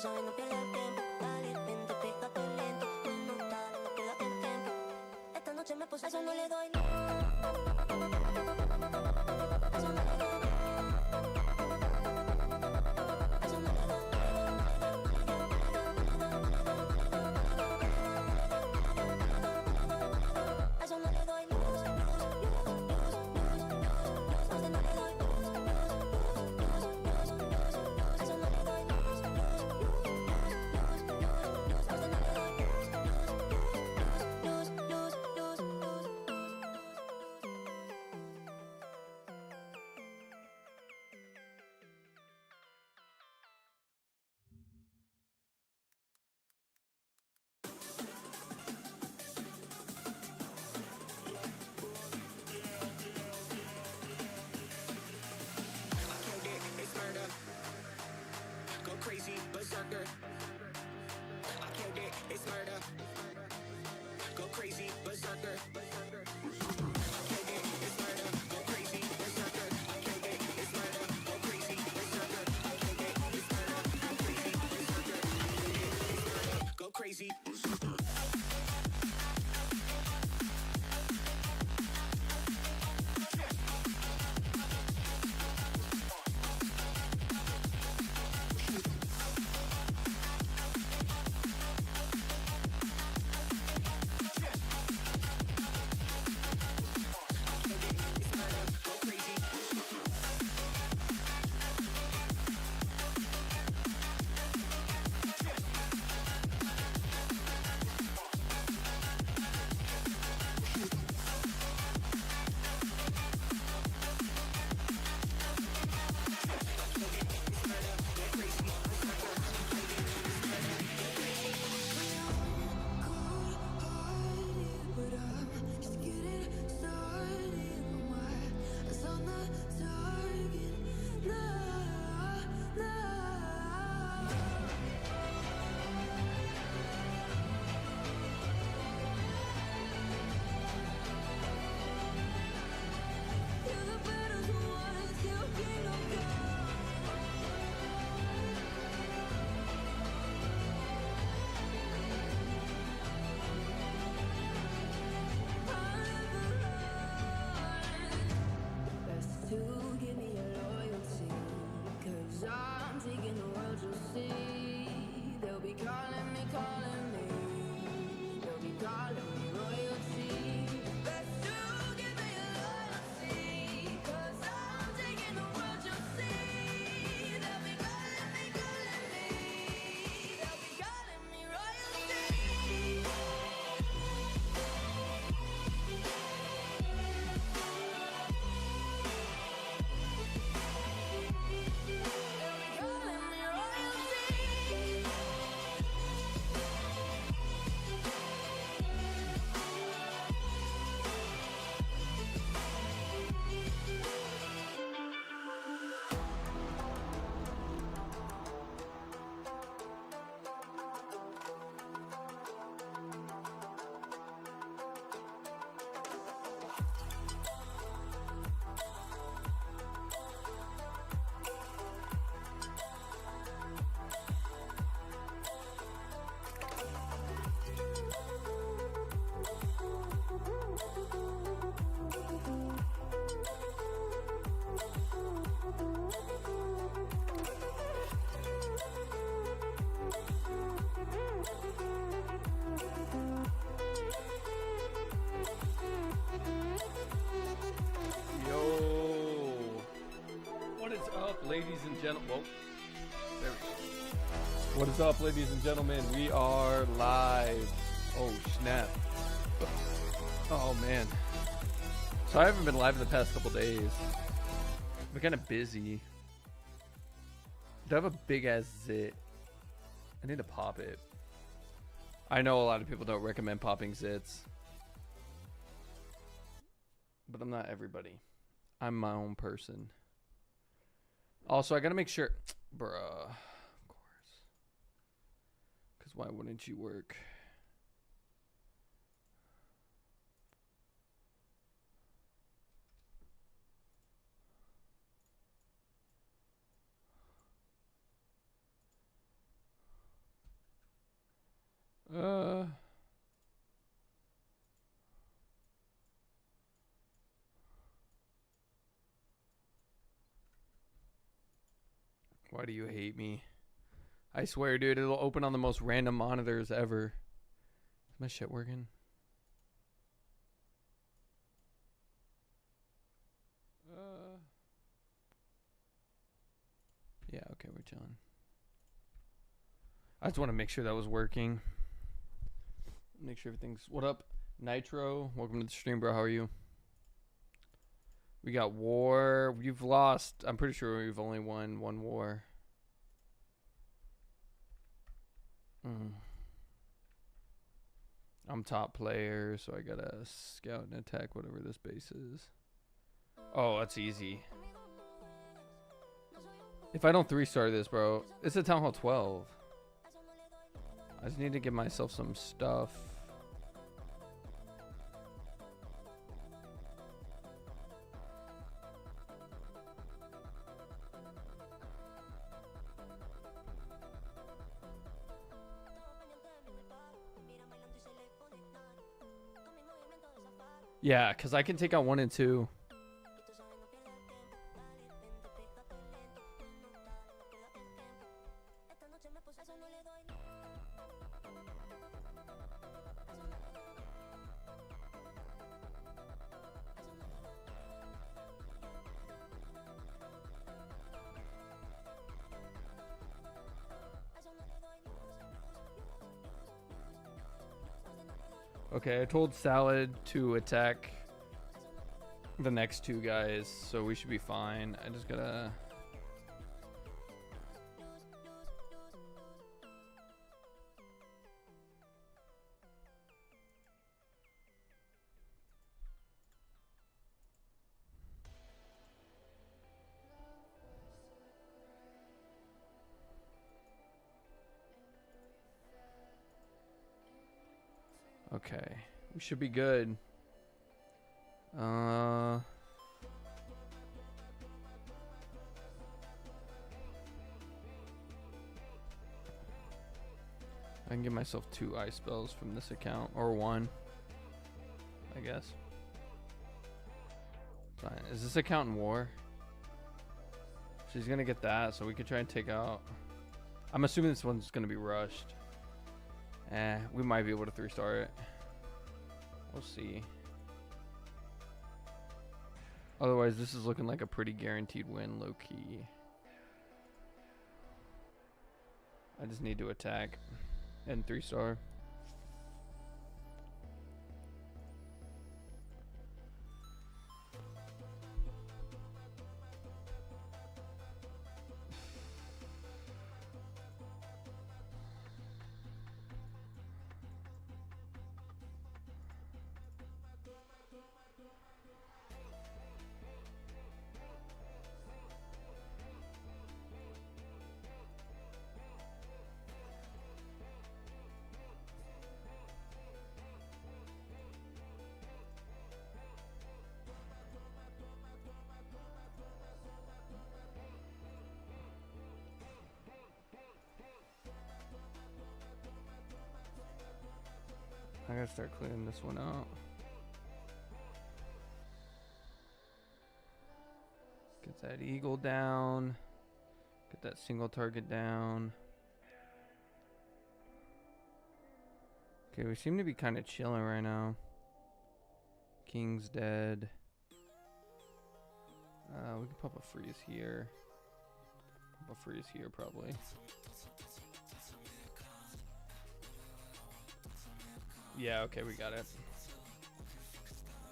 sabes, no pierdas el tiempo. Dale, vente, pégate lento. No, dale, no pierdas el tiempo. Esta noche me puse, eso no le doy, no. Eso no le doy. Eso no le doy. Eso no le doy luz, luz, luz, luz, luz, luz, luz, no le doy luz, luz, luz, luz, luz, luz, eso no le doy luz, luz, luz, luz, luz, luz, eso no le doy luz, luz, luz, luz, luz, luz. It's murder. Go crazy, berserker. I killed it, it's murder. Go crazy, berserker. I killed it, it's murder. Go crazy, berserker. I killed it, it's murder. Go crazy, berserker. I killed it, it's murder. Go crazy, berserker. I killed it, it's murder. Go crazy. But I'm just getting started. My eyes on the target. Nah, nah. You're the better ones, your kingdom come. Best to give me your loyalty, 'cause I'm taking the world, you'll see. They'll be calling me, they'll be calling me royalty. Best to give me your loyalty, 'cause I'm taking the world, you'll see. They'll be calling me, they'll be calling me royalty. Calling me royalty. Yo, what is up, ladies and gentlemen? Whoa, there we go. What is up, ladies and gentlemen? We are live. Oh snap! Oh man. So I haven't been live in the past couple days. I've been kind of busy. I have a big ass zit. I need to pop it. I know a lot of people don't recommend popping zits, but I'm not everybody. I'm my own person. Also, I gotta make sure, bruh, of course. Because why wouldn't you work? Why do you hate me? I swear, dude, it'll open on the most random monitors ever. Is my shit working? Yeah, okay, we're chilling. I just want to make sure that was working. Make sure everything's... What up, Nitro? Welcome to the stream, bro. How are you? We got war. You've lost. I'm pretty sure we've only won one war. I'm top player, so I gotta scout and attack whatever this base is. Oh, that's easy. If I don't 3-star this, bro, it's a Town Hall 12. I just need to give myself some stuff. Yeah, because I can take out 1 and 2. Okay, I told Salad to attack the next 2 guys, so we should be fine. I just gotta... Okay, we should be good. I can give myself 2 ice spells from this account, or 1, I guess. Fine. Is this account in war? She's gonna get that, so we could try and take out... I'm assuming this one's gonna be rushed. We might be able to 3-star it. We'll see. Otherwise, this is looking like a pretty guaranteed win, low-key. I just need to attack and 3-star. I gotta start clearing this one out. Get that eagle down. Get that single target down. Okay, we seem to be kind of chilling right now. King's dead. We can pop a freeze here. Pop a freeze here probably. Yeah, okay, we got it.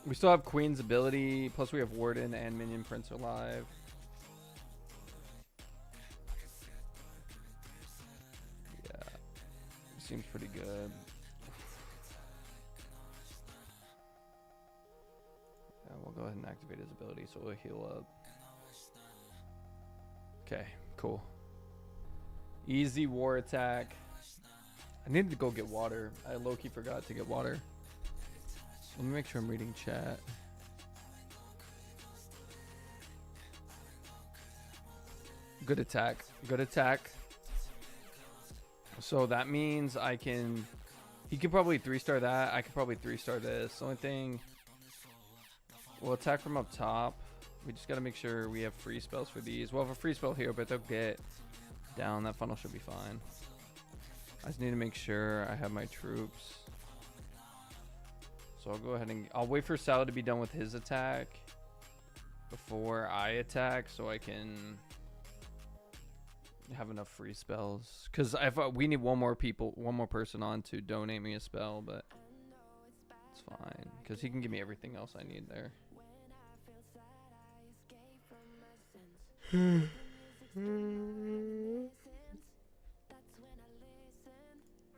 We still have Queen's ability, plus we have Warden and Minion Prince alive. Yeah, seems pretty good. Yeah, we'll go ahead and activate his ability so we'll heal up. Okay, cool. Easy war attack. I needed to go get water. I low-key forgot to get water. Let me make sure I'm reading chat. Good attack. Good attack. So that means I can... He could probably 3-star that. I could probably 3-star this. The only thing... We'll attack from up top. We just gotta make sure we have free spells for these. We'll have a free spell here, but they'll get down. That funnel should be fine. I just need to make sure I have my troops. So I'll go ahead and I'll wait for Salad to be done with his attack before I attack, so I can have enough free spells. Because we need one more person on to donate me a spell, but it's fine because he can give me everything else I need there.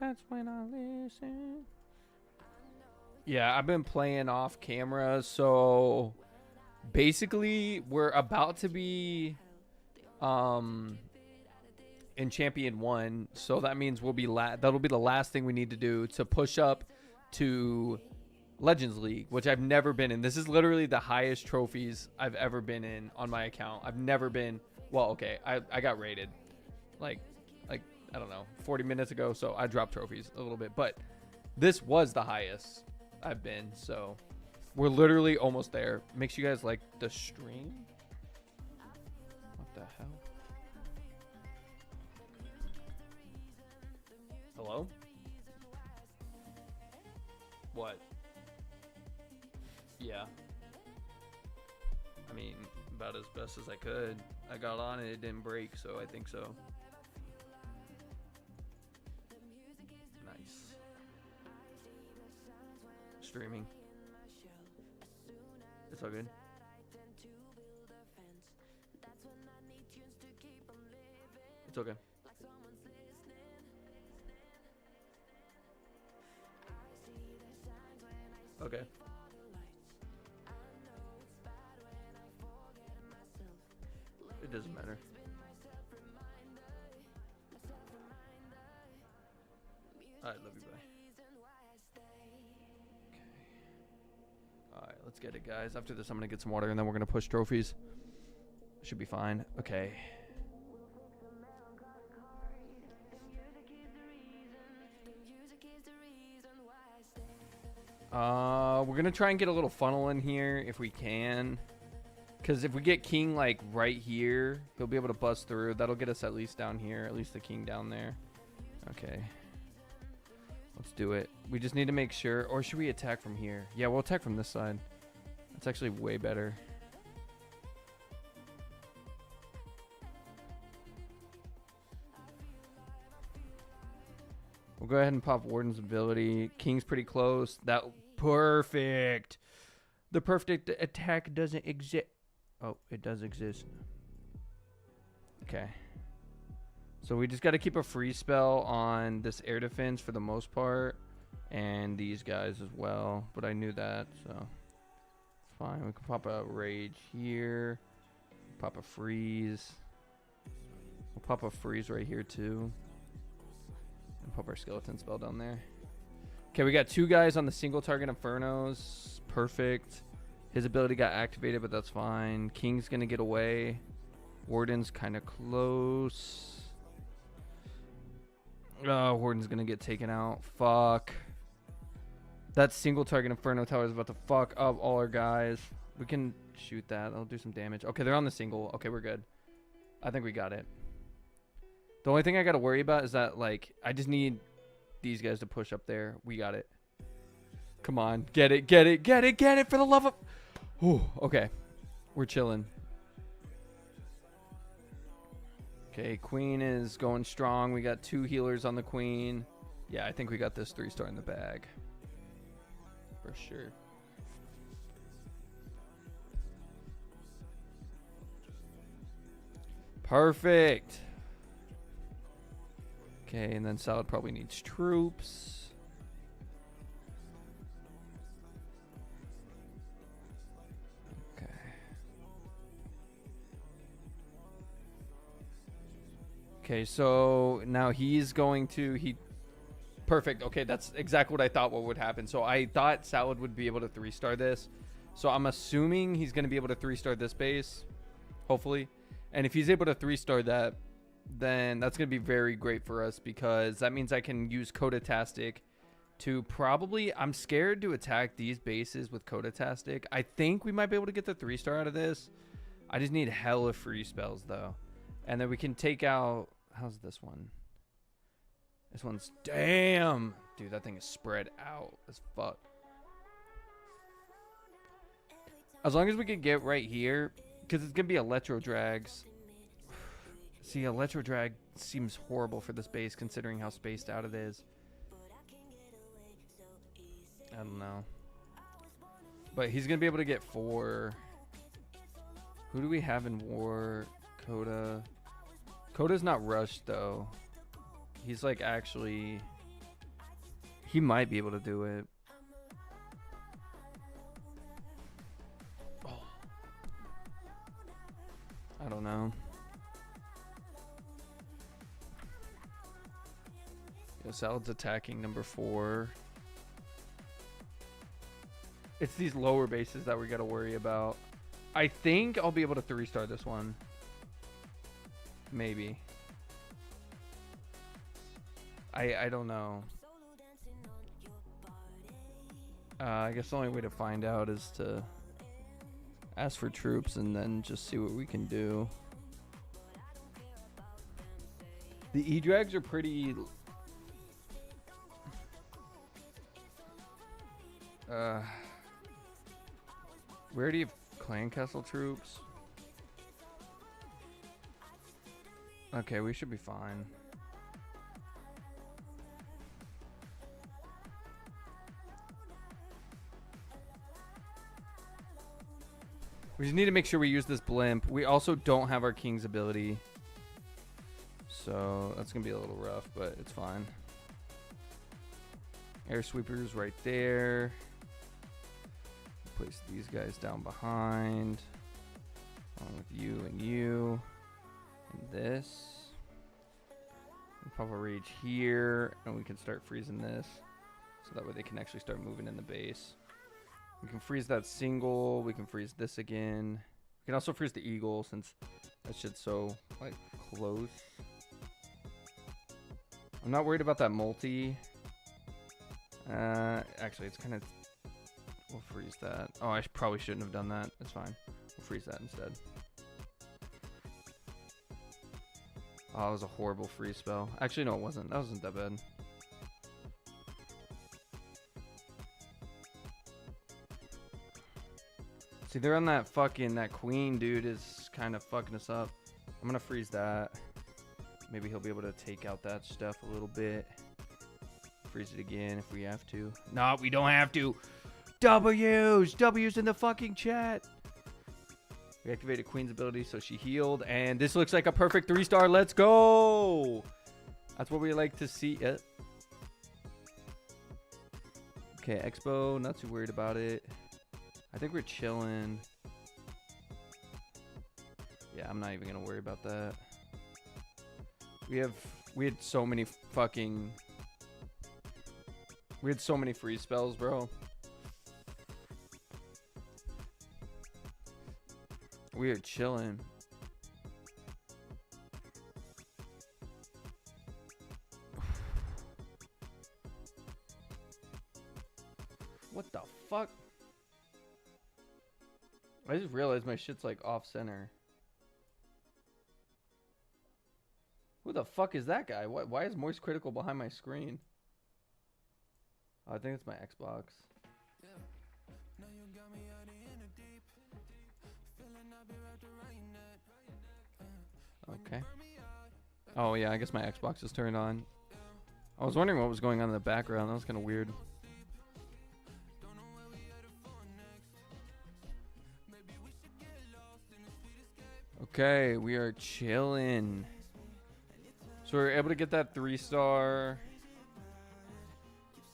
That's when I listen. Yeah, I've been playing off camera, so basically we're about to be in Champion 1, so that means we'll be that'll be the last thing we need to do to push up to Legends League, which I've never been in. This is literally the highest trophies I've ever been in on my account. I've never been, well, okay, I got rated like I don't know, 40 minutes ago, so I dropped trophies a little bit, but this was the highest I've been, so we're literally almost there. Make sure you guys like the stream. What the hell? Hello? What? Yeah. I mean, about as best as I could. I got on it, it didn't break, so I think so. Nice. Streaming. It's all good. It's okay. Okay. It doesn't matter. I love you, bye. Okay. Alright, let's get it, guys. After this, I'm going to get some water, and then we're going to push trophies. Should be fine. Okay. We're going to try and get a little funnel in here if we can. Because if we get king, like, right here, he'll be able to bust through. That'll get us at least down here. At least the king down there. Okay. Let's do it. We just need to make sure. Or should we attack from here? Yeah, we'll attack from this side. That's actually way better. We'll go ahead and pop Warden's ability. King's pretty close. That perfect. The perfect attack doesn't exist. Oh, it does exist. Okay. So we just got to keep a free spell on this air defense for the most part. And these guys as well. But I knew that, so it's fine. We can pop a rage here. Pop a freeze. We'll pop a freeze right here too. And pop our skeleton spell down there. Okay, we got two guys on the single target infernos. Perfect. His ability got activated, but that's fine. King's gonna get away. Warden's kind of close. Warden's gonna get taken out. Fuck. That single target inferno tower is about to fuck up all our guys. We can shoot that. That'll do some damage. Okay, they're on the single. Okay, we're good. I think we got it. The only thing I gotta worry about is that, like, I just need these guys to push up there. We got it. Come on. Get it, get it, get it, get it for the love of... Ooh, okay. We're chilling. Okay, queen is going strong. We got 2 healers on the queen. Yeah, I think we got this 3-star in the bag. For sure. Perfect. Okay, and then Salad probably needs troops. Okay. Okay, so now he's going to... Perfect. Okay, that's exactly what I thought what would happen. So I thought Salad would be able to 3-star this. So I'm assuming he's going to be able to 3-star this base. Hopefully. And if he's able to 3-star that, then that's going to be very great for us, because that means I can use Codatastic to probably... I'm scared to attack these bases with Codatastic. I think we might be able to get the 3-star out of this, I just need hella free spells though. And then we can take out, how's this one? This one's, damn! Dude, that thing is spread out as fuck. As long as we can get right here, because it's going to be Electro Drags. See, Electro Drag seems horrible for this base considering how spaced out it is. I don't know. But he's going to be able to get 4. Who do we have in war? Coda. Coda's not rushed though. He's like actually... He might be able to do it. Oh. I don't know. Salad's attacking number 4. It's these lower bases that we got to worry about. I think I'll be able to 3-star this one. Maybe. I don't know. I guess the only way to find out is to ask for troops and then just see what we can do. The E-Drags are pretty... where do you have Clan Castle troops? Okay, we should be fine. We just need to make sure we use this blimp. We also don't have our King's ability. So that's going to be a little rough, but it's fine. Air sweepers right there. Place these guys down behind. Along with you and you. And this. And pop a rage here. And we can start freezing this. So that way they can actually start moving in the base. We can freeze that single. We can freeze this again. We can also freeze the eagle since that shit's so like close. I'm not worried about that multi. Actually, it's kind of... We'll freeze that. Oh, I probably shouldn't have done that. It's fine. We'll freeze that instead. Oh, it was a horrible freeze spell. Actually, no, it wasn't. That wasn't that bad. See, they're on that fucking... That queen, dude, is kind of fucking us up. I'm going to freeze that. Maybe he'll be able to take out that stuff a little bit. Freeze it again if we have to. No, we don't have to. W's in the fucking chat. We activated Queen's ability, so she healed. And this looks like a perfect 3-star. Let's go. That's what we like to see. Okay, Expo. Not too worried about it. I think we're chilling. Yeah, I'm not even going to worry about that. We had so many fucking... We had so many freeze spells, bro. We are chilling. What the fuck? I just realized my shit's like off center. Who the fuck is that guy? Why is Moist Critical behind my screen? Oh, I think it's my Xbox. Okay. Oh yeah, I guess my Xbox is turned on. I was wondering what was going on in the background. That was kind of weird. Okay, we are chilling. So we're able to get that 3-star.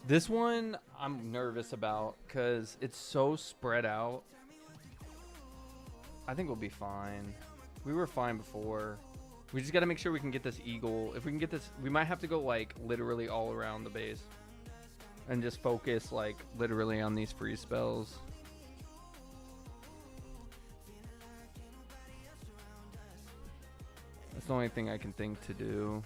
This one I'm nervous about because it's so spread out. I think we'll be fine. We were fine before. We just got to make sure we can get this eagle. If we can get this, we might have to go like literally all around the base and just focus like literally on these freeze spells. That's the only thing I can think to do.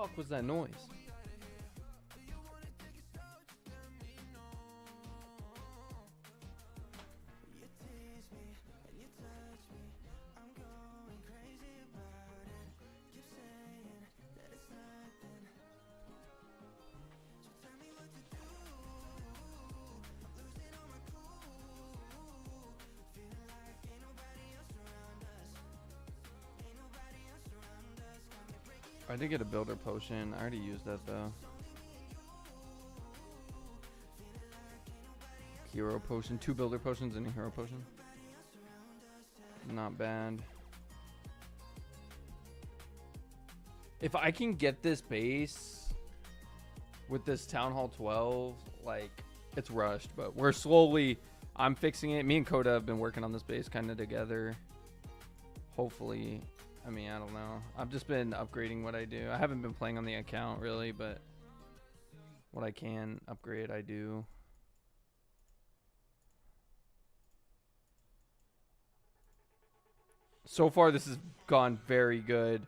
fuck was that noise? I did get a builder potion. I already used that though. Hero potion. 2 builder potions and a hero potion. Not bad. If I can get this base with this Town Hall 12, like, it's rushed, but we're slowly, I'm fixing it. Me and Coda have been working on this base kind of together. Hopefully, I mean, I don't know. I've just been upgrading what I do. I haven't been playing on the account really, but what I can upgrade, I do. So far, this has gone very good.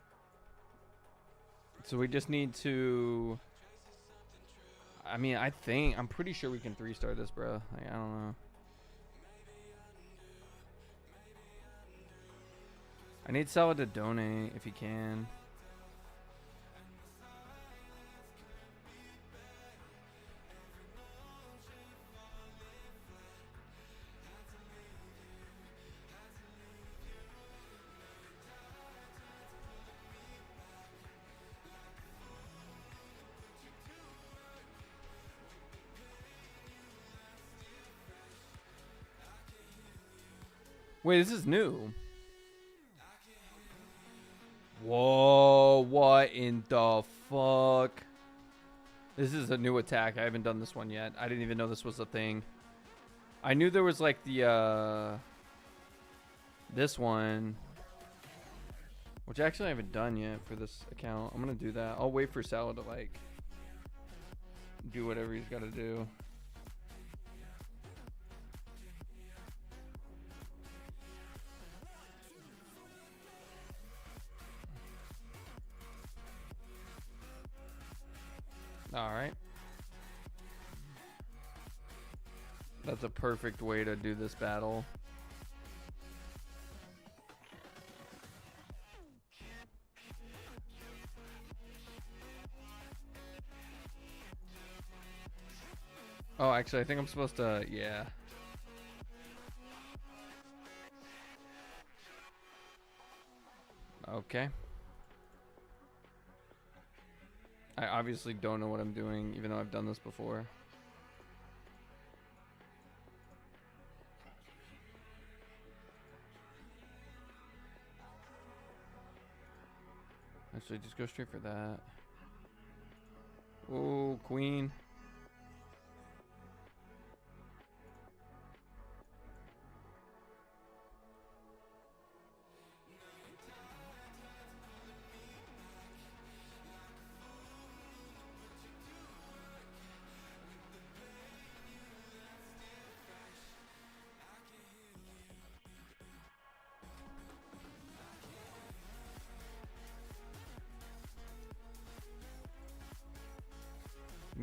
So we just need to... I mean, I'm pretty sure we can 3-star this, bro. Like, I don't know. I need Salah to donate if he can. Wait, this is new. Whoa, what in the fuck? This is a new attack. I haven't done this one yet. I didn't even know this was a thing. I knew there was like the this one, which actually I haven't done yet for this account. I'm gonna do that. I'll wait for Salah to like do whatever he's got to do. All right. That's a perfect way to do this battle. Oh, actually, I think I'm supposed to, yeah. Okay. I obviously don't know what I'm doing, even though I've done this before. Actually, just go straight for that. Oh, queen.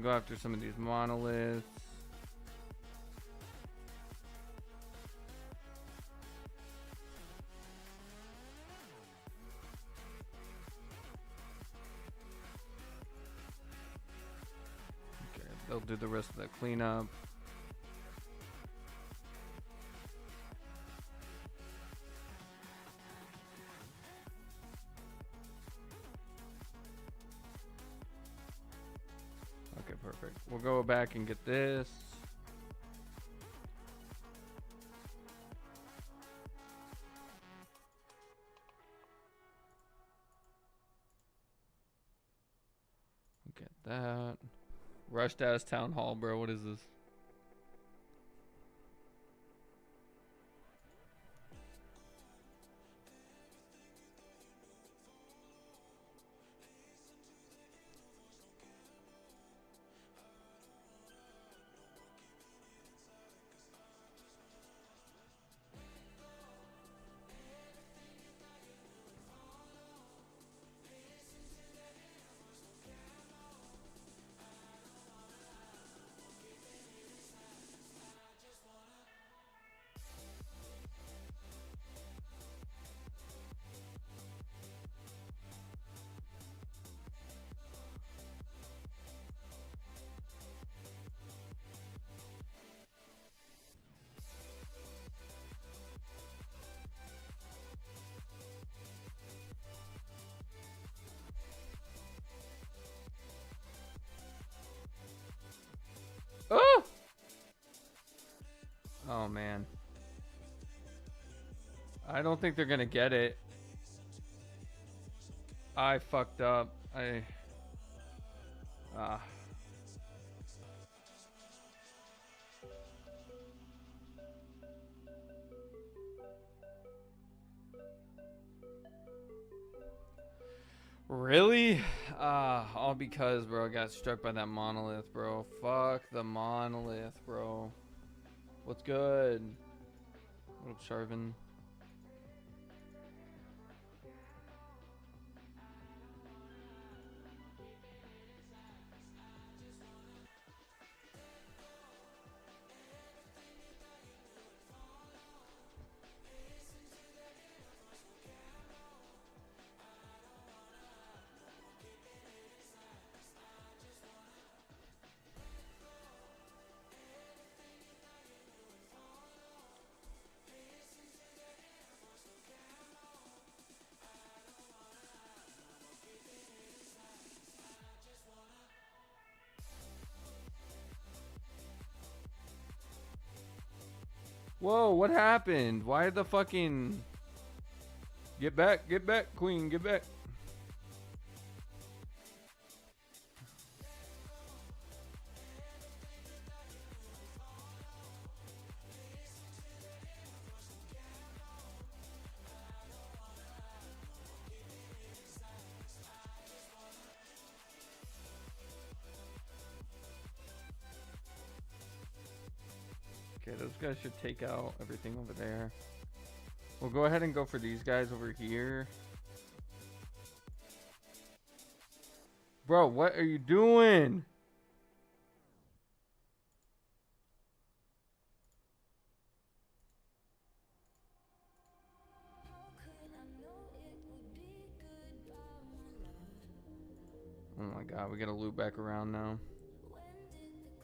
Go after some of these monoliths. Okay, they'll do the rest of the cleanup. Okay, perfect. We'll go back and get this. Get that. Rushed ass town hall, bro. What is this? I don't think they're gonna get it. I fucked up. Really? All because, bro, I got struck by that monolith, bro. Fuck the monolith, bro. What's good? What up, Sharvin? Whoa, what happened? Why the fucking... Get back, queen, get back. Okay, those guys should take out everything over there. We'll go ahead and go for these guys over here. Bro, what are you doing? Oh my god, we gotta loop back around now.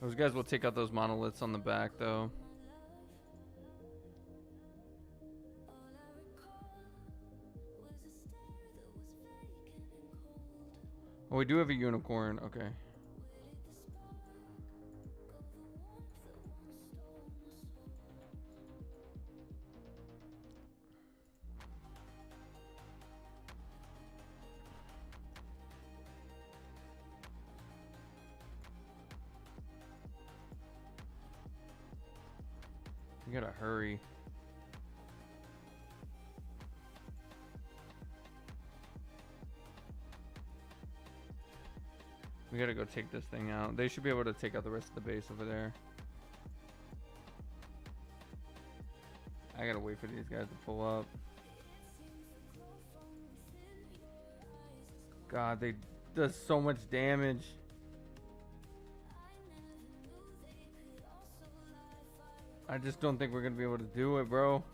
Those guys will take out those monoliths on the back though. Oh, we do have a unicorn. Okay. We gotta hurry. We gotta go take this thing out. They should be able to take out the rest of the base over there. I gotta wait for these guys to pull up. God, they does so much damage. I just don't think we're gonna be able to do it, bro.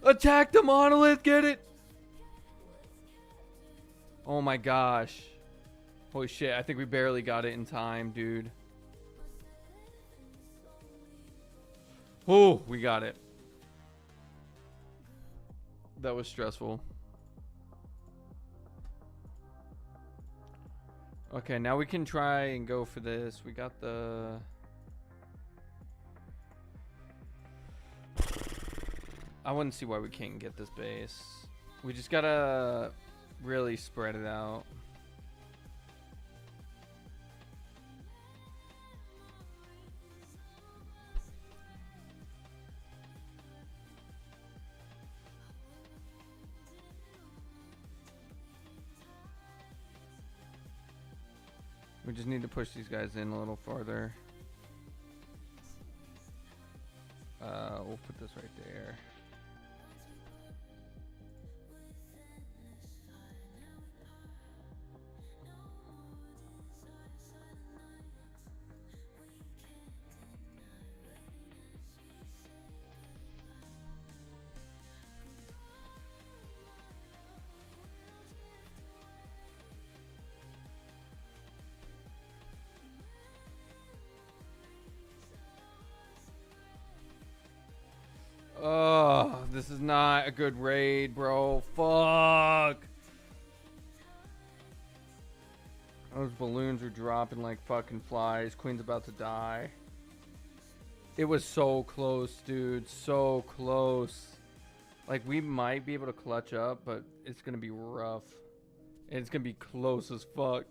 Attack the monolith, get it! Oh my gosh. Holy shit, I think we barely got it in time, dude. Oh, we got it. That was stressful. Okay, now we can try and go for this. We got the... I wouldn't see why we can't get this base. We just gotta really spread it out. We just need to push these guys in a little farther. We'll put this right there. Oh, this is not a good raid, bro. Fuck. Those balloons are dropping like fucking flies. Queen's about to die. It was so close, dude. So close. Like, we might be able to clutch up, but it's gonna be rough. And it's gonna be close as fuck.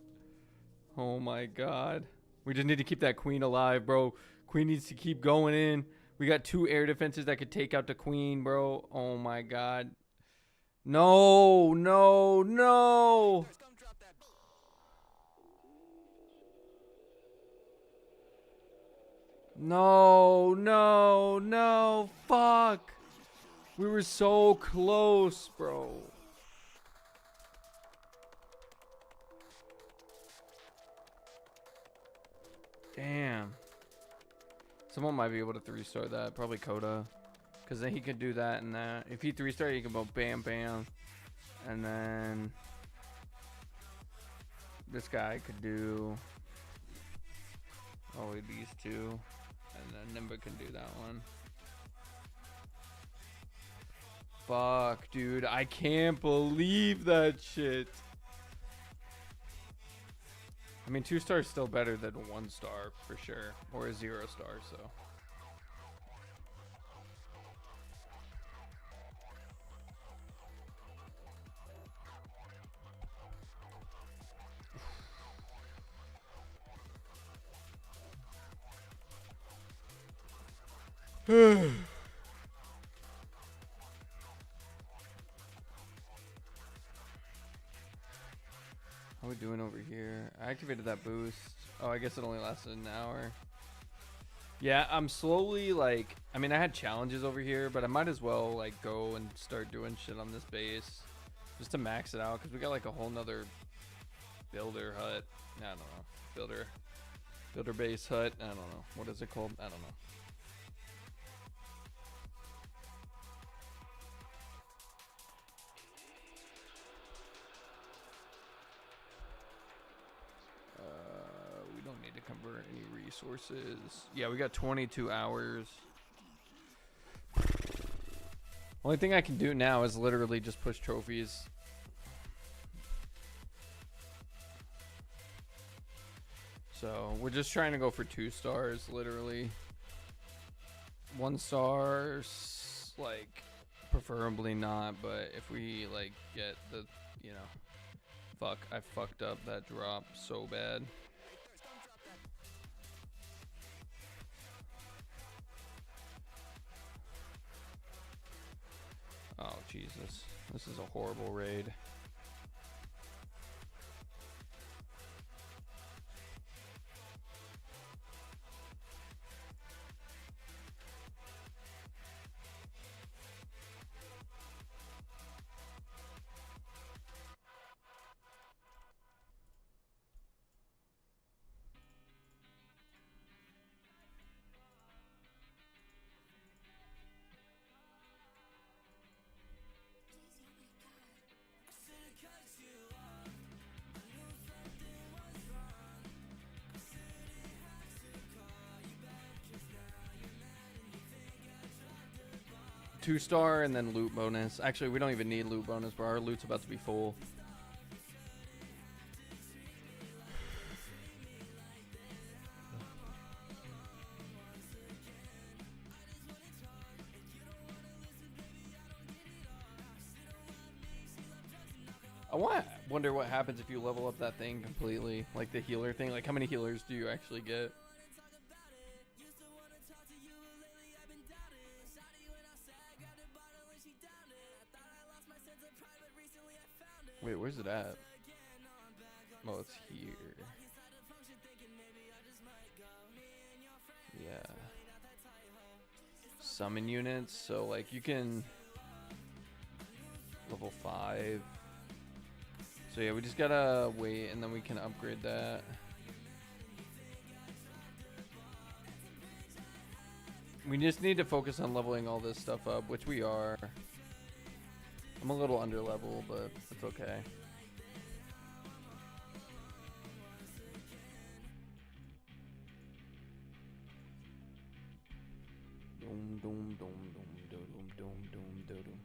Oh my god. We just need to keep that queen alive, bro. Queen needs to keep going in. We got 2 air defenses that could take out the queen, bro. Oh my god. No, no, no. No, no, no. Fuck. We were so close, bro. Damn. Someone might be able to 3-star that. Probably Coda. Because then he could do that and that. If he 3-star, he can go bam, bam. And then this guy could do only these 2. And then Nimba can do that one. Fuck, dude. I can't believe that shit. I mean, 2-star is still better than 1-star for sure. Or a 0-star, so. How we doing over here? I activated that boost. Oh, I guess it only lasted an hour. Yeah, I'm slowly like, I mean, I had challenges over here, but I might as well like go and start doing shit on this base just to max it out, because we got like a whole nother builder hut. I don't know. Builder base hut. I don't know. What is it called? I don't know. We don't need to convert any resources. Yeah, we got 22 hours. Only thing I can do now is literally just push trophies. So we're just trying to go for 2 stars, literally. 1 star, like preferably not, but if we like get the, you know, fuck, I fucked up that drop so bad. Oh Jesus, this is a horrible raid. Two star and then loot bonus. Actually, we don't even need loot bonus, bro. Our loot's about to be full. Wonder what happens if you level up that thing completely, like the healer thing. Like, how many healers do you actually get? Wait, where's it at? Oh, it's here. Yeah. Summon units, so like you can level 5. So yeah, we just gotta wait and then we can upgrade that. We just need to focus on leveling all this stuff up, which we are. I'm a little under level, but it's okay. Doom, doom, doom, doom, doom, doom, doom, doom, doom.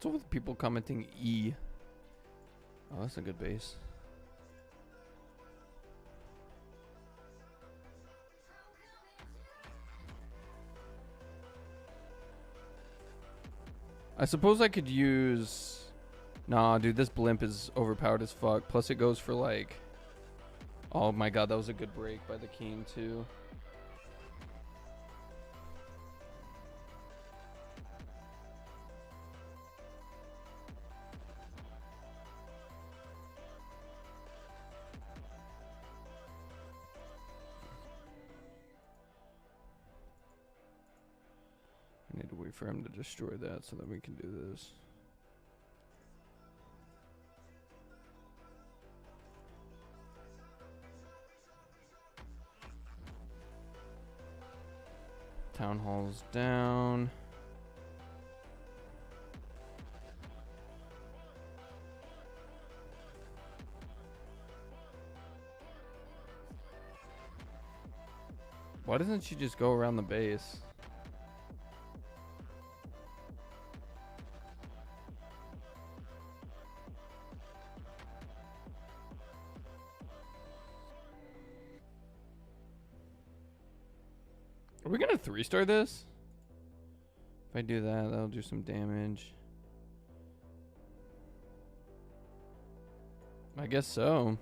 What's up with people commenting E? Oh, that's a good base. I suppose I could use... Nah, dude, this blimp is overpowered as fuck. Plus it goes for like... Oh my god, that was a good break by the king too. I need to wait for him to destroy that so that we can do this. Town hall's down. Why doesn't she just go around the base? Are we gonna 3-star this? If I do that, that'll do some damage. I guess so.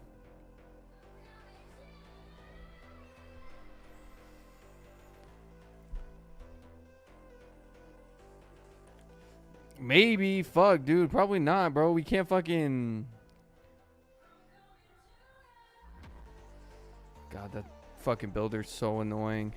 Maybe. Fuck, dude. Probably not, bro. We can't fucking... God, that fucking builder's so annoying.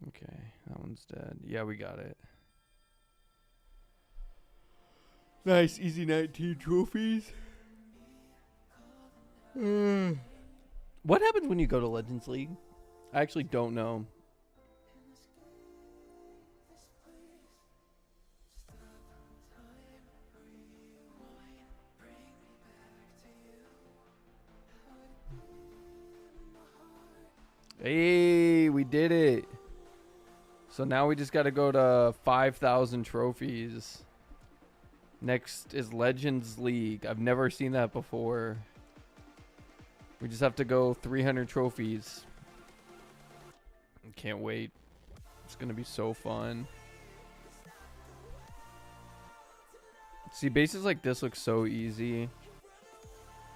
Okay, that one's dead. Yeah, we got it. Nice, easy 19 trophies. What happens when you go to Legends League? I actually don't know. Hey, we did it. So now we just got to go to 5,000 trophies. Next is Legends League. I've never seen that before. We just have to go 300 trophies. Can't wait. It's going to be so fun. See, bases like this look so easy.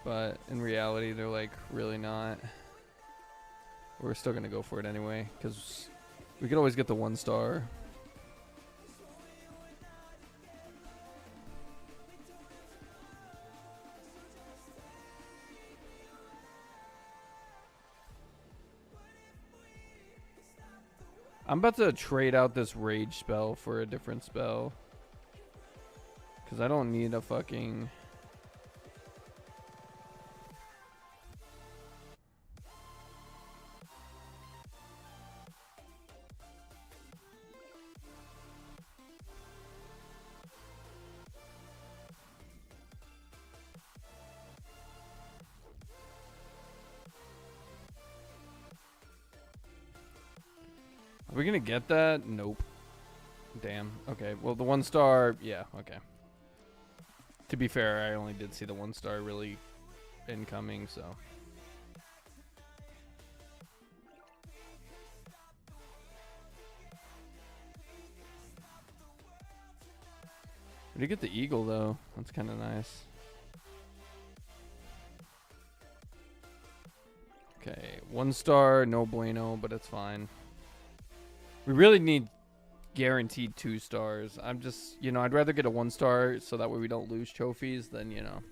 But in reality, they're like really not. We're still going to go for it anyway. Because we could always get the 1-star. I'm about to trade out this rage spell for a different spell. Because I don't need a fucking... Are we gonna get that? Nope. Damn. Okay. Well, the 1-star. Yeah. Okay. To be fair, I only did see the 1-star really incoming, so. We did get the eagle though. That's kind of nice. Okay. 1-star. No bueno, but it's fine. We really need guaranteed 2-stars. I'm just, you know, I'd rather get a 1-star so that way we don't lose trophies than, you know.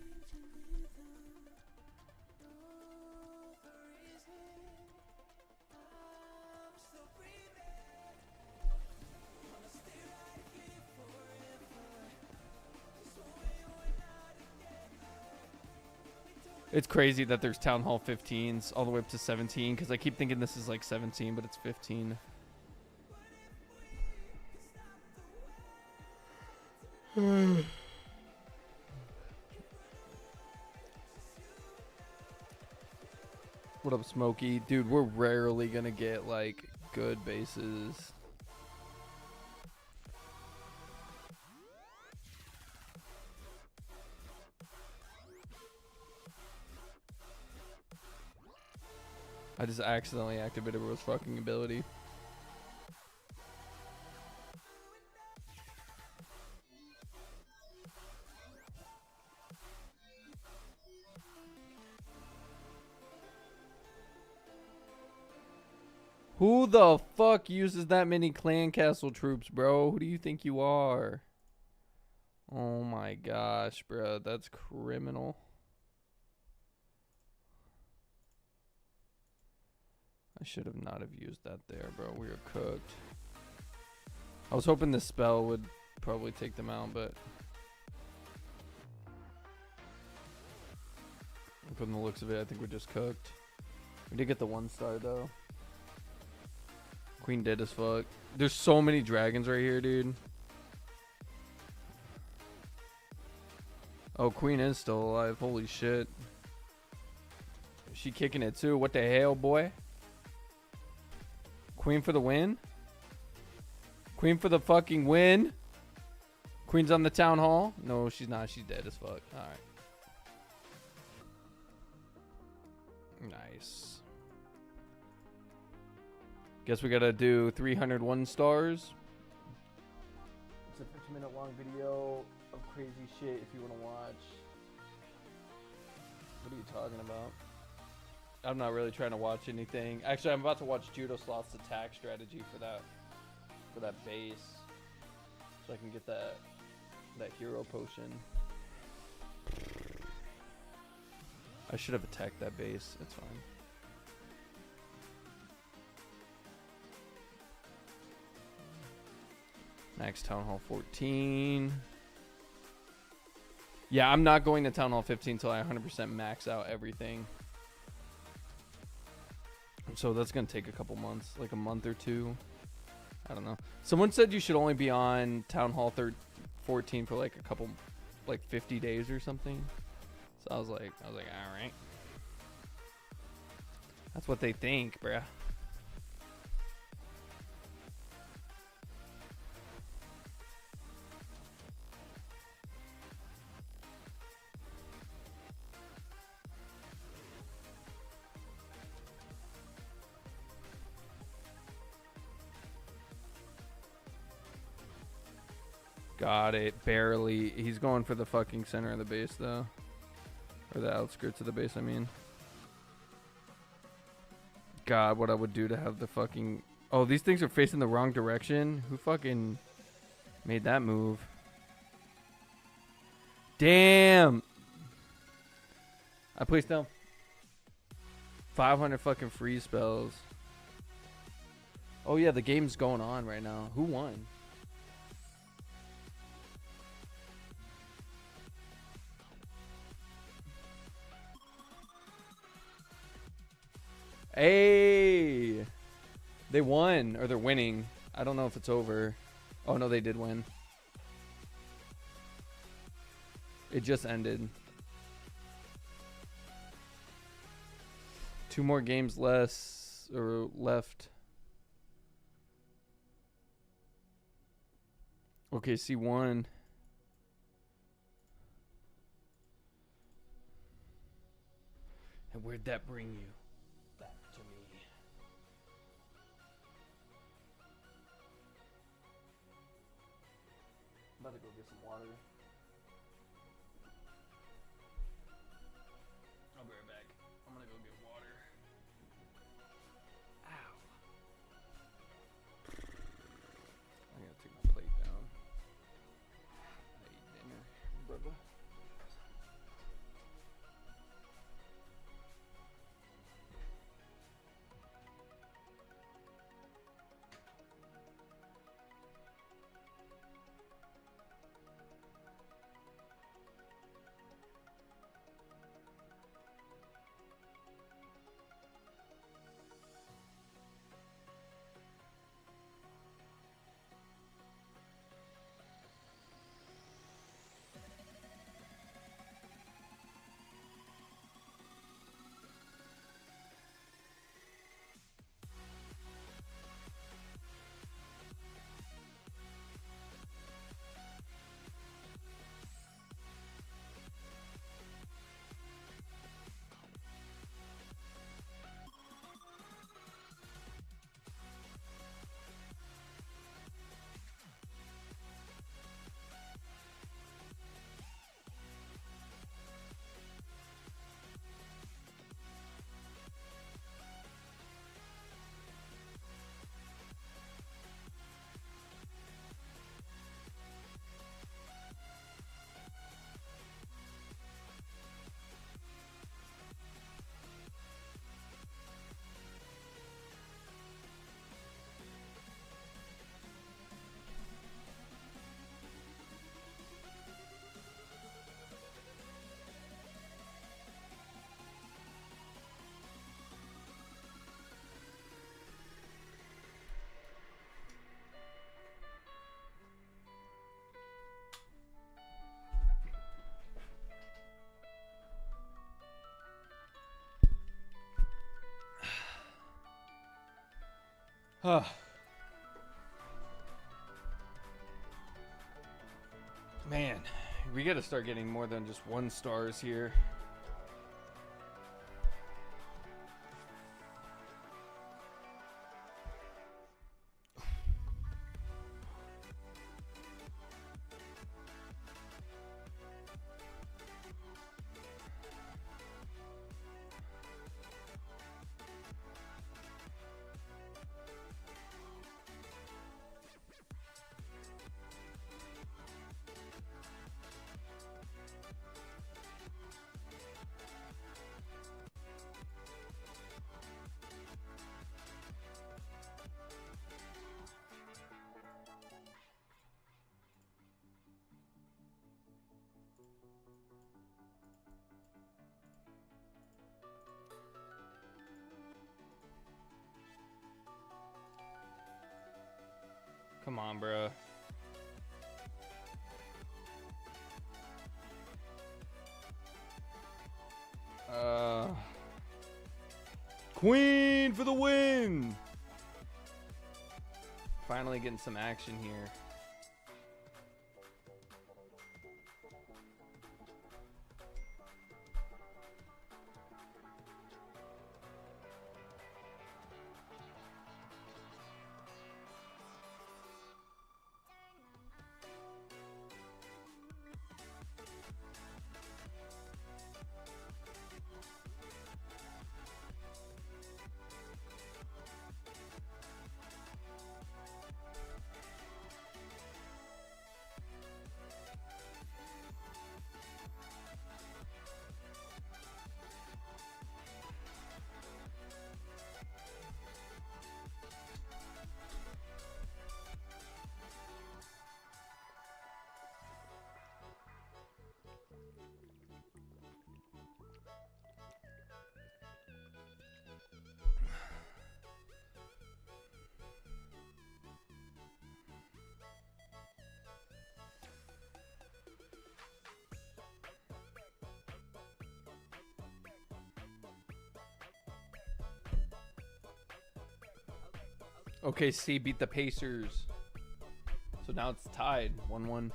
It's crazy that there's Town Hall 15s all the way up to 17 because I keep thinking this is like 17, but it's 15. What up, Smokey? Dude, we're rarely gonna get like good bases. I just accidentally activated Rose fucking ability. Who the fuck uses that many clan castle troops, bro? Who do you think you are? Oh my gosh, bro. That's criminal. I should have not have used that there, bro. We were cooked. I was hoping this spell would probably take them out, but from the looks of it, I think we're just cooked. We did get the 1-star though. Queen dead as fuck. There's so many dragons right here, dude. Oh, Queen is still alive. Holy shit. She kicking it too. What the hell, boy? Queen for the win? Queen for the fucking win? Queen's on the town hall? No, she's not. She's dead as fuck. Alright. Nice. Guess we gotta do 301 stars. It's a 50-minute long video of crazy shit if you wanna watch. What are you talking about? I'm not really trying to watch anything. Actually, I'm about to watch Judo Sloth's attack strategy for that base. So I can get that hero potion. I should have attacked that base. It's fine. Max Town Hall 14. Yeah, I'm not going to Town Hall 15 until I 100% max out everything. So that's going to take a couple months, like a month or two. I don't know. Someone said you should only be on Town Hall 14 for like a couple, like 50 days or something. So I was like, all right. That's what they think, bruh. Got it. Barely. He's going for the fucking center of the base, though. Or the outskirts of the base, I mean. God, what I would do to have the fucking... Oh, these things are facing the wrong direction? Who fucking made that move? Damn! I placed down 500 fucking freeze spells. Oh, yeah, the game's going on right now. Who won? Hey, they won, or they're winning. I don't know if it's over. Oh no, they did win. It just ended. 2 more games less or left. OKC won. And where'd that bring you? I'm about to go get some water. I'll be right back. I'm gonna go get water. Ow. I gotta take my plate down. I ate dinner, brother. Man, we gotta start getting more than just 1 stars here. Come on, bro. Queen for the win! Finally getting some action here. OKC beat the Pacers. So now it's tied 1-1.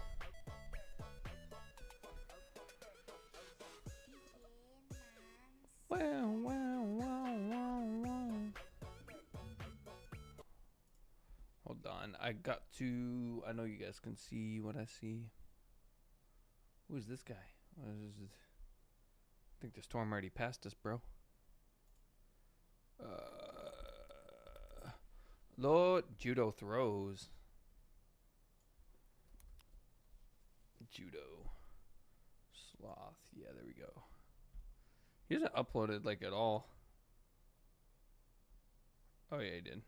Hold on. I know you guys can see what I see. Who is this guy? What is this? I think the storm already passed us, bro. Lord, judo throws. Judo. Sloth. Yeah, there we go. He hasn't uploaded like at all. Oh yeah, he did.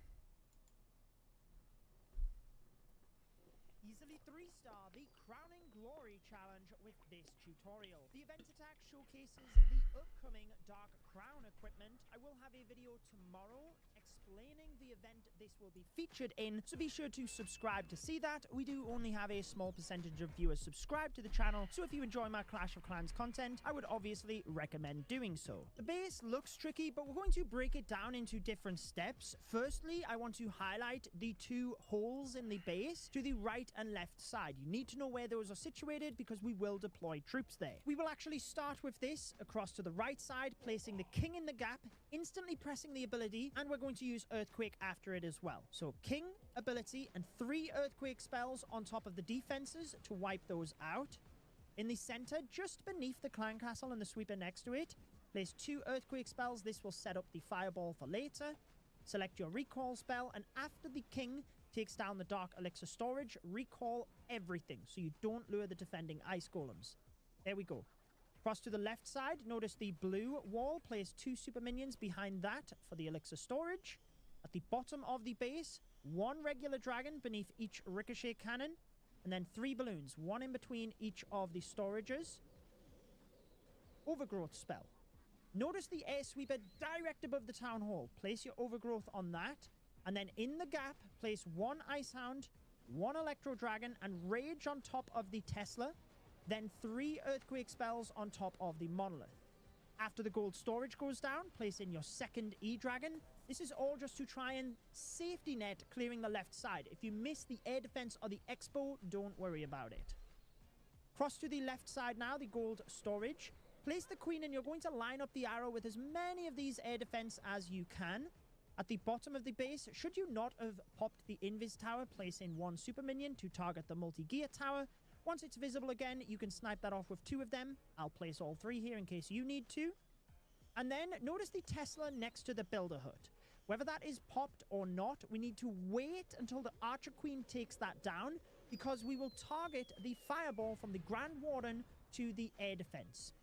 Easily 3-star the Crowning Glory challenge with this tutorial. The event attack showcases the upcoming Dark Crown equipment. I will have a video tomorrow explaining the event this will be featured in, so be sure to subscribe to see that. We do only have a small percentage of viewers subscribed to the channel, so if you enjoy my Clash of Clans content, I would obviously recommend doing so. The base looks tricky, but we're going to break it down into different steps. Firstly, I want to highlight the 2 holes in the base to the right and left side. You need to know where those are situated because we will deploy troops there. We will actually start with this across to the right side, placing the king in the gap, instantly pressing the ability, and we're going to use Earthquake after it as well. So king, ability, and 3 Earthquake spells on top of the defenses to wipe those out. In the center, just beneath the clan castle and the sweeper next to it, place 2 Earthquake spells. This will set up the fireball for later. Select your recall spell, and after the king takes down the Dark Elixir storage, recall everything so you don't lure the defending ice golems. There we go. Cross to the left side, notice the blue wall. Place 2 super minions behind that for the elixir storage. At the bottom of the base, 1 regular dragon beneath each ricochet cannon, and then 3 balloons, 1 in between each of the storages. Overgrowth spell. Notice the air sweeper direct above the town hall. Place your overgrowth on that, and then in the gap, place 1 ice hound, 1 electro dragon, and rage on top of the Tesla. Then 3 earthquake spells on top of the monolith. After the gold storage goes down, place in your second E-Dragon, This is all just to try and safety net clearing the left side. If you miss the air defense or the expo, don't worry about it. Cross to the left side now, the gold storage. Place the queen and you're going to line up the arrow with as many of these air defense as you can. At the bottom of the base, should you not have popped the invis tower, place in one super minion to target the multi-gear tower. Once it's visible again, you can snipe that off with 2 of them. I'll place all 3 here in case you need to. And then notice the Tesla next to the builder hut. Whether that is popped or not, we need to wait until the Archer Queen takes that down, because we will target the fireball from the Grand Warden to the air defense.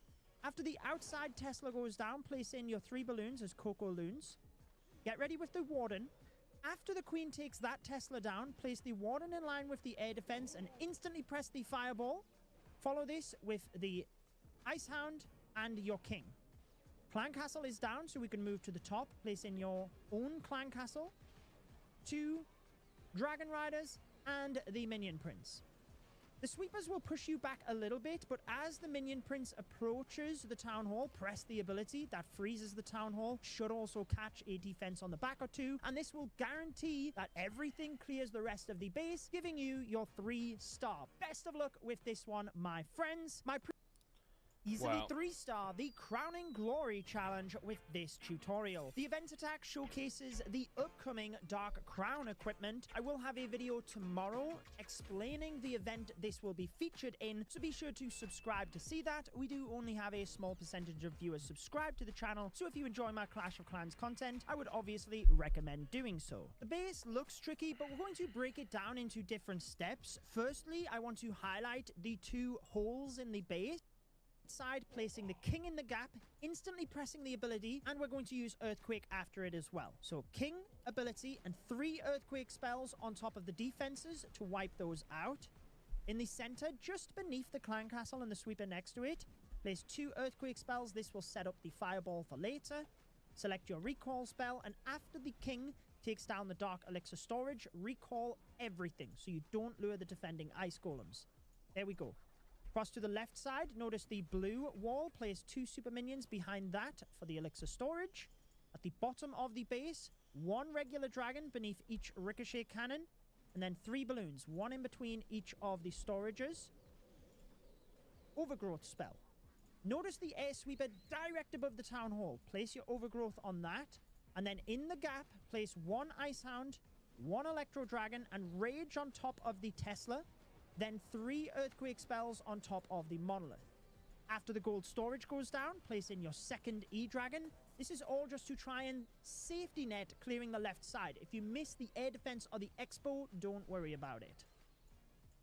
After the outside Tesla goes down, place in your 3 balloons as Coco Loons. Get ready with the Warden. After the Queen takes that Tesla down, place the Warden in line with the air defense and instantly press the fireball. Follow this with the Ice Hound and your King. Clan Castle is down, so we can move to the top. Place in your own Clan Castle, 2 Dragon Riders, and the Minion Prince. The sweepers will push you back a little bit, but as the Minion Prince approaches the Town Hall, press the ability that freezes the Town Hall. Should also catch a defense on the back or 2, and this will guarantee that everything clears the rest of the base, giving you your 3-star. Best of luck with this one, my friends. Easily 3-star, the Crowning Glory challenge with this tutorial. The event attack showcases the upcoming Dark Crown equipment. I will have a video tomorrow explaining the event this will be featured in, so be sure to subscribe to see that. We do only have a small percentage of viewers subscribed to the channel, so if you enjoy my Clash of Clans content, I would obviously recommend doing so. The base looks tricky, but we're going to break it down into different steps. Firstly, I want to highlight the 2 holes in the base. Side, placing the King in the gap, instantly pressing the ability, and we're going to use Earthquake after it as well. So King, ability, and 3 Earthquake spells on top of the defenses to wipe those out. In the center, just beneath the Clan Castle and the sweeper next to it, place 2 Earthquake spells. This will set up the fireball for later. Select your recall spell, and after the King takes down the Dark Elixir storage, recall everything so you don't lure the defending ice golems. There we go. Cross to the left side, notice the blue wall. Place 2 super minions behind that for the elixir storage. At the bottom of the base, 1 regular dragon beneath each ricochet cannon, and then 3 balloons, 1 in between each of the storages. Overgrowth spell. Notice the air sweeper direct above the town hall. Place your overgrowth on that, and then in the gap, place 1 ice hound, 1 electro dragon, and rage on top of the Tesla. Then 3 earthquake spells on top of the monolith. After the gold storage goes down, place in your 2nd E-Dragon. This is all just to try and safety net clearing the left side. If you miss the air defense or the expo, don't worry about it.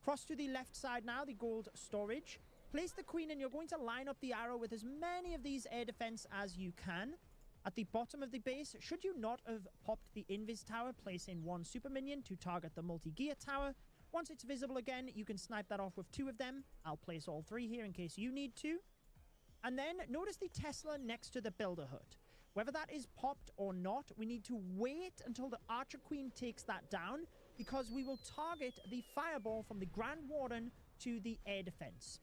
Cross to the left side now, the gold storage. Place the queen and you're going to line up the arrow with as many of these air defense as you can. At the bottom of the base, should you not have popped the invis tower, place in 1 super minion to target the multi-gear tower. Once it's visible again, you can snipe that off with 2 of them. I'll place all 3 here in case you need to. And then notice the Tesla next to the builder hut. Whether that is popped or not, we need to wait until the Archer Queen takes that down, because we will target the fireball from the Grand Warden to the air defense.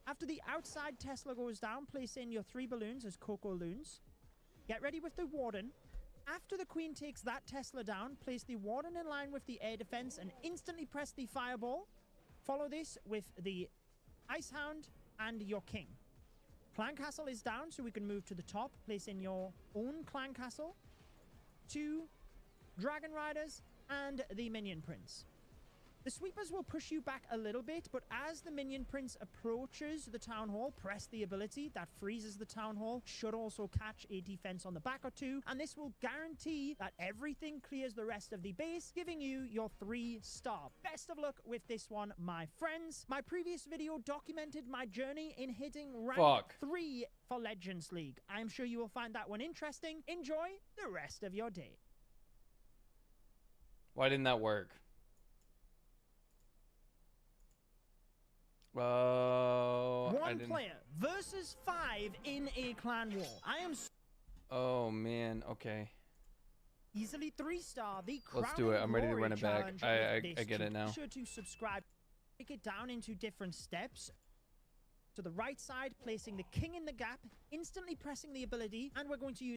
After the outside Tesla goes down, place in your 3 balloons as Coco Loons. Get ready with the Warden. After the Queen takes that Tesla down, place the Warden in line with the air defense and instantly press the fireball. Follow this with the Ice Hound and your King. Clan Castle is down, so we can move to the top. Place in your own Clan Castle, 2 Dragon Riders, and the Minion Prince. The sweepers will push you back a little bit, but as the Minion Prince approaches the Town Hall, press the ability that freezes the Town Hall. Should also catch a defense on the back or 2, and this will guarantee that everything clears the rest of the base, giving you your 3-star. Best of luck with this one, my friends. My previous video documented my journey in hitting rank 3 for Legends League. I'm sure you will find that one interesting. Enjoy the rest of your day. Why didn't that work? One player versus 5 in a clan war. I am. Oh man. Okay. Easily 3-star. The Let's do it. I'm ready to Glory run it back. challenge I with get this. it now. Be sure to subscribe. Break it down into different steps. To the right side, placing the king in the gap, instantly pressing the ability, and we're going to use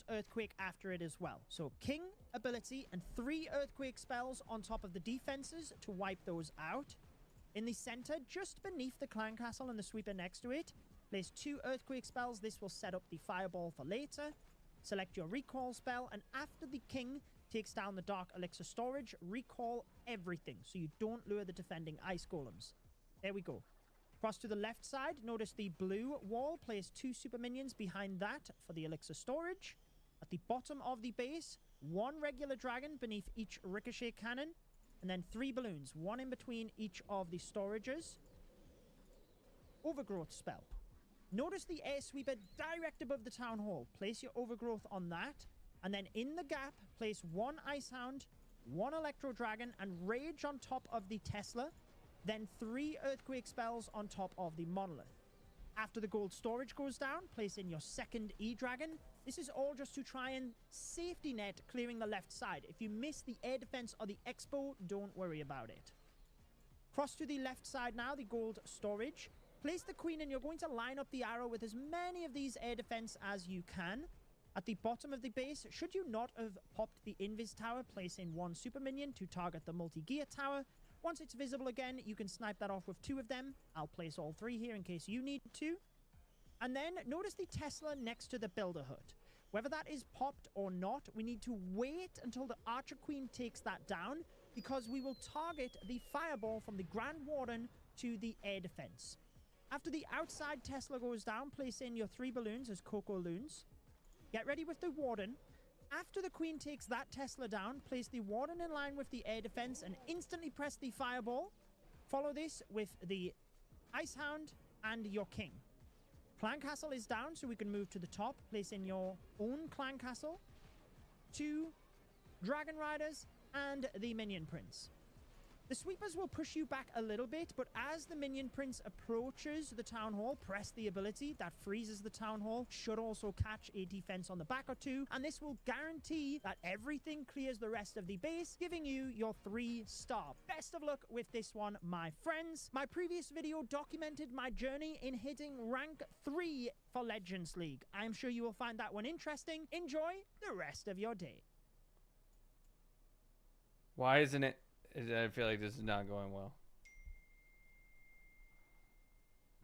Earthquake after it as well. So King ability and 3 Earthquake spells on top of the defenses to wipe those out. In the center, just beneath the Clan Castle and the Sweeper next to it, place 2 Earthquake spells. This will set up the Fireball for later. Select your recall spell, and after the King takes down the Dark Elixir storage, recall everything so you don't lure the defending Ice Golems. There we go. Cross to the left side, notice the blue wall. Place 2 super minions behind that for the Elixir storage. At the bottom of the base, 1 regular dragon beneath each ricochet cannon, and then 3 balloons, 1 in between each of the storages. Overgrowth spell. Notice the air sweeper direct above the town hall. Place your overgrowth on that, and then in the gap, place 1 Ice Hound, 1 Electro Dragon, and Rage on top of the Tesla. Then 3 Earthquake spells on top of the Monolith. After the gold storage goes down, place in your second E-Dragon. This is all just to try and safety net clearing the left side. If you miss the air defense or the Expo, don't worry about it. Cross to the left side now, the gold storage. Place the Queen, and you're going to line up the arrow with as many of these air defense as you can. At the bottom of the base, should you not have popped the Invis Tower, place in 1 super minion to target the multi-gear tower. Once it's visible again, you can snipe that off with 2 of them. I'll place all 3 here in case you need to. And then notice the Tesla next to the Builder Hut. Whether that is popped or not, we need to wait until the Archer Queen takes that down, because we will target the Fireball from the Grand Warden to the air defense. After the outside Tesla goes down, place in your 3 balloons as Coco Loons. Get ready with the Warden. After the Queen takes that Tesla down, place the Warden in line with the air defense and instantly press the Fireball. Follow this with the Ice Hound and your King. Clan Castle is down, so we can move to the top. Place in your own Clan Castle, 2 Dragon Riders, and the Minion Prince. The sweepers will push you back a little bit, but as the Minion Prince approaches the Town Hall, press the ability that freezes the Town Hall. Should also catch a defense on the back or 2, and this will guarantee that everything clears the rest of the base, giving you your 3-star. Best of luck with this one, my friends. My previous video documented my journey in hitting rank 3 for Legends League. I'm sure you will find that one interesting. Enjoy the rest of your day. Why isn't it? I feel like this is not going well.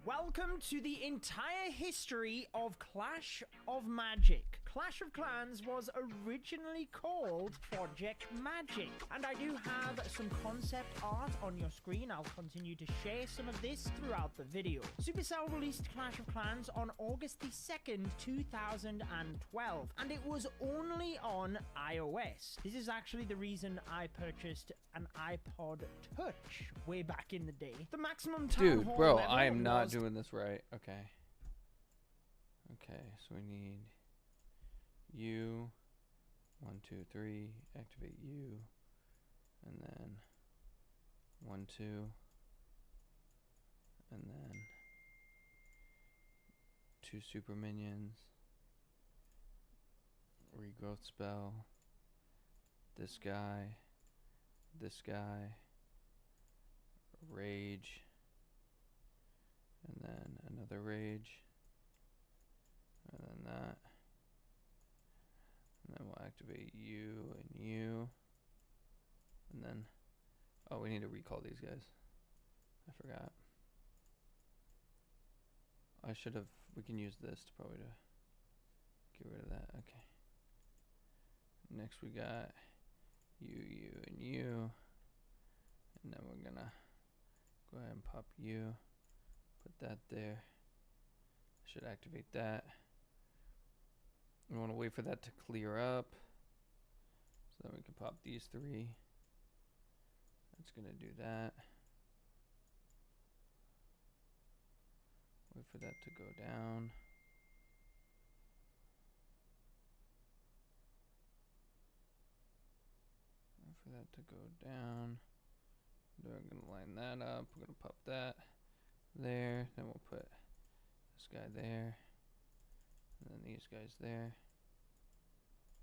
Welcome to the entire history of Clash of Magic. Clash of Clans was originally called Project Magic, and I do have some concept art on your screen. I'll continue to share some of this throughout the video. Supercell released Clash of Clans on August the 2nd, 2012, and it was only on iOS. This is actually the reason I purchased an iPod Touch way back in the day. The maximum Town Dude, Hall bro, level I am not was doing this right. Okay. Okay, so we need you. 1, 2, 3. Activate you. And then 1, 2. And then 2 super minions. Regrowth spell. This guy. This guy. Rage. And then another rage. And then that. And then we'll activate you and you. And then, oh, we need to recall these guys. I forgot. I should have, we can use this to probably to get rid of that. Okay. Next we got you and you. And then we're gonna go ahead and pop you. Put that there. Should activate that. We want to wait for that to clear up, so then we can pop these 3. That's gonna do that. Wait for that to go down. Wait for that to go down. Then we're gonna line that up. We're gonna pop that there. Then we'll put this guy there. And then these guys there.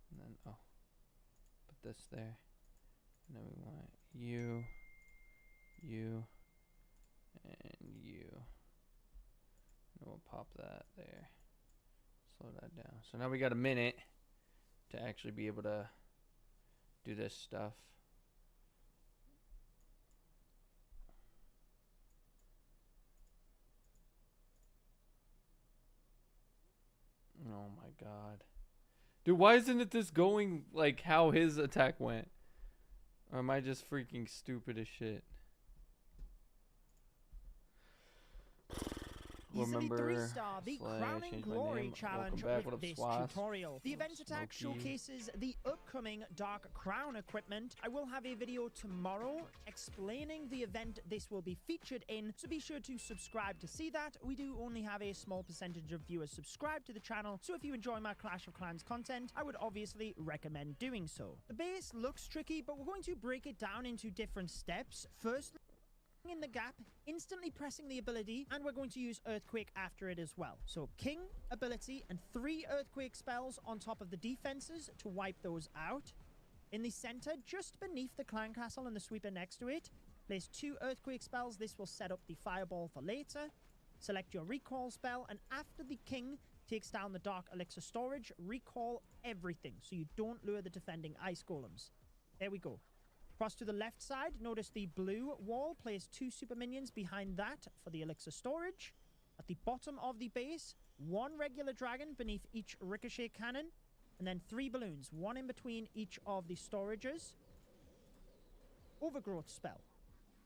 And then, oh, put this there. And then we want you, and you. And we'll pop that there. Slow that down. So now we got a minute. to actually be able to do this stuff. Oh my god. Dude, why isn't it this going like how his attack went? Or am I just freaking stupid as shit? Easily Remember, 3-star, the Slay, I Crowning changed my Glory name. challenge Welcome back. What with up, this Swass? tutorial. The event attack Smokey. showcases the upcoming Dark Crown equipment. I will have a video tomorrow explaining the event this will be featured in, so be sure to subscribe to see that. We do only have a small percentage of viewers subscribed to the channel, so if you enjoy my Clash of Clans content, I would obviously recommend doing so. The base looks tricky, but we're going to break it down into different steps. First, in the gap, instantly pressing the ability, and we're going to use Earthquake after it as well. So King, ability, and 3 Earthquake spells on top of the defenses to wipe those out. In the center, just beneath the clan castle and the sweeper next to it, place 2 Earthquake spells. This will set up the fireball for later. Select your recall spell, and after the King takes down the Dark Elixir storage, recall everything so you don't lure the defending ice golems. There we go. Cross to the left side, notice the blue wall. Place 2 super minions behind that for the elixir storage. At the bottom of the base, 1 regular dragon beneath each ricochet cannon, and then 3 balloons, 1 in between each of the storages. Overgrowth spell.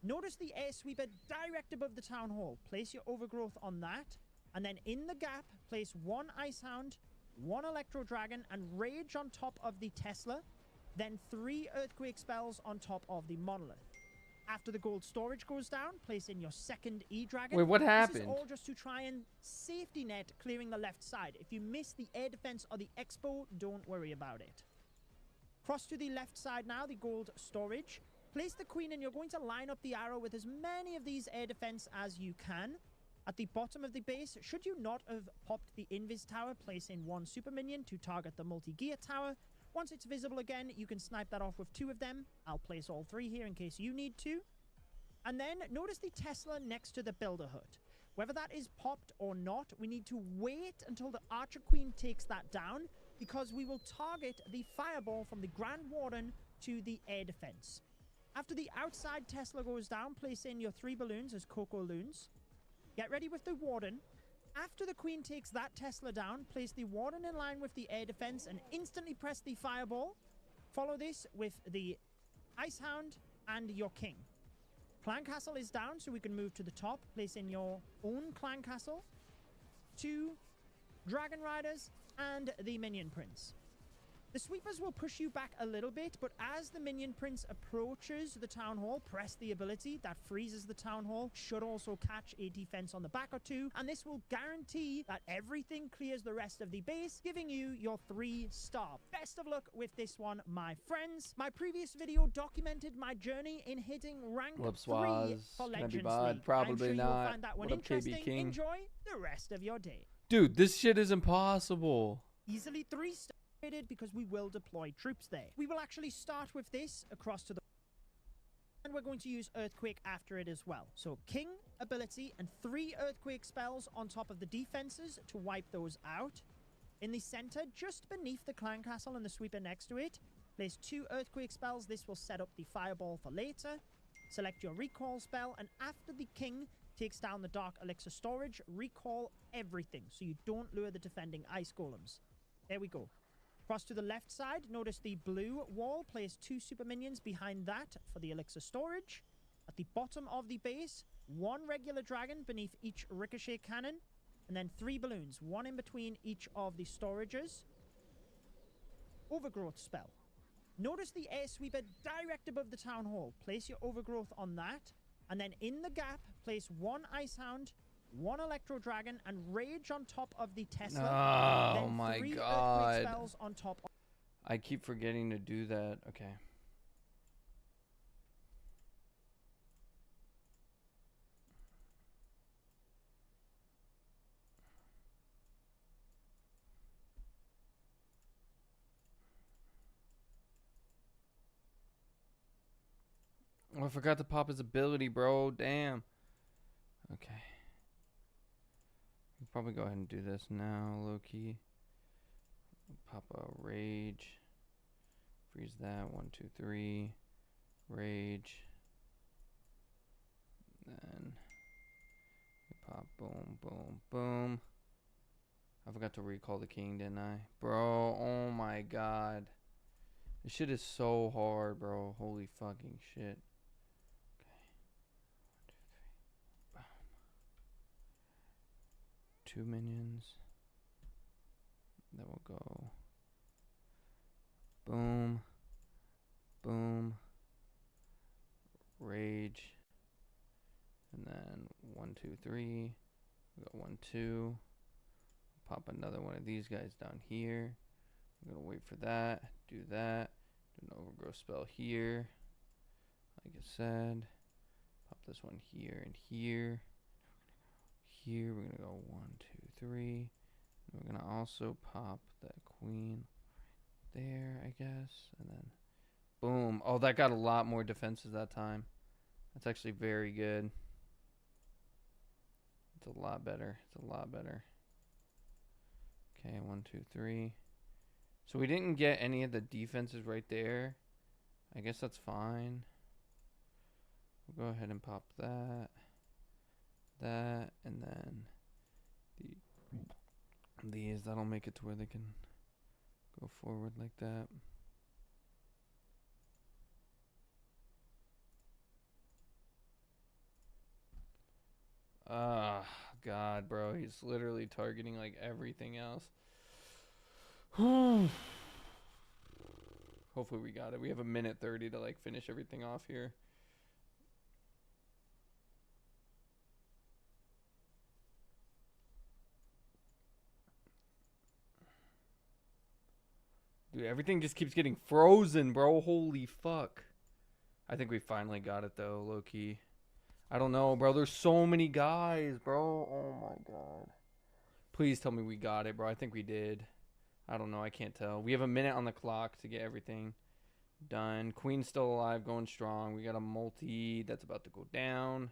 Notice the air sweeper direct above the town hall. Place your overgrowth on that, and then in the gap, place 1 ice hound, 1 electro dragon, and rage on top of the Tesla. Then 3 earthquake spells on top of the monolith. After the gold storage goes down, place in your second E-Dragon. Wait, what This happened? is all just to try and safety net clearing the left side. If you miss the air defense or the expo, don't worry about it. Cross to the left side now, the gold storage. Place the queen and you're going to line up the arrow with as many of these air defense as you can. At the bottom of the base, should you not have popped the invis tower, place in 1 super minion to target the multi-gear tower. Once it's visible again, you can snipe that off with 2 of them. I'll place all 3 here in case you need to. And then notice the Tesla next to the builder hut. Whether that is popped or not, we need to wait until the Archer Queen takes that down, because we will target the fireball from the Grand Warden to the air defense. After the outside Tesla goes down, place in your 3 balloons as Coco Loons. Get ready with the Warden. After the Queen takes that Tesla down, place the Warden in line with the air defense and instantly press the fireball. Follow this with the Ice Hound and your King. Clan Castle is down, so we can move to the top. Place in your own Clan Castle, 2 Dragon Riders, and the Minion Prince. The sweepers will push you back a little bit, but as the Minion Prince approaches the Town Hall, press the ability that freezes the Town Hall. Should also catch a defense on the back or 2, and this will guarantee that everything clears the rest of the base, giving you your 3-star. Best of luck with this one, my friends. My previous video documented my journey in hitting rank 3 for Can I be Legends bod? League. Probably I'm sure not. you'll find that one What up, KB interesting. King? Enjoy the rest of your day. Dude, this shit is impossible. Easily 3-star because we will deploy troops there. We will actually start with this across to the, and we're going to use Earthquake after it as well. So King, ability, and 3 Earthquake spells on top of the defenses to wipe those out. In the center, just beneath the Clan Castle and the sweeper next to it, place 2 Earthquake spells. This will set up the fireball for later. Select your recall spell, and after the King takes down the Dark Elixir storage, recall everything so you don't lure the defending ice golems. There we go. Cross to the left side, notice the blue wall. Place 2 super minions behind that for the elixir storage. At the bottom of the base, 1 regular dragon beneath each ricochet cannon, and then 3 balloons, 1 in between each of the storages. Overgrowth spell. Notice the air sweeper direct above the town hall. Place your overgrowth on that, and then in the gap, place 1 ice hound, 1 electro dragon, and rage on top of the Tesla. Oh then my 3 god. earthquake spells on top of I keep forgetting to do that. Okay. Oh, I forgot to pop his ability, bro. Damn. Okay. I'll probably go ahead and do this now, low key. Pop a rage. Freeze that. 1, 2, 3. Rage. Then pop. Boom, boom, boom. I forgot to recall the king, didn't I? Bro, oh my god. This shit is so hard, bro. Holy fucking shit. Okay. 1, 2, 3. Boom. 2 minions. That will go. Boom. Boom. Rage. And then 1, 2, 3. We got 1, 2. Pop another one of these guys down here. I'm gonna wait for that. Do that. Do an overgrowth spell here. Like I said. Pop this one here and here. Here we're gonna go 1, 2, 3. And we're gonna also pop that queen there, I guess. And then boom. Oh, that got a lot more defenses that time. That's actually very good. It's a lot better. It's a lot better. Okay, 1, 2, 3. So we didn't get any of the defenses right there. I guess that's fine. We'll go ahead and pop that. That, and then these. That'll make it to where they can go forward like that. Ah, God, bro. He's literally targeting like everything else. Hopefully we got it. We have a minute 30 to like finish everything off here. Dude, everything just keeps getting frozen, bro. Holy fuck. I think we finally got it though, low key. I don't know, bro. There's so many guys, bro. Oh my god. Please tell me we got it, bro. I think we did. I don't know. I can't tell. We have a minute on the clock to get everything done. Queen's still alive, going strong. We got a multi that's about to go down.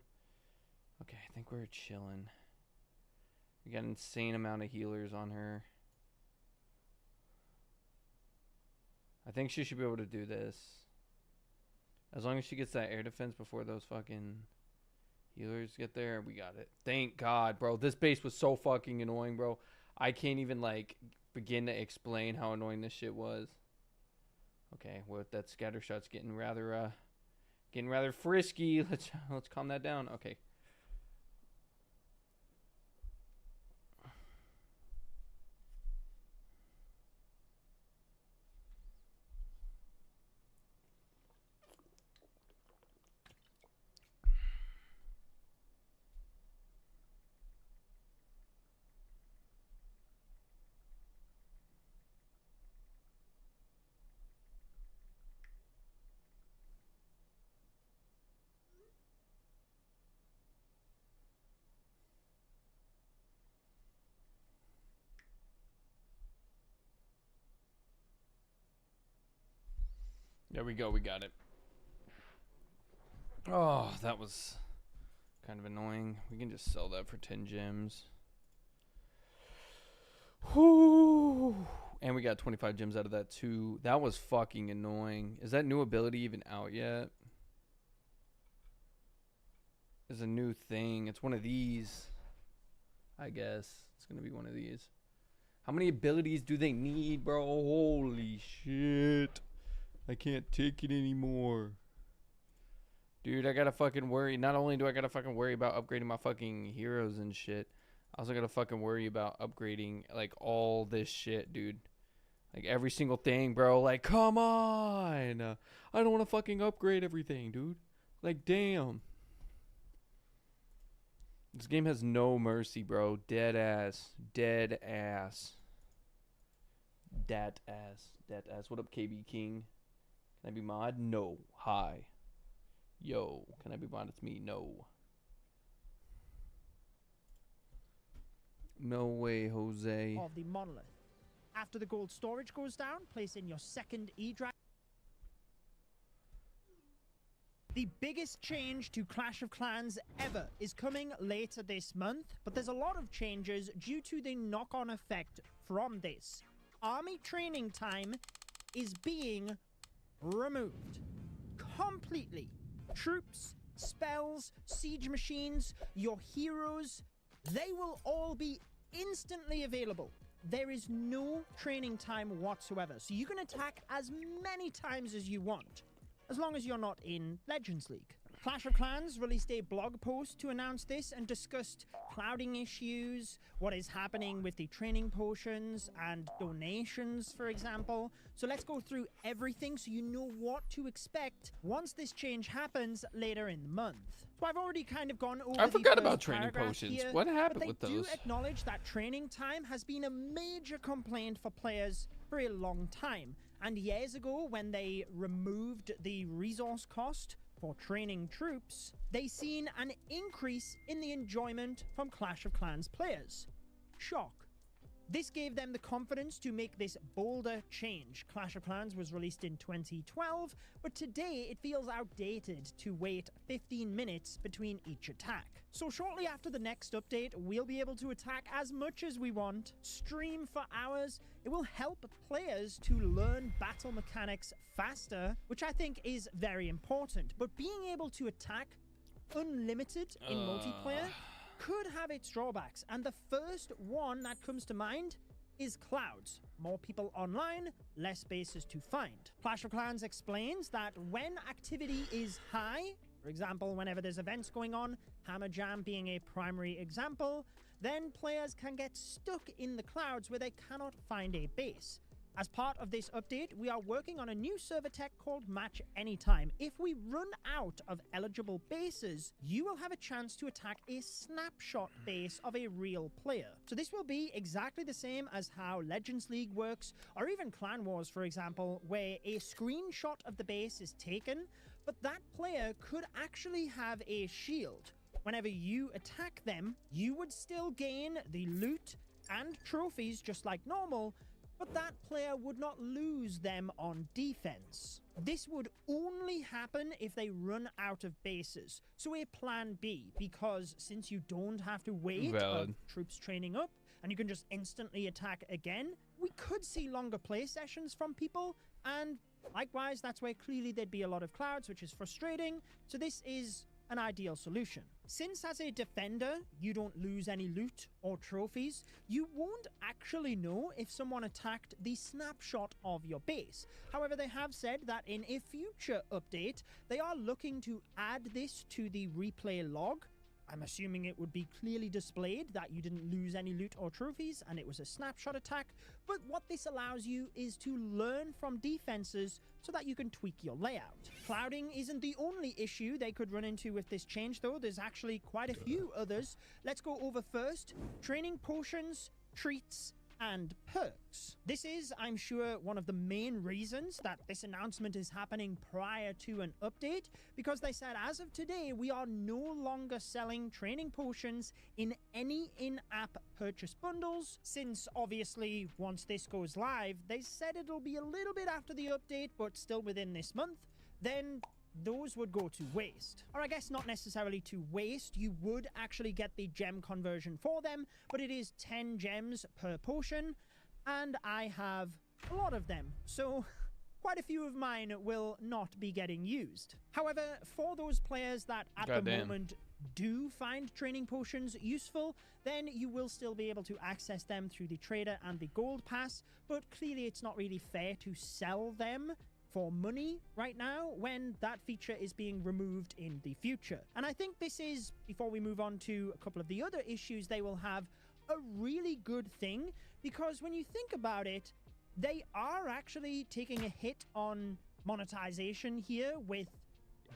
Okay, I think we're chilling. We got an insane amount of healers on her. I think she should be able to do this. As long as she gets that air defense before those fucking healers get there, we got it. Thank God, bro. This base was so fucking annoying, bro. I can't even, like, begin to explain how annoying this shit was. Okay, well, that scatter shot's getting rather frisky. Let's calm that down. Okay. There we go. We got it. Oh, that was kind of annoying. We can just sell that for 10 gems. Whoo! And we got 25 gems out of that too. That was fucking annoying. Is that new ability even out yet? It's a new thing. It's one of these. I guess. It's going to be one of these. How many abilities do they need, bro? Holy shit. I can't take it anymore. Dude, I gotta fucking worry. Not only do I gotta fucking worry about upgrading my fucking heroes and shit, I also gotta fucking worry about upgrading, like, all this shit, dude. Like, every single thing, bro. Like, come on. I don't want to fucking upgrade everything, dude. Like, damn. This game has no mercy, bro. Dead ass. Dead ass. Dead ass. Dead ass. What up, KB King? Can I be mod? No. Hi. Yo. Can I be mod? It's me. No. No way, Jose. Of the monolith. After the gold storage goes down, place in your second E-Dragon. The biggest change to Clash of Clans ever is coming later this month, but there's a lot of changes due to the knock-on effect from this. army training time is being removed completely. Troops, spells, siege machines, your heroes, they will all be instantly available. There is no training time whatsoever, so you can attack as many times as you want, as long as you're not in Legends League. Clash of Clans released a blog post to announce this and discussed clouding issues, what is happening with the training potions and donations, for example. So let's go through everything so you know what to expect once this change happens later in the month. So I've already kind of gone over I the forgot first about training paragraph potions. here, What happened but with they those? do acknowledge that training time has been a major complaint for players for a long time. And years ago, when they removed the resource cost for training troops, they seen an increase in the enjoyment from Clash of Clans players. Shock. This gave them the confidence to make this bolder change. Clash of Clans was released in 2012, but today it feels outdated to wait 15 minutes between each attack. So shortly after the next update, we'll be able to attack as much as we want, stream for hours. It will help players to learn battle mechanics faster, which I think is very important. But being able to attack unlimited in multiplayer could have its drawbacks, and the first one that comes to mind is clouds. More people online, less bases to find. Clash of Clans explains that when activity is high, for example, whenever there's events going on, Hammer Jam being a primary example, then players can get stuck in the clouds where they cannot find a base. As part of this update, we are working on a new server tech called Match Anytime. If we run out of eligible bases, you will have a chance to attack a snapshot base of a real player. So this will be exactly the same as how Legends League works, or even Clan Wars, for example, where a screenshot of the base is taken, but that player could actually have a shield. Whenever you attack them, you would still gain the loot and trophies just like normal, but that player would not lose them on defense. This would only happen if they run out of bases. So a plan B, because since you don't have to wait of troops training up and you can just instantly attack again, we could see longer play sessions from people, and likewise, that's where clearly there'd be a lot of clouds, which is frustrating. So this is an ideal solution. Since as a defender, you don't lose any loot or trophies, you won't actually know if someone attacked the snapshot of your base. However, they have said that in a future update, they are looking to add this to the replay log. I'm assuming it would be clearly displayed that you didn't lose any loot or trophies and it was a snapshot attack, but what this allows you is to learn from defenses so that you can tweak your layout. Clouding isn't the only issue they could run into with this change though, there's actually quite a few others. Let's go over first. Training potions, treats, and perks. This is, I'm sure, one of the main reasons that this announcement is happening prior to an update, because they said as of today, we are no longer selling training potions in any in-app purchase bundles, since obviously once this goes live, they said it'll be a little bit after the update, but still within this month, then those would go to waste. Or I guess not necessarily to waste, you would actually get the gem conversion for them, but it is 10 gems per potion, and I have a lot of them, so quite a few of mine will not be getting used. However, for those players that at the moment do find training potions useful, then you will still be able to access them through the trader and the gold pass, but clearly it's not really fair to sell them for money right now when that feature is being removed in the future. And I think this is, before we move on to a couple of the other issues they will have, a really good thing, because when you think about it, they are actually taking a hit on monetization here with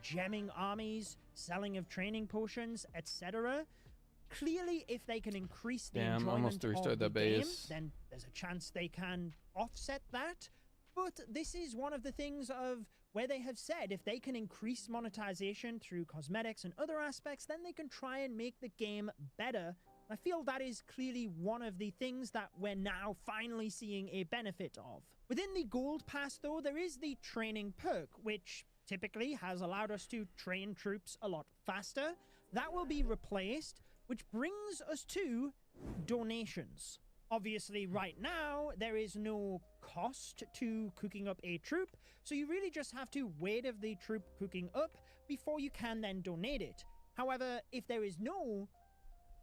gemming armies, selling of training potions, etc. Clearly, if they can increase the enjoyment of the game, then there's a chance they can offset that. But this is one of the things of where they have said if they can increase monetization through cosmetics and other aspects, then they can try and make the game better. I feel that is clearly one of the things that we're now finally seeing a benefit of. Within the gold pass though, there is the training perk, which typically has allowed us to train troops a lot faster. That will be replaced, which brings us to donations. Obviously, right now, there is no cost to cooking up a troop, so you really just have to wait of the troop cooking up before you can then donate it. However, if there is no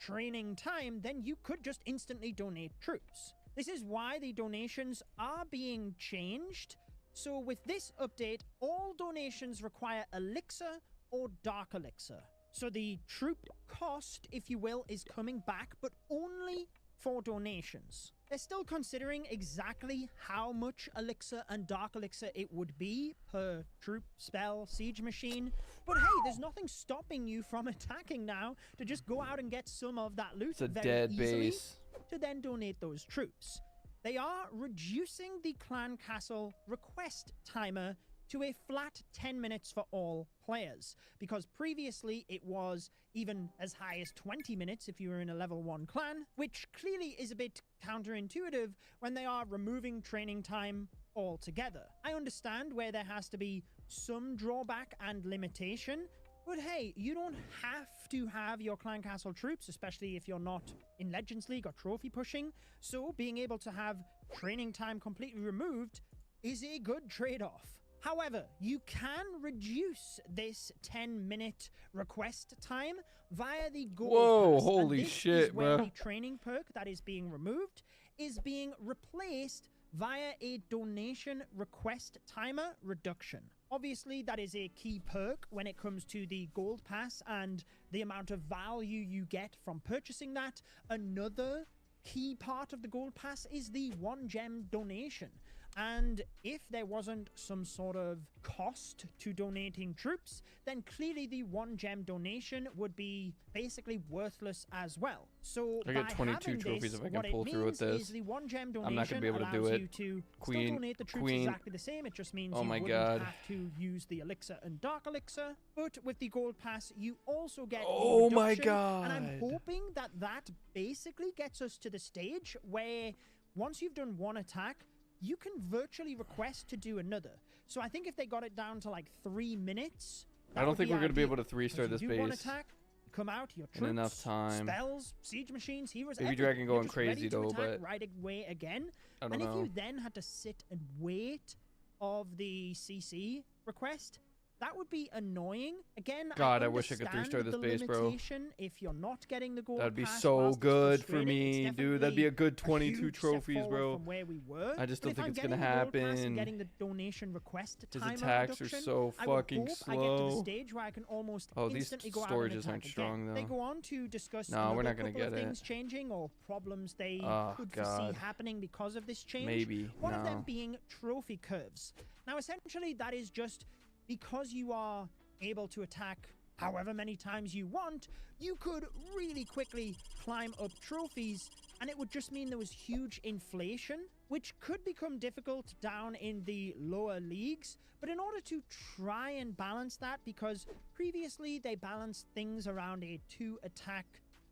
training time, then you could just instantly donate troops. This is why the donations are being changed. So with this update, all donations require elixir or dark elixir. So the troop cost, if you will, is coming back, but only for donations. They're still considering exactly how much elixir and dark elixir it would be per troop, spell, siege machine. But hey, there's nothing stopping you from attacking now to just go out and get some of that loot It's a very dead easily base. to then donate those troops. They are reducing the clan castle request timer to a flat 10 minutes for all players, because previously it was even as high as 20 minutes if you were in a level 1 clan, which clearly is a bit counterintuitive when they are removing training time altogether. I understand where there has to be some drawback and limitation, but hey, you don't have to have your clan castle troops, especially if you're not in Legends League or trophy pushing, so being able to have training time completely removed is a good trade-off. However, you can reduce this 10-minute request time via the gold Whoa, pass, and holy this shit, is where bro. the training perk that is being removed is being replaced via a donation request timer reduction. Obviously, that is a key perk when it comes to the gold pass and the amount of value you get from purchasing that. Another key part of the gold pass is the 1 gem donation. And if there wasn't some sort of cost to donating troops, then clearly the 1 gem donation would be basically worthless as well. So I get by 22 having trophies this, if I can what it pull through with means this. is the 1 gem I'm not donation gonna be able to do allows it. you to Queen, still donate the troops queen. exactly the same. It just means Oh you my wouldn't God. have to use the elixir and dark elixir. But with the gold pass, you also get the Oh my reduction, and I'm God. hoping that that basically gets us to the stage where once you've done one attack, you can virtually request to do another. So I think if they got it down to like 3 minutes, I don't think we're going to be able to 3-star because this you do one base. attack, come out, your in troops, enough time. spells, siege machines, heroes, Baby everything. Dragon You're going just ready crazy to though, attack but right away again. I don't And if know. you then had to sit and wait of the CC request, that would be annoying. Again, God, I wish I could understand 3-star this the base, bro. limitation if you're not getting the gold That'd be pass so whilst it's good for frustrating. It's me, dude. That'd be a good definitely 22 huge step trophies, forward bro. From where we were. I just But don't if think I'm it's gonna getting the gold pass and happen. getting the donation request His timer attacks are reduction, so I would fucking hope I get to the slow. stage where I can almost Oh, these instantly go out and storages attack aren't again. strong, They though. go on to discuss No, we're another not gonna couple of get it. things changing or problems they Oh, could foresee God. happening because of this change. Maybe. One of them No. being trophy curves. Now, essentially, that is just because you are able to attack however many times you want, you could really quickly climb up trophies, and it would just mean there was huge inflation, which could become difficult down in the lower leagues. But in order to try and balance that, because previously they balanced things around a 2-attack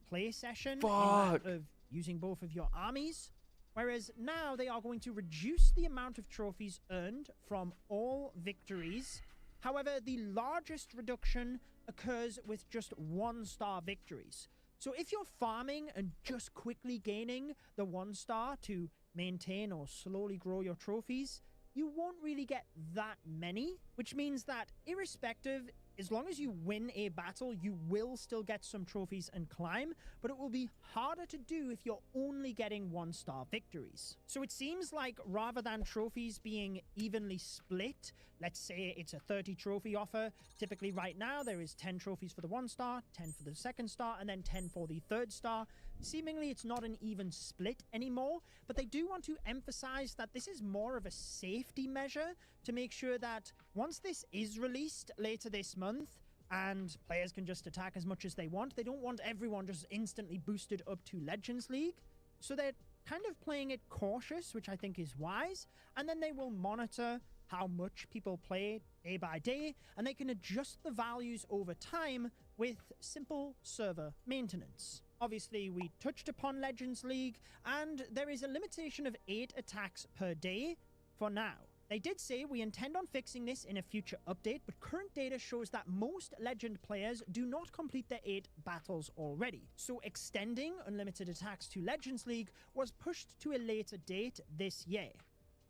play session in that Fuck. of using both of your armies, whereas now they are going to reduce the amount of trophies earned from all victories. However, the largest reduction occurs with just 1-star victories. So if you're farming and just quickly gaining the 1-star to maintain or slowly grow your trophies, you won't really get that many, which means that irrespective, as long as you win a battle, you will still get some trophies and climb, but it will be harder to do if you're only getting 1-star victories. So it seems like rather than trophies being evenly split, let's say it's a 30 trophy offer, typically right now there is 10 trophies for the 1-star, 10 for the 2nd star, and then 10 for the 3rd star. Seemingly it's not an even split anymore, but they do want to emphasize that this is more of a safety measure to make sure that once this is released later this month and players can just attack as much as they want, they don't want everyone just instantly boosted up to Legends League. So they're kind of playing it cautious, which I think is wise, and then they will monitor how much people play day by day, and they can adjust the values over time with simple server maintenance. Obviously, we touched upon Legends League, and there is a limitation of 8 attacks per day for now. They did say we intend on fixing this in a future update, but current data shows that most Legend players do not complete their 8 battles already. So extending unlimited attacks to Legends League was pushed to a later date this year.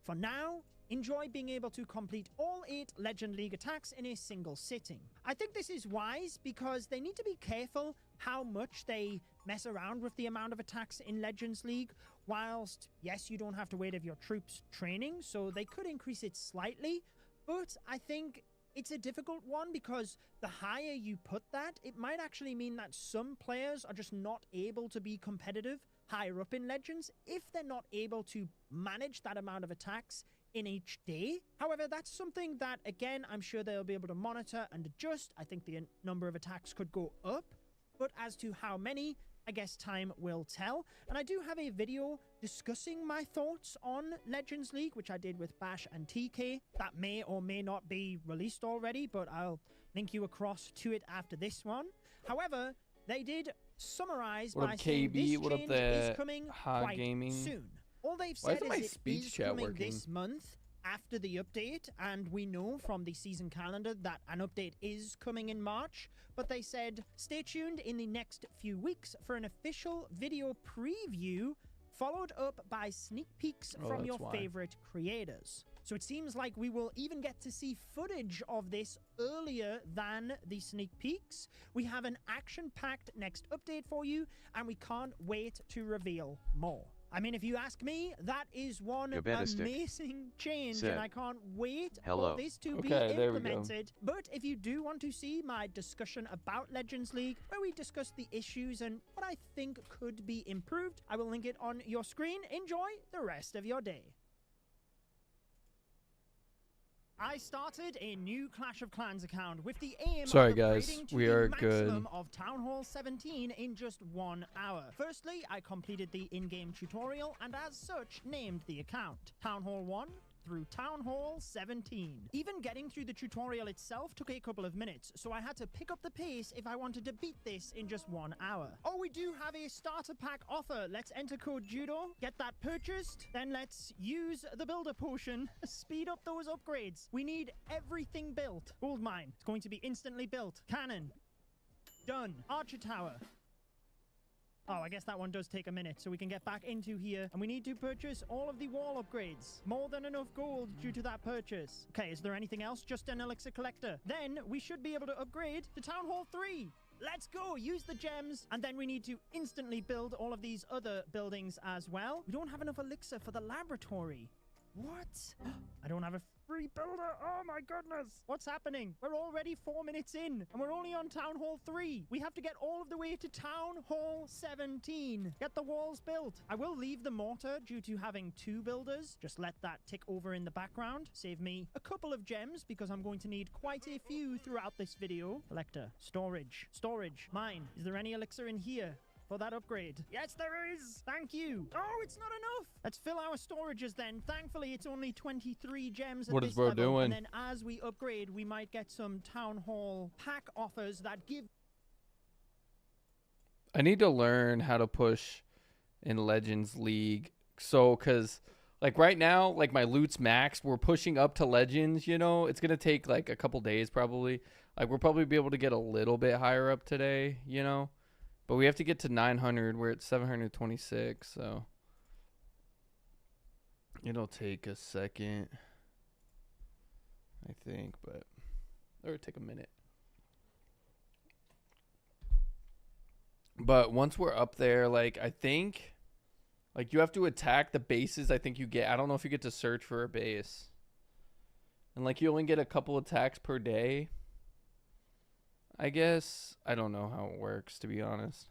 For now, enjoy being able to complete all 8 Legend League attacks in a single sitting. I think this is wise because they need to be careful how much they mess around with the amount of attacks in Legends League, whilst, yes, you don't have to wait of your troops training, so they could increase it slightly, but I think it's a difficult one because the higher you put that, it might actually mean that some players are just not able to be competitive higher up in Legends if they're not able to manage that amount of attacks in each day. However, that's something that, again, I'm sure they'll be able to monitor and adjust. I think the number of attacks could go up, but as to how many, I guess time will tell. And I do have a video discussing my thoughts on Legends League, which I did with Bash and TK. That may or may not be released already, but I'll link you across to it after this one. However, they did summarize What by up, saying KB? this What up, change the is coming Hog quite Gaming? soon. All they've Why said isn't my is it speech is chat coming working? this month after the update, and we know from the season calendar that an update is coming in March, but they said stay tuned in the next few weeks for an official video preview followed up by sneak peeks Oh, from that's your why. favorite creators. So it seems like we will even get to see footage of this earlier than the sneak peeks. We have an action-packed next update for you, and we can't wait to reveal more. I mean, if you ask me, that is one Gabetistic amazing change, said, and I can't wait "Hello." for this to Okay, be there we go. implemented. But if you do want to see my discussion about Legends League, where we discuss the issues and what I think could be improved, I will link it on your screen. Enjoy the rest of your day. I started a new Clash of Clans account with the aim Sorry, of guys, upgrading to we the are maximum good. of Town Hall 17 in just 1 hour. Firstly, I completed the in-game tutorial and as such named the account Town Hall 1 through Town Hall 17. Even getting through the tutorial itself took a couple of minutes, so I had to pick up the pace if I wanted to beat this in just 1 hour. Oh, we do have a starter pack offer. Let's enter code Judo, get that purchased, then let's use the builder potion, speed up those upgrades. We need everything built. Gold mine, it's going to be instantly built. Cannon, done. Archer tower. Oh, I guess that one does take a minute, so we can get back into here. And we need to purchase all of the wall upgrades. More than enough gold due to that purchase. Okay, is there anything else? Just an elixir collector. Then we should be able to upgrade to Town Hall 3. Let's go! Use the gems, and then we need to instantly build all of these other buildings as well. We don't have enough elixir for the laboratory. What? I don't have a free builder. Oh my goodness. What's happening? We're already 4 minutes in and we're only on Town Hall 3. We have to get all of the way to Town Hall 17. Get the walls built. I will leave the mortar due to having 2 builders. Just let that tick over in the background. Save me a couple of gems because I'm going to need quite a few throughout this video. Collector. Storage. Storage. Mine. Is there any elixir in here for that upgrade? Yes, there is. Thank you. Oh, it's not enough. Let's fill our storages then. Thankfully, it's only 23 gems at What is this bro level. doing? And then as we upgrade, we might get some Town Hall pack offers that give... I need to learn how to push in Legends League. So, because, like, right now, like, my loot's max. We're pushing up to Legends, you know? It's going to take, like, a couple days, probably. Like, we'll probably be able to get a little bit higher up today, you know? But we have to get to 900. We're at 726, so... It'll take a second, I think, but... Or it'll take a minute. But once we're up there, like, I think, like, you have to attack the bases. I think you get, I don't know if you get to search for a base. And, like, you only get a couple attacks per day. I guess. I don't know how it works, to be honest.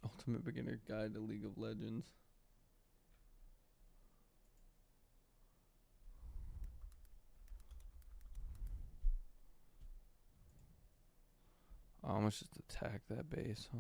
Ultimate Beginner Guide to League of Legends. Oh, let's just attack that base, huh?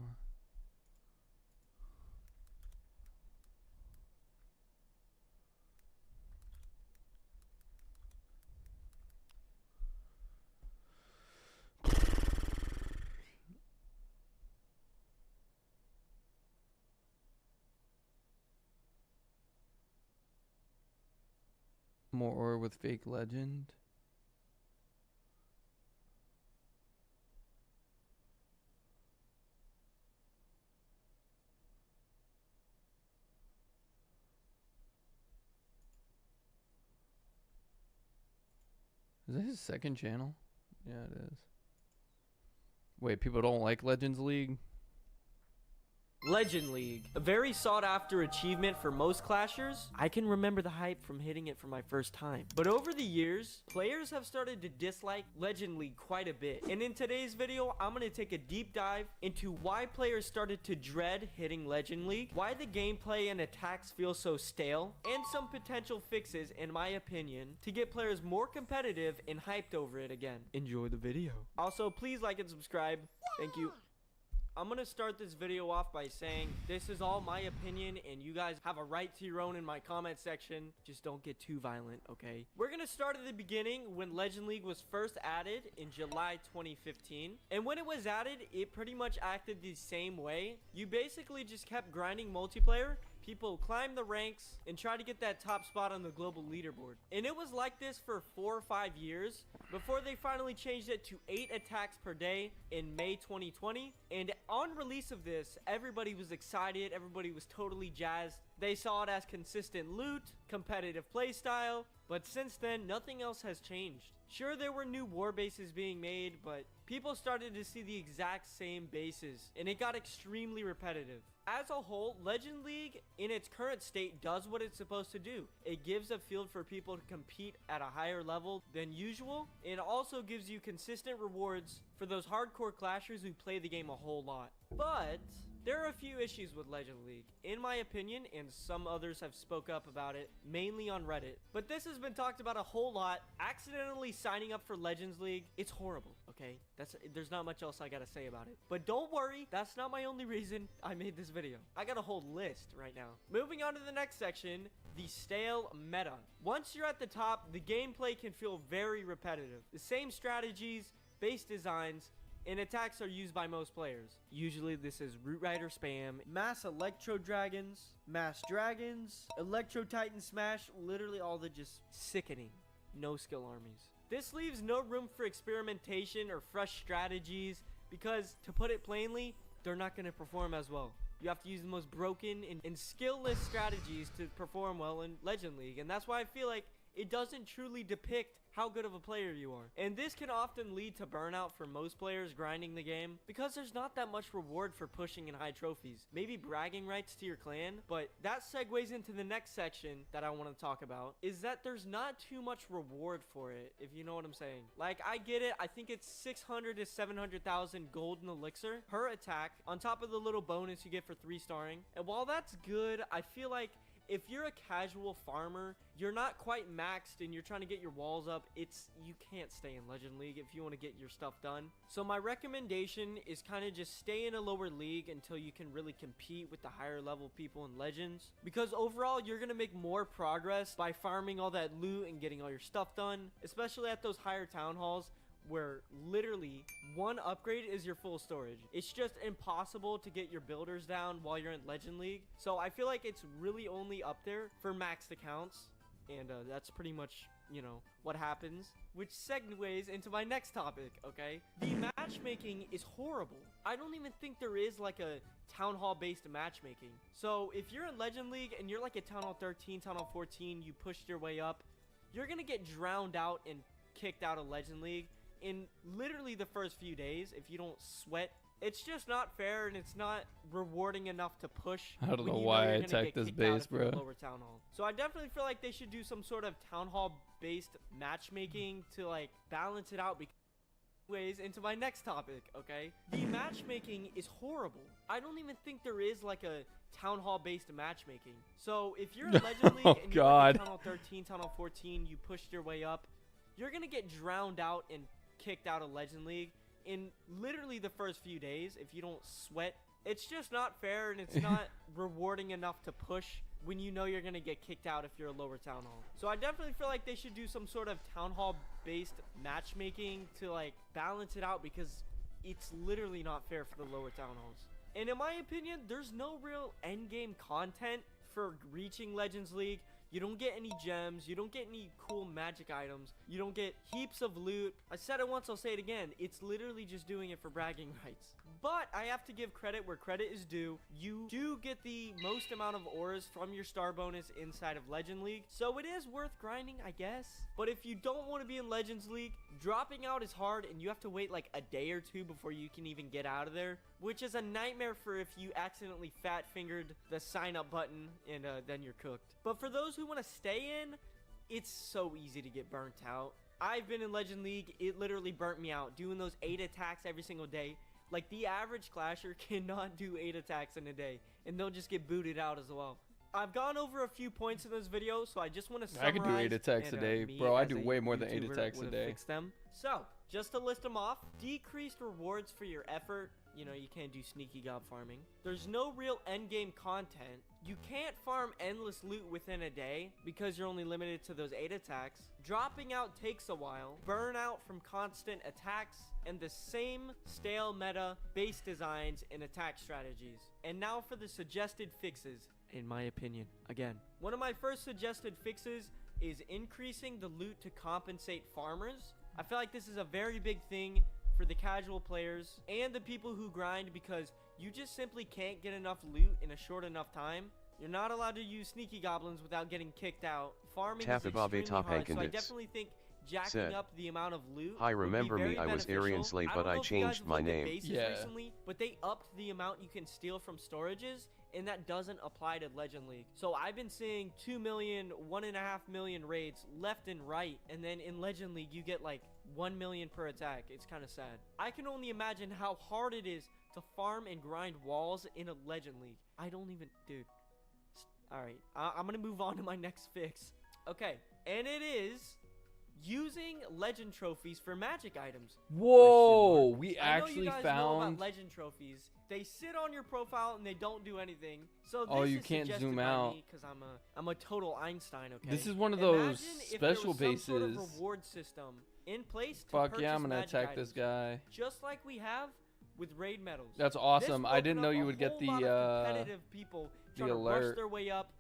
more ore with fake legend. Is that his second channel? Yeah, it is. Wait, people don't like Legends League? Legend League, a very sought after achievement for most clashers. I can remember the hype from hitting it for my first time. But over the years, players have started to dislike Legend League quite a bit. And in today's video, I'm going to take a deep dive into why players started to dread hitting Legend League, why the gameplay and attacks feel so stale, and some potential fixes, in my opinion, to get players more competitive and hyped over it again. Enjoy the video. Also, please like and subscribe. Thank you. I'm gonna start this video off by saying this is all my opinion and you guys have a right to your own in my comment section. Just don't get too violent, okay? We're gonna start at the beginning when Legend League was first added in July 2015. And when it was added, it pretty much acted the same way. You basically just kept grinding multiplayer. People climb the ranks and try to get that top spot on the global leaderboard. And it was like this for 4 or 5 years before they finally changed it to 8 attacks per day in May 2020. And on release of this, everybody was excited. Everybody was totally jazzed. They saw it as consistent loot, competitive playstyle, but since then, nothing else has changed. Sure, there were new war bases being made, but people started to see the exact same bases, and it got extremely repetitive. As a whole, Legend League, in its current state, does what it's supposed to do. It gives a field for people to compete at a higher level than usual. It also gives you consistent rewards for those hardcore clashers who play the game a whole lot. But there are a few issues with Legend League, in my opinion, and some others have spoke up about it, mainly on Reddit. But this has been talked about a whole lot. Accidentally signing up for Legends League, it's horrible, okay? There's not much else I gotta say about it. But don't worry, that's not my only reason I made this video. I got a whole list right now. Moving on to the next section, the stale meta. Once you're at the top, the gameplay can feel very repetitive. The same strategies, base designs, and attacks are used by most players. Usually this is Root Rider spam, mass Electro Dragons, mass Dragons, Electro Titan Smash, literally all the just sickening, no skill armies. This leaves no room for experimentation or fresh strategies because, to put it plainly, they're not going to perform as well. You have to use the most broken and skill-less strategies to perform well in Legend League, and that's why I feel like it doesn't truly depict how good of a player you are. And this can often lead to burnout for most players grinding the game because there's not that much reward for pushing in high trophies. Maybe bragging rights to your clan, but that segues into the next section that I want to talk about, is that there's not too much reward for it, if you know what I'm saying. Like, I get it, I think it's 600 to 700,000 golden elixir per attack on top of the little bonus you get for 3-starring. And while that's good, I feel like if you're a casual farmer, you're not quite maxed and you're trying to get your walls up, you can't stay in Legend League if you want to get your stuff done. So my recommendation is kind of just stay in a lower league until you can really compete with the higher level people in Legends. Because overall, you're going to make more progress by farming all that loot and getting all your stuff done, especially at those higher town halls, where literally one upgrade is your full storage. It's just impossible to get your builders down while you're in Legend League. So I feel like it's really only up there for maxed accounts. And that's pretty much, you know, what happens. Which segues into my next topic, okay? The matchmaking is horrible. I don't even think there is like a Town Hall based matchmaking. So if you're in Legend League and you're like at Town Hall 13, Town Hall 14, you pushed your way up, you're gonna get drowned out and kicked out of Legend League in literally the first few days if you don't sweat. It's just not fair, and it's not rewarding enough to push. I don't know why I attacked this base, bro. Lower town hall. So I definitely feel like they should do some sort of town hall based matchmaking to like balance it out. Ways into my next topic, okay? The matchmaking is horrible. I don't even think there is like a town hall based matchmaking. So if you're in Legend League and you're like Town Hall 13, Town Hall 14, you pushed your way up, you're gonna get drowned out and kicked out of Legend League in literally the first few days if you don't sweat. It's just not fair, and it's not rewarding enough to push when you know you're gonna get kicked out if you're a lower town hall. So I definitely feel like they should do some sort of town hall based matchmaking to like balance it out, because it's literally not fair for the lower town halls. And in my opinion, there's no real end game content for reaching Legends League. You don't get any gems. You don't get any cool magic items. You don't get heaps of loot. I said it once, I'll say it again. It's literally just doing it for bragging rights. But I have to give credit where credit is due. You do get the most amount of auras from your star bonus inside of Legend League, so it is worth grinding, I guess. But if you don't want to be in Legends League, dropping out is hard, and you have to wait like a day or two before you can even get out of there, which is a nightmare for if you accidentally fat-fingered the sign-up button, and then you're cooked. But for those who want to stay in, it's so easy to get burnt out. I've been in Legend League. It literally burnt me out doing those 8 attacks every single day. Like, the average clasher cannot do 8 attacks in a day, and they'll just get booted out as well. I've gone over a few points in this video, so I just want to summarize. I could do 8 attacks a day, bro. I do way more than 8 attacks a day. Fix them. So, just to list them off, decreased rewards for your effort. You know, you can't do sneaky gob farming. There's no real endgame content. You can't farm endless loot within a day because you're only limited to those 8 attacks. Dropping out takes a while. Burnout from constant attacks, and the same stale meta base designs and attack strategies. And now for the suggested fixes, in my opinion. Again, one of my first suggested fixes is increasing the loot to compensate farmers. I feel like this is a very big thing for the casual players and the people who grind, because you just simply can't get enough loot in a short enough time. You're not allowed to use sneaky goblins without getting kicked out. Farming is extremely hard, so I definitely think jacking up the amount of loot. Hi, remember me? I was Aryan Slave, but I changed my name. Recently, but they upped the amount you can steal from storages, and that doesn't apply to Legend League. So I've been seeing 2 million, 1.5 million raids left and right, and then in Legend League you get like 1 million per attack. It's kind of sad. I can only imagine how hard it is to farm and grind walls in a Legend League. I don't even, dude. All right, I'm gonna move on to my next fix. Okay, and it is using legend trophies for magic items. Whoa, we I know actually you guys know about found. legend trophies. They sit on your profile and they don't do anything. So this Oh, you is can't suggested zoom by out. me 'cause I'm a total Einstein. Okay. This is one of those Imagine if there special was some sort of bases. reward system in place to Fuck yeah, I'm purchase gonna magic attack items, this guy. just like we have with raid medals. That's This awesome. I would didn't open know up you a would get whole the lot of competitive people trying to rush alert. their way up.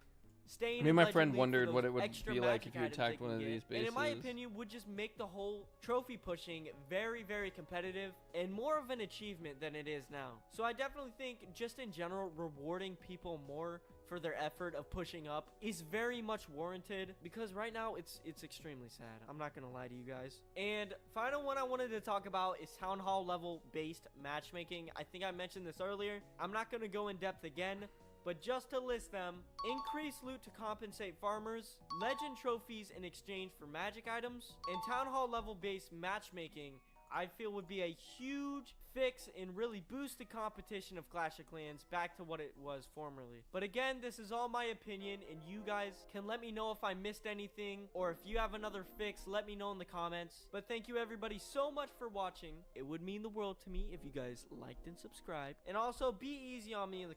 Staying Me and in my Legend friend League for wondered those what it would extra be like magic if you items they attacked one can of get. these And in my bases. opinion, would just make the whole trophy pushing very, very competitive and more of an achievement than it is now. So I definitely think, just in general, rewarding people more for their effort of pushing up is very much warranted, because right now it's extremely sad. I'm not gonna lie to you guys. And final one I wanted to talk about is town hall level based matchmaking. I think I mentioned this earlier. I'm not gonna go in depth again, but just to list them: increase loot to compensate farmers, legend trophies in exchange for magic items, and town hall level based matchmaking I feel would be a huge fix and really boost the competition of Clash of Clans back to what it was formerly. But again, this is all my opinion, and you guys can let me know if I missed anything, or if you have another fix, let me know in the comments. But thank you everybody so much for watching. It would mean the world to me if you guys liked and subscribed. And also, be easy on me in the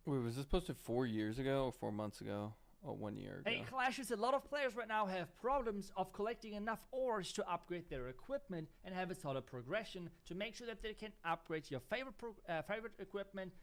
Wait, was this posted 4 years ago or 4 months ago? Oh, 1 year ago. Hey Clashers, a lot of players right now have problems of collecting enough ores to upgrade their equipment and have a solid progression to make sure that they can upgrade your favorite equipment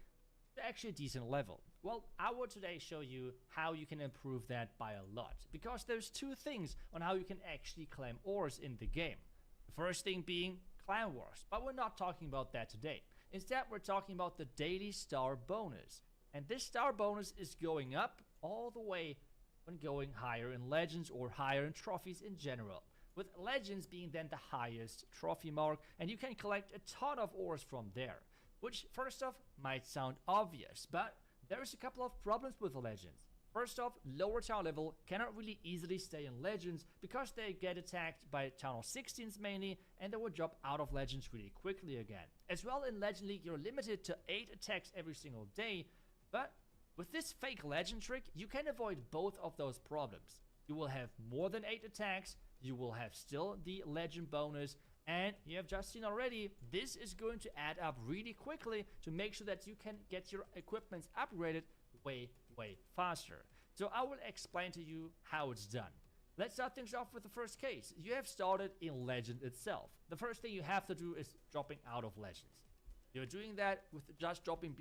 to actually a decent level. Well, I will today show you how you can improve that by a lot, because there's two things on how you can actually claim ores in the game. The first thing being Clan Wars, but we're not talking about that today. Instead, we're talking about the daily star bonus. And this star bonus is going up all the way when going higher in legends or higher in trophies in general, with legends being then the highest trophy mark, and you can collect a ton of ores from there, which first off might sound obvious, but there's a couple of problems with legends. First off, lower town level cannot really easily stay in legends because they get attacked by town hall 16s mainly, and they will drop out of legends really quickly again. As well, in Legend League you're limited to 8 attacks every single day, but with this fake legend trick, you can avoid both of those problems. You will have more than 8 attacks, you will have still the legend bonus, and you have just seen already, this is going to add up really quickly to make sure that you can get your equipments upgraded way faster. So I will explain to you how it's done. Let's start things off with the first case. You have started in legend itself. The first thing you have to do is dropping out of legends. You're doing that with just dropping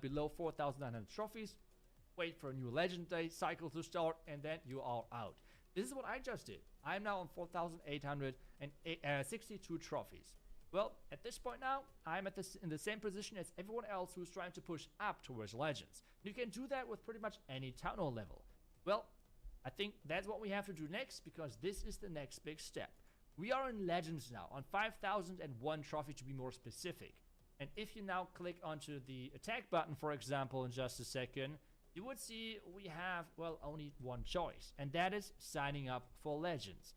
below 4,900 trophies. Wait for a new legend day cycle to start, and then you are out. This is what I just did. I'm now on 4,862 trophies. Well, at this point now, I'm in the same position as everyone else who's trying to push up towards legends. You can do that with pretty much any town hall level. Well, I think that's what we have to do next, because this is the next big step. We are in legends now, on 5,001 trophy to be more specific. And if you now click onto the attack button, for example, in just a second, you would see we have, well, only one choice, and that is signing up for legends.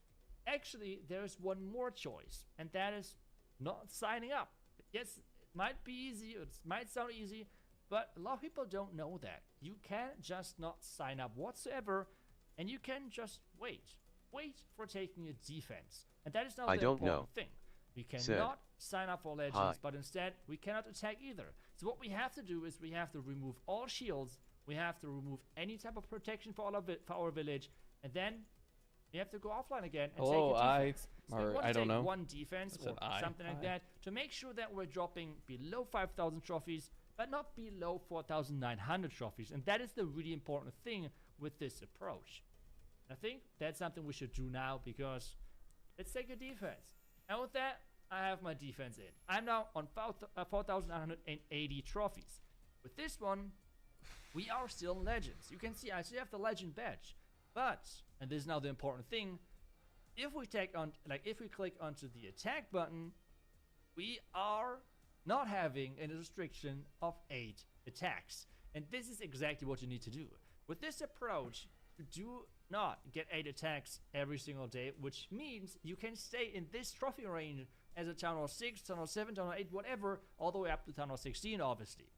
Actually, there's one more choice, and that is not signing up. Yes, it might be easy, it might sound easy, but a lot of people don't know that. You can just not sign up whatsoever, and you can just wait for taking a defense. And that is now the important thing. We cannot sign up for legends, but instead we cannot attack either. So what we have to do is we have to remove all shields, we have to remove any type of protection for our village, and then we have to go offline again and take a defense. So I don't know. One defense or something like that to make sure that we're dropping below 5,000 trophies, but not below 4,900 trophies. And that is the really important thing with this approach. I think that's something we should do now, because let's take a defense. And with that, I have my defense in. I'm now on 4,980 trophies. With this one, we are still in legends. You can see I still have the legend badge. But, and this is now the important thing, if we click onto the attack button, we are not having a restriction of 8 attacks. And this is exactly what you need to do. With this approach, you do not get 8 attacks every single day, which means you can stay in this trophy range as a Town Hall 6, Town Hall 7, Town Hall 8, whatever, all the way up to Town Hall 16, obviously.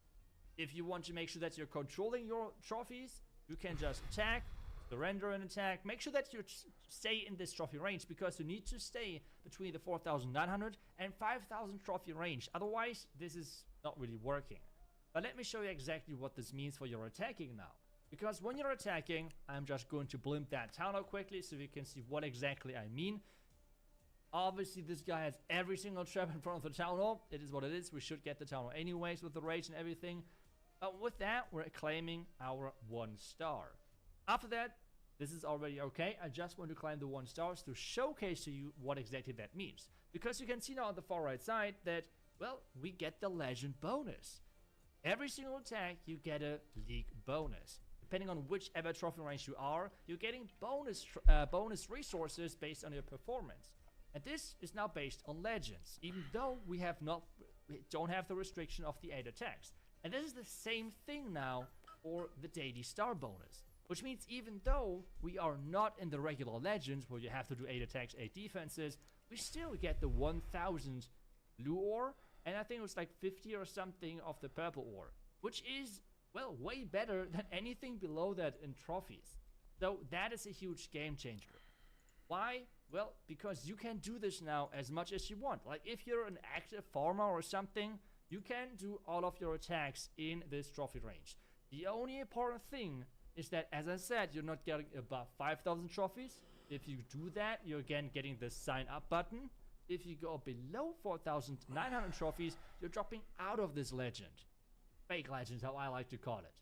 If you want to make sure that you're controlling your trophies, you can just attack, surrender and attack. Make sure that you stay in this trophy range, because you need to stay between the 4,900 and 5,000 trophy range. Otherwise, this is not really working. But let me show you exactly what this means for your attacking now. Because when you're attacking, I'm just going to blimp that town hall quickly so you can see what exactly I mean. Obviously, this guy has every single trap in front of the town hall. It is what it is. We should get the town hall anyways with the rage and everything. But with that, we're claiming our 1 star. After that, this is already okay. I just want to claim the 1 stars to showcase to you what exactly that means. Because you can see now on the far right side that, well, we get the legend bonus. Every single attack, you get a league bonus. Depending on whichever trophy range you are, you're getting bonus resources based on your performance. And this is now based on legends, even though we don't have the restriction of the 8 attacks. And this is the same thing now for the daily star bonus. Which means even though we are not in the regular legends where you have to do 8 attacks, 8 defenses, we still get the 1,000 blue ore, and I think it was like 50 or something of the purple ore, which is, well, way better than anything below that in trophies. So that is a huge game changer. Why? Well, because you can do this now as much as you want. Like if you're an active farmer or something, you can do all of your attacks in this trophy range. The only important thing is that, as I said, you're not getting above 5,000 trophies. If you do that, you're again getting the sign up button. If you go below 4,900 trophies, you're dropping out of this legend. Fake legends, how I like to call it.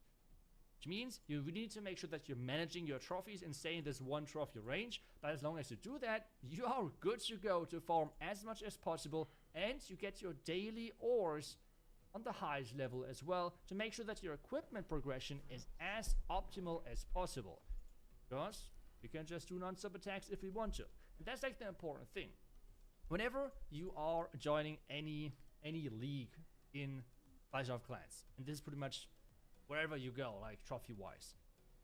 Which means you really need to make sure that you're managing your trophies and stay in this 1 trophy range. But as long as you do that, you are good to go to farm as much as possible, and you get your daily ores on the highest level as well to make sure that your equipment progression is as optimal as possible. Because we can just do non-stop attacks if we want to. And that's like the important thing. Whenever you are joining any league in Clash of Clans, and this is pretty much wherever you go, like trophy-wise,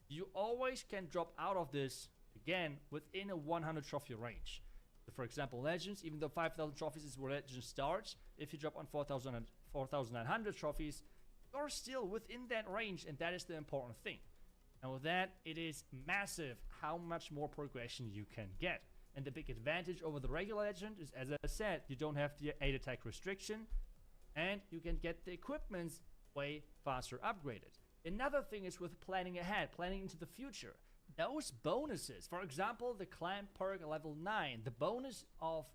you always can drop out of this, again, within a 100 trophy range. So for example, Legends, even though 5,000 trophies is where Legends starts, if you drop on 4,900 trophies, you're still within that range, and that is the important thing. And with that, it is massive how much more progression you can get. And the big advantage over the regular Legend is, as I said, you don't have the 8 attack restriction, and you can get the equipments way faster upgraded. Another thing is with planning ahead, planning into the future. Those bonuses, for example, the clan perk level 9, the bonus of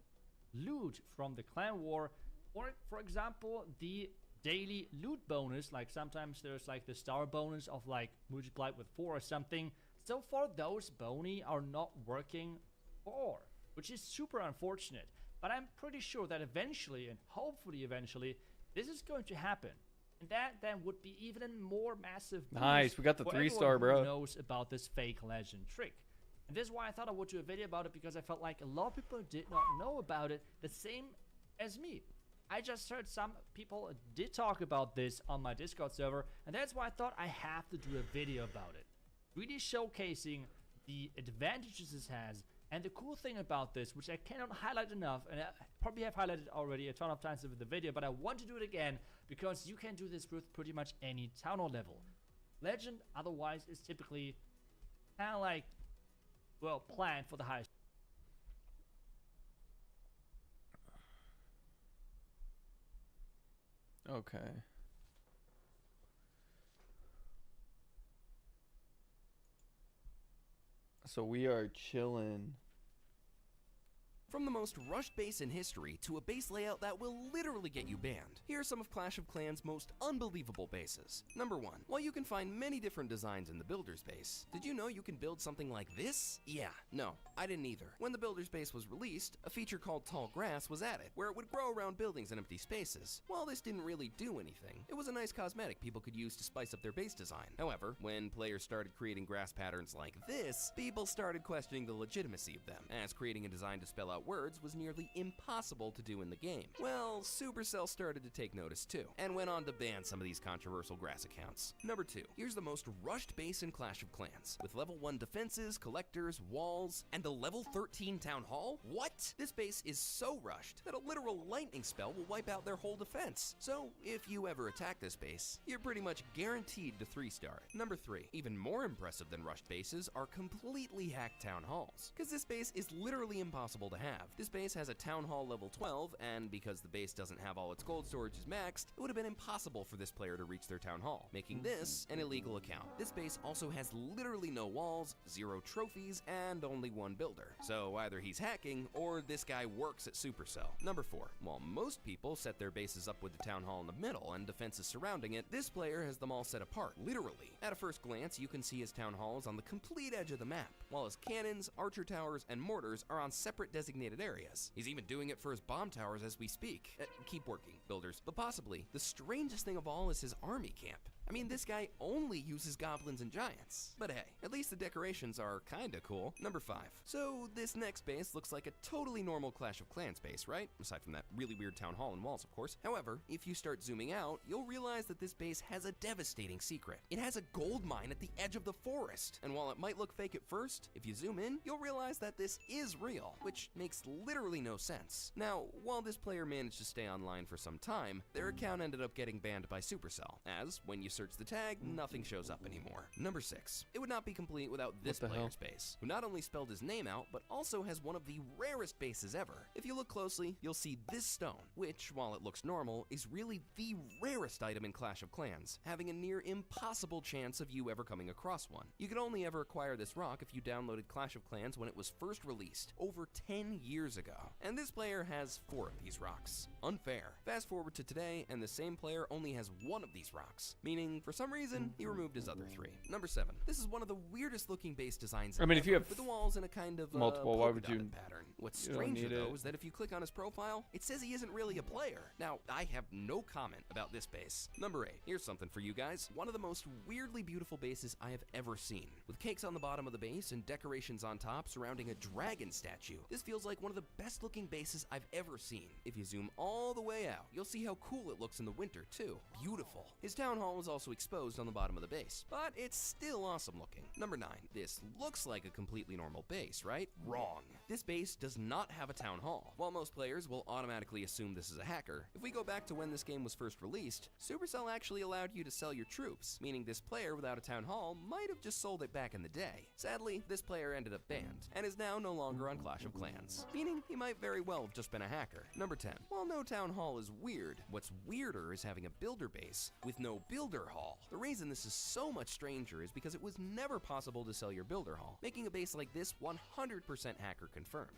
loot from the clan war, or for example, the daily loot bonus, like sometimes there's like the star bonus of like multiplied with 4 or something. So far those boni are not working for, which is super unfortunate. But I'm pretty sure that eventually, and hopefully eventually, this is going to happen. And that then would be even a more massive boost Nice, we got the for 3-star, everyone bro. who knows about this fake legend trick. And this is why I thought I would do a video about it, because I felt like a lot of people did not know about it, the same as me. I just heard some people did talk about this on my Discord server, and that's why I thought I have to do a video about it. Really showcasing the advantages this has, and the cool thing about this, which I cannot highlight enough, and I probably have highlighted already a ton of times with the video, but I want to do it again, because you can do this with pretty much any town hall level. Legend, otherwise, is typically kind of like, well, planned for the highest. Okay. So we are chilling. From the most rushed base in history to a base layout that will literally get you banned, here are some of Clash of Clans' most unbelievable bases. Number 1. While you can find many different designs in the Builder's base, did you know you can build something like this? Yeah, no, I didn't either. When the Builder's base was released, a feature called Tall Grass was added, where it would grow around buildings and empty spaces. While this didn't really do anything, it was a nice cosmetic people could use to spice up their base design. However, when players started creating grass patterns like this, people started questioning the legitimacy of them, as creating a design to spell out words was nearly impossible to do in the game. Well, Supercell started to take notice too, and went on to ban some of these controversial grass accounts. Number 2. Here's the most rushed base in Clash of Clans, with level 1 defenses, collectors, walls, and the level 13 town hall? What? This base is so rushed that a literal lightning spell will wipe out their whole defense. So, if you ever attack this base, you're pretty much guaranteed to 3-star it. Number 3. Even more impressive than rushed bases are completely hacked town halls, because this base is literally impossible to have. This base has a town hall level 12, and because the base doesn't have all its gold storages maxed, it would have been impossible for this player to reach their town hall, making this an illegal account. This base also has literally no walls, 0 trophies, and only 1 builder. So either he's hacking, or this guy works at Supercell. Number 4. While most people set their bases up with the town hall in the middle and defenses surrounding it, this player has them all set apart, literally. At a first glance, you can see his town halls on the complete edge of the map, while his cannons, archer towers, and mortars are on separate designated areas. He's even doing it for his bomb towers as we speak. Keep working, builders. But possibly, the strangest thing of all is his army camp. I mean, this guy only uses goblins and giants. But hey, at least the decorations are kinda cool. Number 5. So this next base looks like a totally normal Clash of Clans base, right? Aside from that really weird town hall and walls, of course. However, if you start zooming out, you'll realize that this base has a devastating secret. It has a gold mine at the edge of the forest. And while it might look fake at first, if you zoom in, you'll realize that this is real, which makes literally no sense. Now, while this player managed to stay online for some time, their account ended up getting banned by Supercell, as when you search the tag, nothing shows up anymore. Number 6. It would not be complete without this player's base, who not only spelled his name out, but also has one of the rarest bases ever. If you look closely, you'll see this stone, which, while it looks normal, is really the rarest item in Clash of Clans, having a near impossible chance of you ever coming across one. You could only ever acquire this rock if you downloaded Clash of Clans when it was first released, over 10 years ago. And this player has 4 of these rocks. Unfair. Fast forward to today, and the same player only has 1 of these rocks, meaning for some reason, he removed his other 3. Number 7. This is one of the weirdest looking base designs I mean, ever, if you have with the walls in a kind of multiple, why would you? polka-dotted pattern. What's you don't stranger need though it. is that if you click on his profile, it says he isn't really a player. Now, I have no comment about this base. Number 8. Here's something for you guys. One of the most weirdly beautiful bases I have ever seen. With cakes on the bottom of the base and decorations on top surrounding a dragon statue. This feels like one of the best looking bases I've ever seen. If you zoom all the way out, you'll see how cool it looks in the winter too. Beautiful. His town hall is also exposed on the bottom of the base, but it's still awesome looking. Number 9. This looks like a completely normal base, right? Wrong. This base does not have a town hall. While most players will automatically assume this is a hacker, if we go back to when this game was first released, Supercell actually allowed you to sell your troops, meaning this player without a town hall might have just sold it back in the day. Sadly, this player ended up banned, and is now no longer on Clash of Clans, meaning he might very well have just been a hacker. Number 10. While no town hall is weird, what's weirder is having a builder base with no builder hall. The reason this is so much stranger is because it was never possible to sell your builder hall, making a base like this 100% hacker confirmed.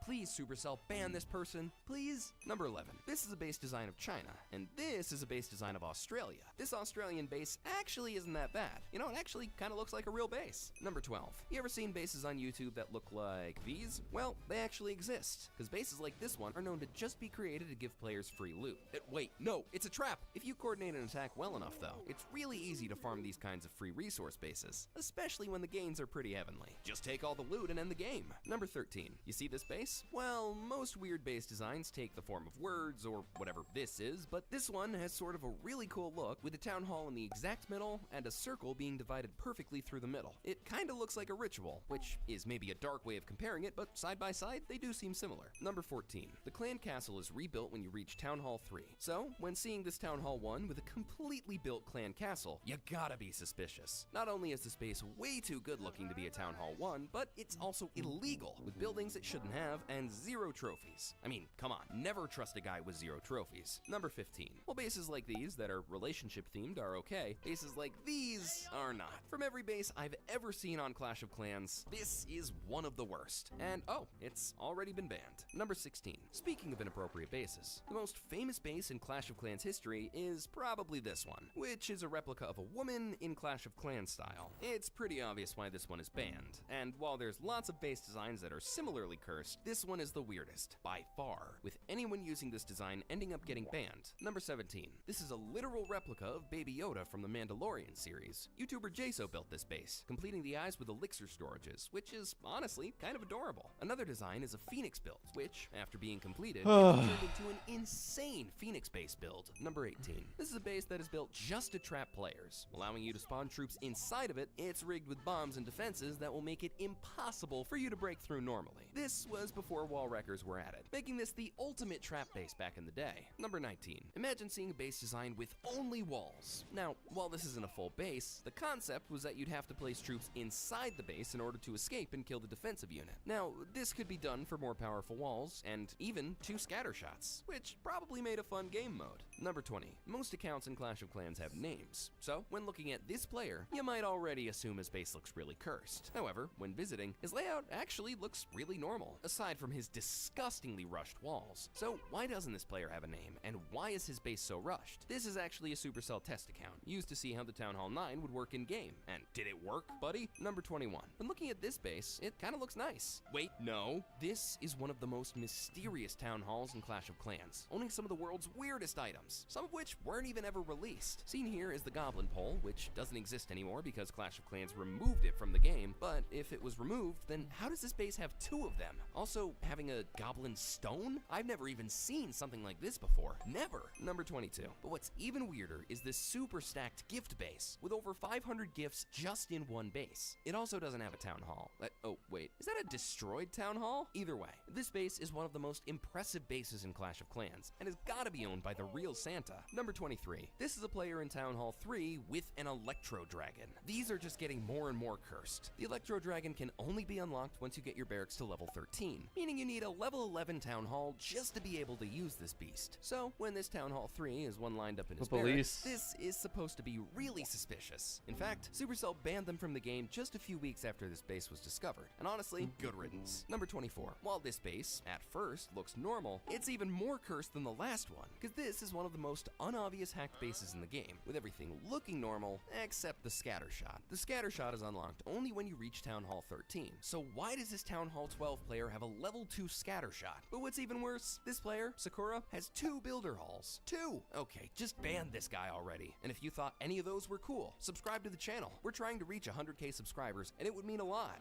Please, Supercell, ban this person, please. Number 11. This is a base design of China, and this is a base design of Australia. This Australian base actually isn't that bad. You know, it actually kind of looks like a real base. Number 12. You ever seen bases on YouTube that look like these? Well, they actually exist, because bases like this one are known to just be created to give players free loot. Wait, no, it's a trap! If you coordinate an attack well enough, though, it's really easy to farm these kinds of free resource bases, especially when the gains are pretty heavenly. Just take all the loot and end the game. Number 13. You see this base? Well, most weird base designs take the form of words or whatever this is, but this one has sort of a really cool look with a town hall in the exact middle and a circle being divided perfectly through the middle. It kinda looks like a ritual, which is maybe a dark way of comparing it, but side by side, they do seem similar. Number 14. The clan castle is rebuilt when you reach Town Hall 3. So, when seeing this Town Hall 1 with a completely built clan castle, you gotta be suspicious. Not only is the space way too good looking to be a Town Hall 1, but it's also illegal, with buildings it shouldn't have and 0 trophies. I mean, come on, never trust a guy with 0 trophies. Number 15. While bases like these that are relationship themed are okay, bases like these are not. From every base I've ever seen on Clash of Clans, this is one of the worst. And oh, it's already been banned. Number 16. Speaking of inappropriate bases, the most famous base in Clash of Clans history is probably this one, which is a replica of a woman in Clash of Clans style. It's pretty obvious why this one is banned, and while there's lots of base designs that are similarly cursed, this one is the weirdest, by far, with anyone using this design ending up getting banned. Number 17. This is a literal replica of Baby Yoda from the Mandalorian series. YouTuber Jaso built this base, completing the eyes with elixir storages, which is honestly kind of adorable. Another design is a Phoenix build, which, after being completed, can be turned into an insane Phoenix base build. Number 18. This is a base that is built just to trap players, allowing you to spawn troops inside of it. It's rigged with bombs and defenses that will make it impossible for you to break through normally. This was before wall wreckers were added, making this the ultimate trap base back in the day. Number 19. Imagine seeing a base designed with only walls. Now, while this isn't a full base, the concept was that you'd have to place troops inside the base in order to escape and kill the defensive unit. Now, this could be done for more powerful walls, and even 2 scatter shots, which probably made a fun game mode. Number 20. Most accounts in Clash of Clans have names, so when looking at this player, you might already assume his base looks really cursed. However, when visiting, his layout actually looks really normal, aside from his disgustingly rushed walls. So why doesn't this player have a name, and why is his base so rushed? This is actually a Supercell test account, used to see how the Town Hall 9 would work in-game. And did it work, buddy? Number 21. When looking at this base, it kinda looks nice. Wait, no. This is one of the most mysterious town halls in Clash of Clans, owning some of the world's weirdest items, some of which weren't even ever released. Seen here is the Goblin Pole, which doesn't exist anymore because Clash of Clans removed it from the game, but if it was removed, then how does this base have 2 of them? Also, having a Goblin Stone? I've never even seen something like this before. Never. Number 22. But what's even weirder is this super stacked gift base, with over 500 gifts just in one base. It also doesn't have a town hall. Oh, wait, is that a destroyed town hall? Either way, this base is one of the most impressive bases in Clash of Clans, and has gotta be owned by the real Santa. Number 23. This is a player in Town Hall 3 with an Electro Dragon. These are just getting more and more cursed. The Electro Dragon can only be unlocked once you get your barracks to level 13, meaning you need a level 11 Town Hall just to be able to use this beast. So, when this Town Hall 3 is one lined up in his barracks, this is supposed to be really suspicious. In fact, Supercell banned them from the game just a few weeks after this base was discovered, and honestly, good riddance. Number 24. While this base, at first, looks normal, it's even more cursed than the last one, because this is one of the most unobvious hacked bases in the game, with everything looking normal, except the scatter shot. The scatter shot is unlocked only when you reach Town Hall 13, so why does this Town Hall 12 player have a level 2 scatter shot? But what's even worse, this player, Sakura, has 2 builder halls. 2! Okay, just ban this guy already. And if you thought any of those were cool, subscribe to the channel. We're trying to reach 100K subscribers, and it would mean a lot.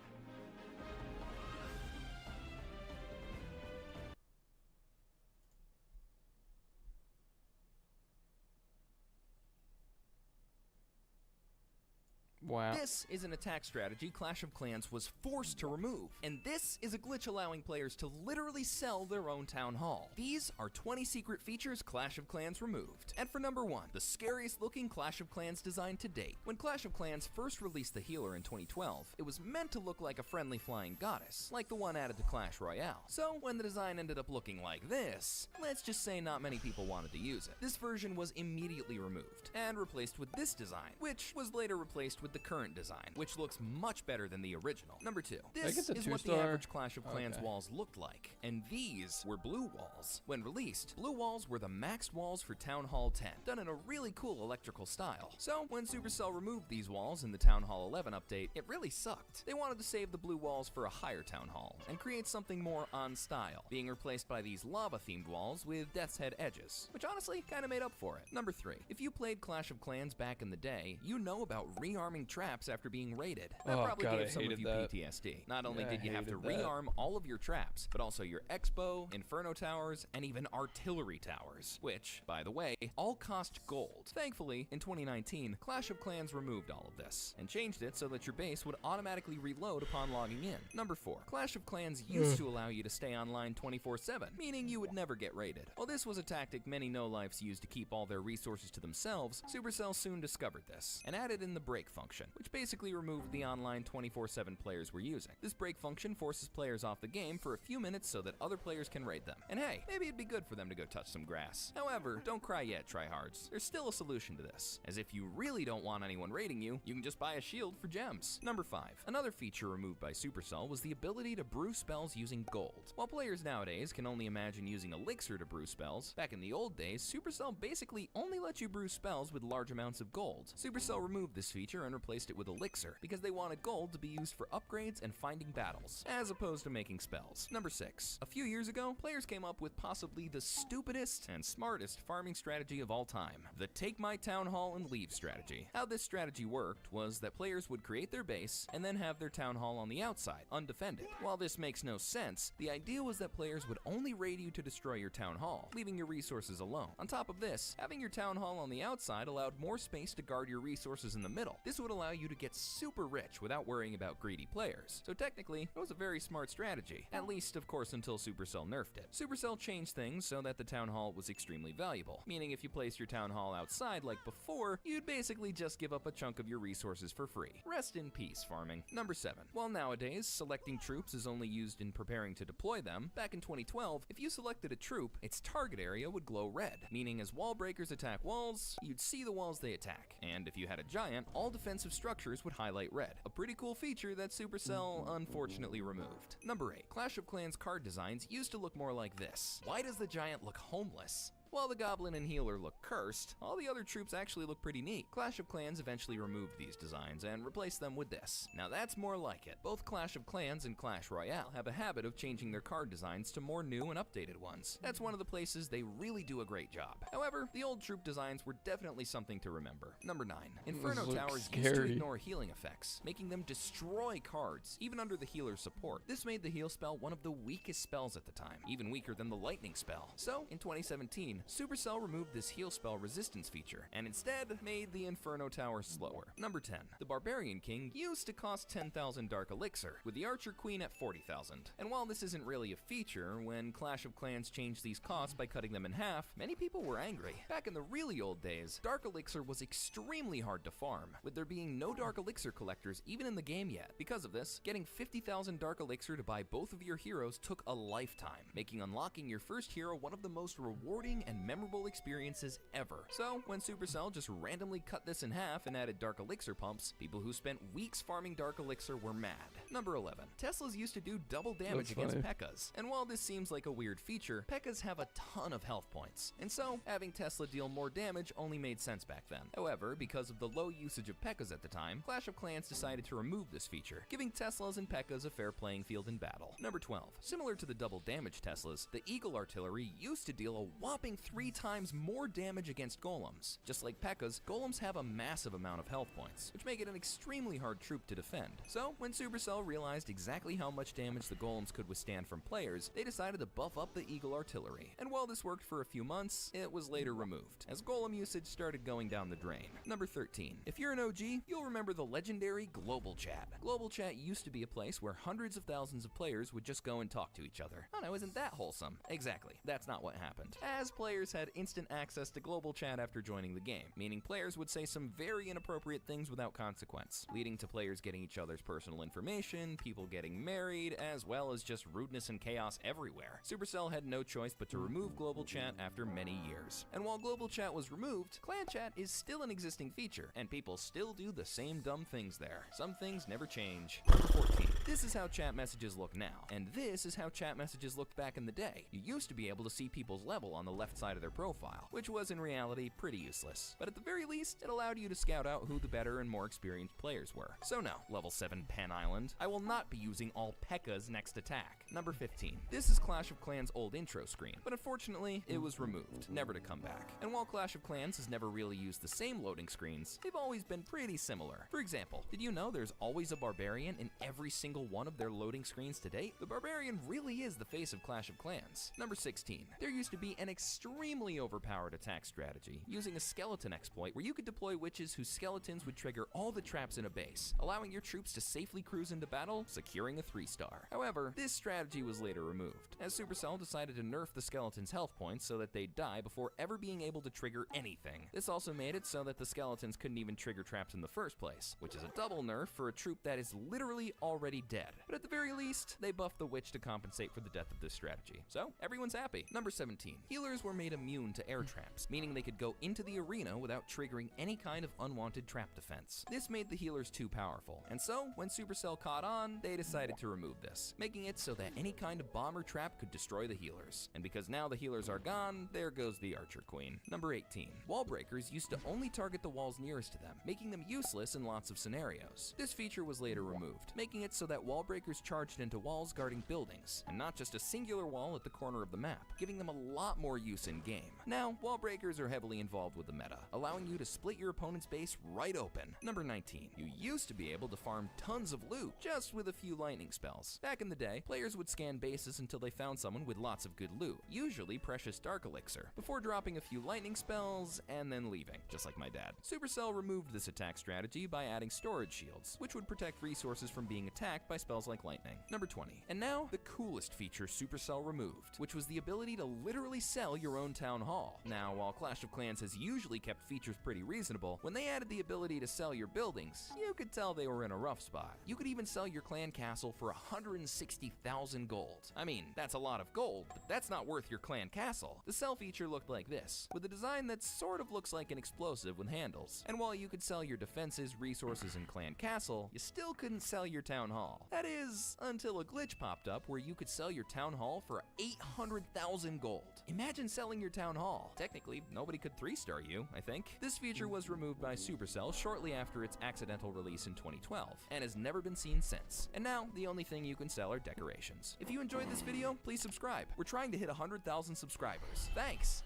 Wow. This is an attack strategy Clash of Clans was forced to remove, and this is a glitch allowing players to literally sell their own town hall. These are 20 secret features Clash of Clans removed. And for number 1, the scariest looking Clash of Clans design to date. When Clash of Clans first released the healer in 2012, it was meant to look like a friendly flying goddess, like the one added to Clash Royale. So when the design ended up looking like this, let's just say not many people wanted to use it. This version was immediately removed, and replaced with this design, which was later replaced with the current design, which looks much better than the original. Number 2. This get the is what the 2-star? average Clash of Clans Okay. walls looked like, and these were blue walls. When released, blue walls were the maxed walls for Town Hall 10, done in a really cool electrical style. So when Supercell removed these walls in the Town Hall 11 update, it really sucked. They wanted to save the blue walls for a higher Town Hall and create something more on style, being replaced by these lava-themed walls with Death's Head edges, which honestly kinda made up for it. Number 3. If you played Clash of Clans back in the day, you know about rearming traps after being raided. That Oh, probably God, I gave some of hated you that. PTSD. Not only Yeah, did you I have to hated that. rearm all of your traps, but also your Expo, Inferno Towers, and even Artillery Towers, which, by the way, all cost gold. Thankfully, in 2019, Clash of Clans removed all of this, and changed it so that your base would automatically reload upon logging in. Number 4. Clash of Clans used to allow you to stay online 24/7, meaning you would never get raided. While this was a tactic many no-lifes used to keep all their resources to themselves, Supercell soon discovered this, and added in the break function, which basically removed the online 24/7 players were using. This break function forces players off the game for a few minutes so that other players can raid them. And hey, maybe it'd be good for them to go touch some grass. However, don't cry yet, tryhards. There's still a solution to this, as if you really don't want anyone raiding you, you can just buy a shield for gems. Number 5. Another feature removed by Supercell was the ability to brew spells using gold. While players nowadays can only imagine using Elixir to brew spells, back in the old days, Supercell basically only let you brew spells with large amounts of gold. Supercell removed this feature and replaced it with Elixir, because they wanted gold to be used for upgrades and finding battles, as opposed to making spells. Number 6. A few years ago, players came up with possibly the stupidest and smartest farming strategy of all time, the Take My Town Hall and Leave strategy. How this strategy worked was that players would create their base and then have their town hall on the outside, undefended. While this makes no sense, the idea was that players would only raid you to destroy your town hall, leaving your resources alone. On top of this, having your town hall on the outside allowed more space to guard your resources in the middle. This would allow you to get super rich without worrying about greedy players. So technically, it was a very smart strategy, at least of course until Supercell nerfed it. Supercell changed things so that the town hall was extremely valuable, meaning if you placed your town hall outside like before, you'd basically just give up a chunk of your resources for free. Rest in peace, farming. Number 7. While nowadays, selecting troops is only used in preparing to deploy them, back in 2012, if you selected a troop, its target area would glow red, meaning as wall breakers attack walls, you'd see the walls they attack. And if you had a giant, all defensive structures would highlight red. A pretty cool feature that Supercell unfortunately removed. Number 8. Clash of Clans card designs used to look more like this. Why does the giant look homeless? While the Goblin and Healer look cursed, all the other troops actually look pretty neat. Clash of Clans eventually removed these designs and replaced them with this. Now that's more like it. Both Clash of Clans and Clash Royale have a habit of changing their card designs to more new and updated ones. That's one of the places they really do a great job. However, the old troop designs were definitely something to remember. Number 9. Inferno look Towers used to scary. ignore healing effects, making them destroy cards, even under the healer's support. This made the heal spell one of the weakest spells at the time, even weaker than the lightning spell. So, in 2017, Supercell removed this heal spell resistance feature, and instead made the Inferno Tower slower. Number 10. The Barbarian King used to cost 10,000 Dark Elixir, with the Archer Queen at 40,000. And while this isn't really a feature, when Clash of Clans changed these costs by cutting them in half, many people were angry. Back in the really old days, Dark Elixir was extremely hard to farm, with there being no Dark Elixir collectors even in the game yet. Because of this, getting 50,000 Dark Elixir to buy both of your heroes took a lifetime, making unlocking your first hero one of the most rewarding and memorable experiences ever. So, when Supercell just randomly cut this in half and added Dark Elixir pumps, people who spent weeks farming Dark Elixir were mad. Number 11. Teslas used to do double damage That's against funny. P.E.K.K.A.s, and while this seems like a weird feature, P.E.K.K.A.s have a ton of health points, and so having Tesla deal more damage only made sense back then. However, because of the low usage of P.E.K.K.A.s at the time, Clash of Clans decided to remove this feature, giving Teslas and P.E.K.K.A.s a fair playing field in battle. Number 12. Similar to the double damage Teslas, the Eagle Artillery used to deal a whopping 3 times more damage against golems. Just like P.E.K.K.A.s, golems have a massive amount of health points, which make it an extremely hard troop to defend. So, when Supercell realized exactly how much damage the golems could withstand from players, they decided to buff up the Eagle Artillery. And while this worked for a few months, it was later removed, as golem usage started going down the drain. Number 13. If you're an OG, you'll remember the legendary Global Chat. Global Chat used to be a place where hundreds of thousands of players would just go and talk to each other. Oh no, isn't that wholesome? Exactly. That's not what happened. As players players had instant access to global chat after joining the game, meaning players would say some very inappropriate things without consequence, leading to players getting each other's personal information, people getting married, as well as just rudeness and chaos everywhere. Supercell had no choice but to remove global chat after many years. And while global chat was removed, clan chat is still an existing feature, and people still do the same dumb things there. Some things never change. Number 14. This is how chat messages look now, and this is how chat messages looked back in the day. You used to be able to see people's level on the left side of their profile, which was in reality pretty useless. But at the very least, it allowed you to scout out who the better and more experienced players were. So no, level 7 Pen Island, I will not be using all P.E.K.K.A's next attack. Number 15. This is Clash of Clans' old intro screen, but unfortunately, it was removed, never to come back. And while Clash of Clans has never really used the same loading screens, they've always been pretty similar. For example, did you know there's always a barbarian in every single one of their loading screens to date? The barbarian really is the face of Clash of Clans. Number 16. There used to be an extremely overpowered attack strategy using a skeleton exploit where you could deploy witches whose skeletons would trigger all the traps in a base, allowing your troops to safely cruise into battle, securing a 3-star. However, this strategy was later removed, as Supercell decided to nerf the skeletons' health points so that they'd die before ever being able to trigger anything. This also made it so that the skeletons couldn't even trigger traps in the first place, which is a double nerf for a troop that is literally already dead. But at the very least, they buffed the witch to compensate for the death of this strategy. So, everyone's happy. Number 17. Healers were made immune to air traps, meaning they could go into the arena without triggering any kind of unwanted trap defense. This made the healers too powerful, and so, when Supercell caught on, they decided to remove this, making it so that any kind of bomb or trap could destroy the healers. And because now the healers are gone, there goes the Archer Queen. Number 18. Wall breakers used to only target the walls nearest to them, making them useless in lots of scenarios. This feature was later removed, making it so that wall breakers charged into walls guarding buildings, and not just a singular wall at the corner of the map, giving them a lot more use in game. Now, wall breakers are heavily involved with the meta, allowing you to split your opponent's base right open. Number 19. You used to be able to farm tons of loot just with a few lightning spells. Back in the day, players would scan bases until they found someone with lots of good loot, usually precious dark elixir, before dropping a few lightning spells and then leaving, just like my dad. Supercell removed this attack strategy by adding storage shields, which would protect resources from being attacked by spells like lightning. Number 20. And now, the coolest feature Supercell removed, which was the ability to literally sell your own town hall. Now, while Clash of Clans has usually kept features pretty reasonable, when they added the ability to sell your buildings, you could tell they were in a rough spot. You could even sell your clan castle for 160,000 gold. I mean, that's a lot of gold, but that's not worth your clan castle. The sell feature looked like this, with a design that sort of looks like an explosive with handles. And while you could sell your defenses, resources, and clan castle, you still couldn't sell your town hall. That is, until a glitch popped up where you could sell your town hall for 800,000 gold. Imagine selling your town hall. Technically, nobody could 3-star you, I think. This feature was removed by Supercell shortly after its accidental release in 2012, and has never been seen since. And now, the only thing you can sell are decorations. If you enjoyed this video, please subscribe. We're trying to hit 100,000 subscribers. Thanks!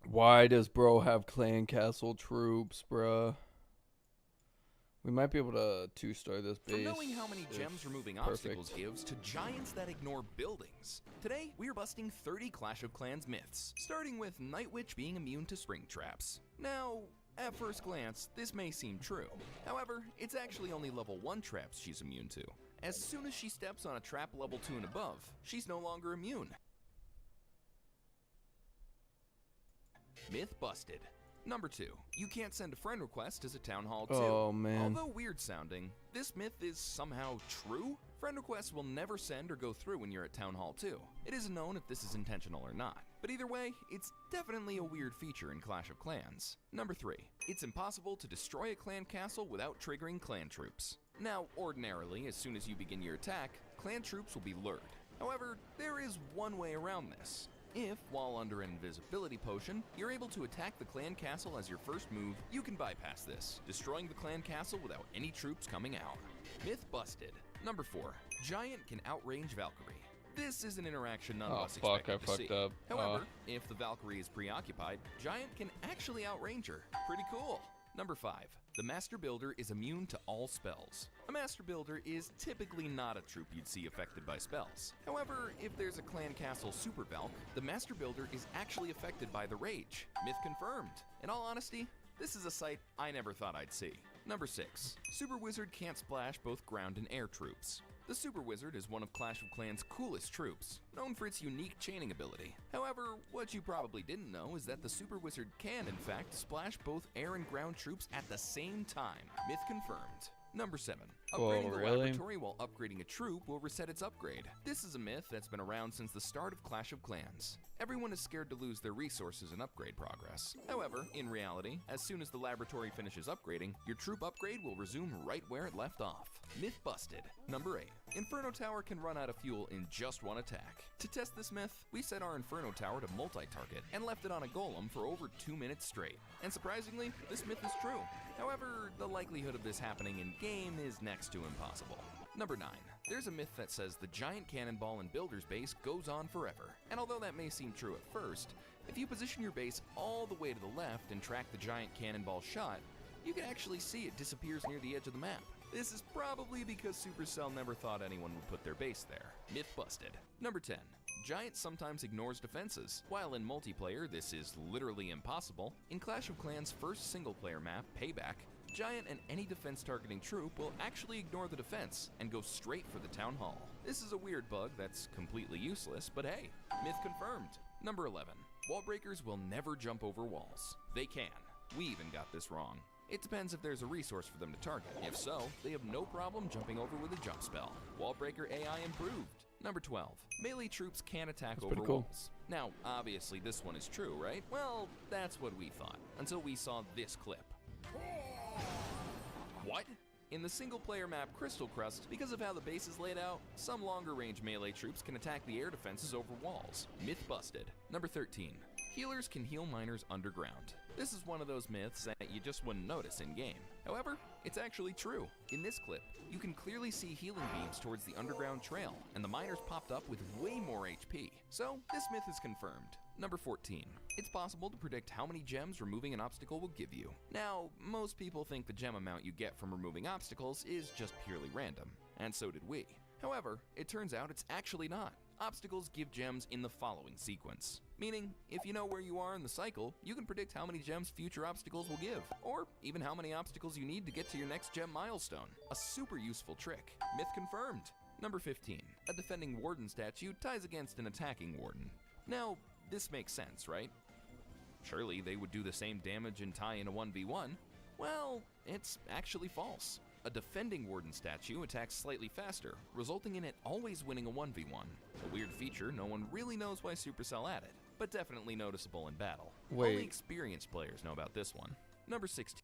Why does bro have clan castle troops, bruh? We might be able to 2-star this base. From knowing how many gems removing obstacles gives to giants that ignore buildings. Today, we're busting 30 Clash of Clans myths, starting with Night Witch being immune to spring traps. Now, at first glance, this may seem true. However, it's actually only level 1 traps she's immune to. As soon as she steps on a trap level 2 and above, she's no longer immune. Myth busted. Number 2. You can't send a friend request as a Town Hall 2. Oh, man. Although weird sounding, this myth is somehow true. Friend requests will never send or go through when you're at Town Hall 2. It isn't known if this is intentional or not. But either way, it's definitely a weird feature in Clash of Clans. Number 3. It's impossible to destroy a clan castle without triggering clan troops. Now, ordinarily, as soon as you begin your attack, clan troops will be lured. However, there is one way around this. If, while under an invisibility potion, you're able to attack the clan castle as your first move, you can bypass this, destroying the clan castle without any troops coming out. Myth busted. Number 4. Giant can outrange Valkyrie. This is an interaction none of us expected to see. Up. However, if the Valkyrie is preoccupied, Giant can actually outrange her. Pretty cool. Number 5. The Master Builder is immune to all spells. A Master Builder is typically not a troop you'd see affected by spells. However, if there's a Clan Castle Super Valk, the Master Builder is actually affected by the Rage. Myth confirmed. In all honesty, this is a sight I never thought I'd see. Number 6. Super Wizard can't splash both ground and air troops. The Super Wizard is one of Clash of Clans' coolest troops, known for its unique chaining ability. However, what you probably didn't know is that the Super Wizard can, in fact, splash both air and ground troops at the same time. Myth confirmed. Number 7. Upgrading the really? laboratory while upgrading a troop will reset its upgrade. This is a myth that's been around since the start of Clash of Clans. Everyone is scared to lose their resources in upgrade progress. However, in reality, as soon as the laboratory finishes upgrading, your troop upgrade will resume right where it left off. Myth busted. Number 8. Inferno Tower can run out of fuel in just one attack. To test this myth, we set our Inferno Tower to multi-target and left it on a golem for over 2 minutes straight. And surprisingly, this myth is true. However, the likelihood of this happening in game is next to impossible. Number 9. There's a myth that says the giant cannonball in Builder's base goes on forever. And although that may seem true at first, if you position your base all the way to the left and track the giant cannonball shot, you can actually see it disappears near the edge of the map. This is probably because Supercell never thought anyone would put their base there. Myth busted. Number 10. Giant sometimes ignores defenses. While in multiplayer this is literally impossible, in Clash of Clans' first single-player map, Payback, Giant and any defense targeting troop will actually ignore the defense and go straight for the Town Hall. This is a weird bug that's completely useless, but hey, myth confirmed. Number 11. Wall breakers will never jump over walls. They can. We even got this wrong. It depends if there's a resource for them to target. If so, they have no problem jumping over with a jump spell. Wallbreaker AI improved. Number 12. Melee troops can attack over pretty cool. walls. Now, obviously this one is true, right? Well, that's what we thought, until we saw this clip. What? In the single-player map Crystal Crust, because of how the base is laid out, some longer-range melee troops can attack the air defenses over walls. Myth busted. Number 13. Healers can heal miners underground. This is one of those myths that you just wouldn't notice in-game. However, it's actually true. In this clip, you can clearly see healing beams towards the underground trail, and the miners popped up with way more HP. So, this myth is confirmed. Number 14. It's possible to predict how many gems removing an obstacle will give you. Now, most people think the gem amount you get from removing obstacles is just purely random, and so did we. However, it turns out it's actually not. Obstacles give gems in the following sequence. Meaning, if you know where you are in the cycle, you can predict how many gems future obstacles will give, or even how many obstacles you need to get to your next gem milestone. A super useful trick. Myth confirmed. Number 15. A defending warden statue ties against an attacking warden. Now, this makes sense, right? Surely they would do the same damage and tie in a 1v1. Well, it's actually false. A defending warden statue attacks slightly faster, resulting in it always winning a 1v1. A weird feature no one really knows why Supercell added, but definitely noticeable in battle. Wait. Only experienced players know about this one. Number 16.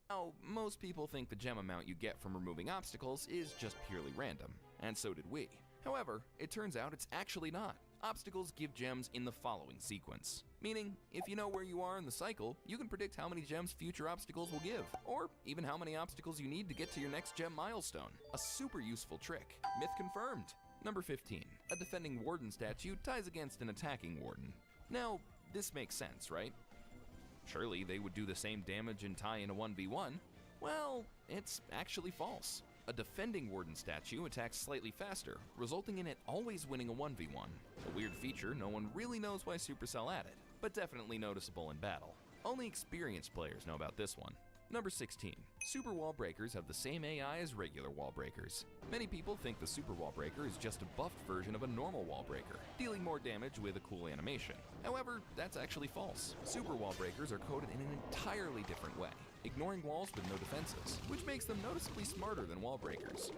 Now, most people think the gem amount you get from removing obstacles is just purely random, and so did we. However, it turns out it's actually not. Obstacles give gems in the following sequence. Meaning, if you know where you are in the cycle, you can predict how many gems future obstacles will give, or even how many obstacles you need to get to your next gem milestone. A super useful trick. Myth confirmed. Number 15. A defending warden statue ties against an attacking warden. Now, this makes sense, right? Surely they would do the same damage and tie in a 1v1. Well, it's actually false. A defending warden statue attacks slightly faster, resulting in it always winning a 1v1. A weird feature no one really knows why Supercell added, but definitely noticeable in battle. Only experienced players know about this one. Number 16. Super Wall Breakers have the same AI as regular wall breakers. Many people think the Super Wall Breaker is just a buffed version of a normal wall breaker, dealing more damage with a cool animation. However, that's actually false. Super Wall Breakers are coded in an entirely different way, ignoring walls with no defenses, which makes them noticeably smarter than wall breakers.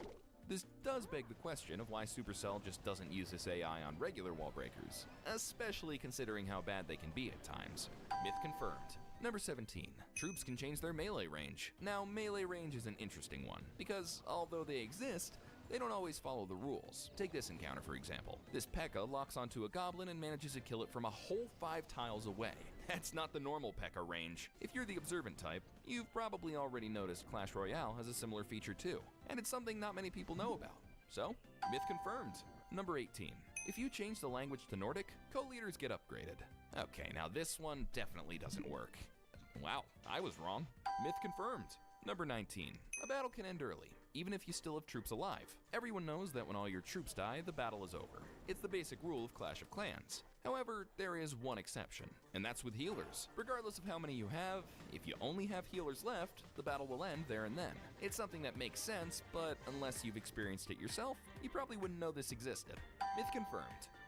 This does beg the question of why Supercell just doesn't use this AI on regular wall breakers, especially considering how bad they can be at times. Myth confirmed. Number 17. Troops can change their melee range. Now, melee range is an interesting one, because although they exist, they don't always follow the rules. Take this encounter for example. This P.E.K.K.A. locks onto a goblin and manages to kill it from a whole 5 tiles away. That's not the normal P.E.K.K.A. range. If you're the observant type, you've probably already noticed Clash Royale has a similar feature too, and it's something not many people know about. So, myth confirmed. Number 18. If you change the language to Nordic, co-leaders get upgraded. Okay, now this one definitely doesn't work. Wow, I was wrong. Myth confirmed. Number 19. A battle can end early, even if you still have troops alive. Everyone knows that when all your troops die, the battle is over. It's the basic rule of Clash of Clans. However, there is one exception, and that's with healers. Regardless of how many you have, if you only have healers left, the battle will end there and then. It's something that makes sense, but unless you've experienced it yourself, you probably wouldn't know this existed. Myth confirmed.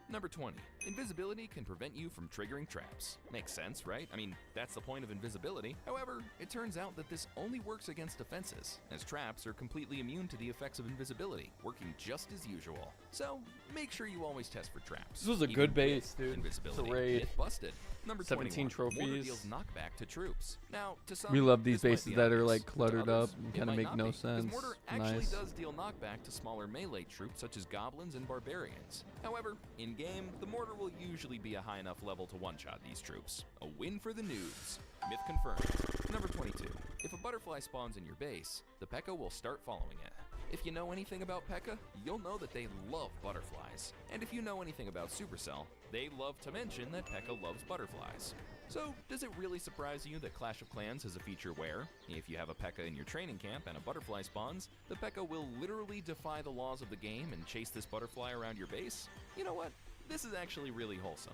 Number 20. Invisibility can prevent you from triggering traps. Makes sense, right? I mean, that's the point of invisibility. However, it turns out that this only works against defenses, as traps are completely immune to the effects of invisibility, working just as usual. So, make sure you always test for traps. This was a even good with base, dude. Invisibility. It's a raid. Myth busted. Number 17 21. Mortar trophies. deals knockback to troops. Now, to some, We love these this might bases be that are obvious. like To cluttered others, up and it kind of might make not no be, 'cause sense. Mortar actually Nice. does deal knockback to smaller melee troops such as goblins and barbarians. However, in game, the mortar will usually be a high enough level to one-shot these troops. A win for the noobs. Myth confirmed. Number 22. If a butterfly spawns in your base, the P.E.K.K.A. will start following it. If you know anything about P.E.K.K.A., you'll know that they love butterflies. And if you know anything about Supercell, they love to mention that P.E.K.K.A. loves butterflies. So, does it really surprise you that Clash of Clans has a feature where, if you have a P.E.K.K.A. in your training camp and a butterfly spawns, the P.E.K.K.A. will literally defy the laws of the game and chase this butterfly around your base? You know what? This is actually really wholesome.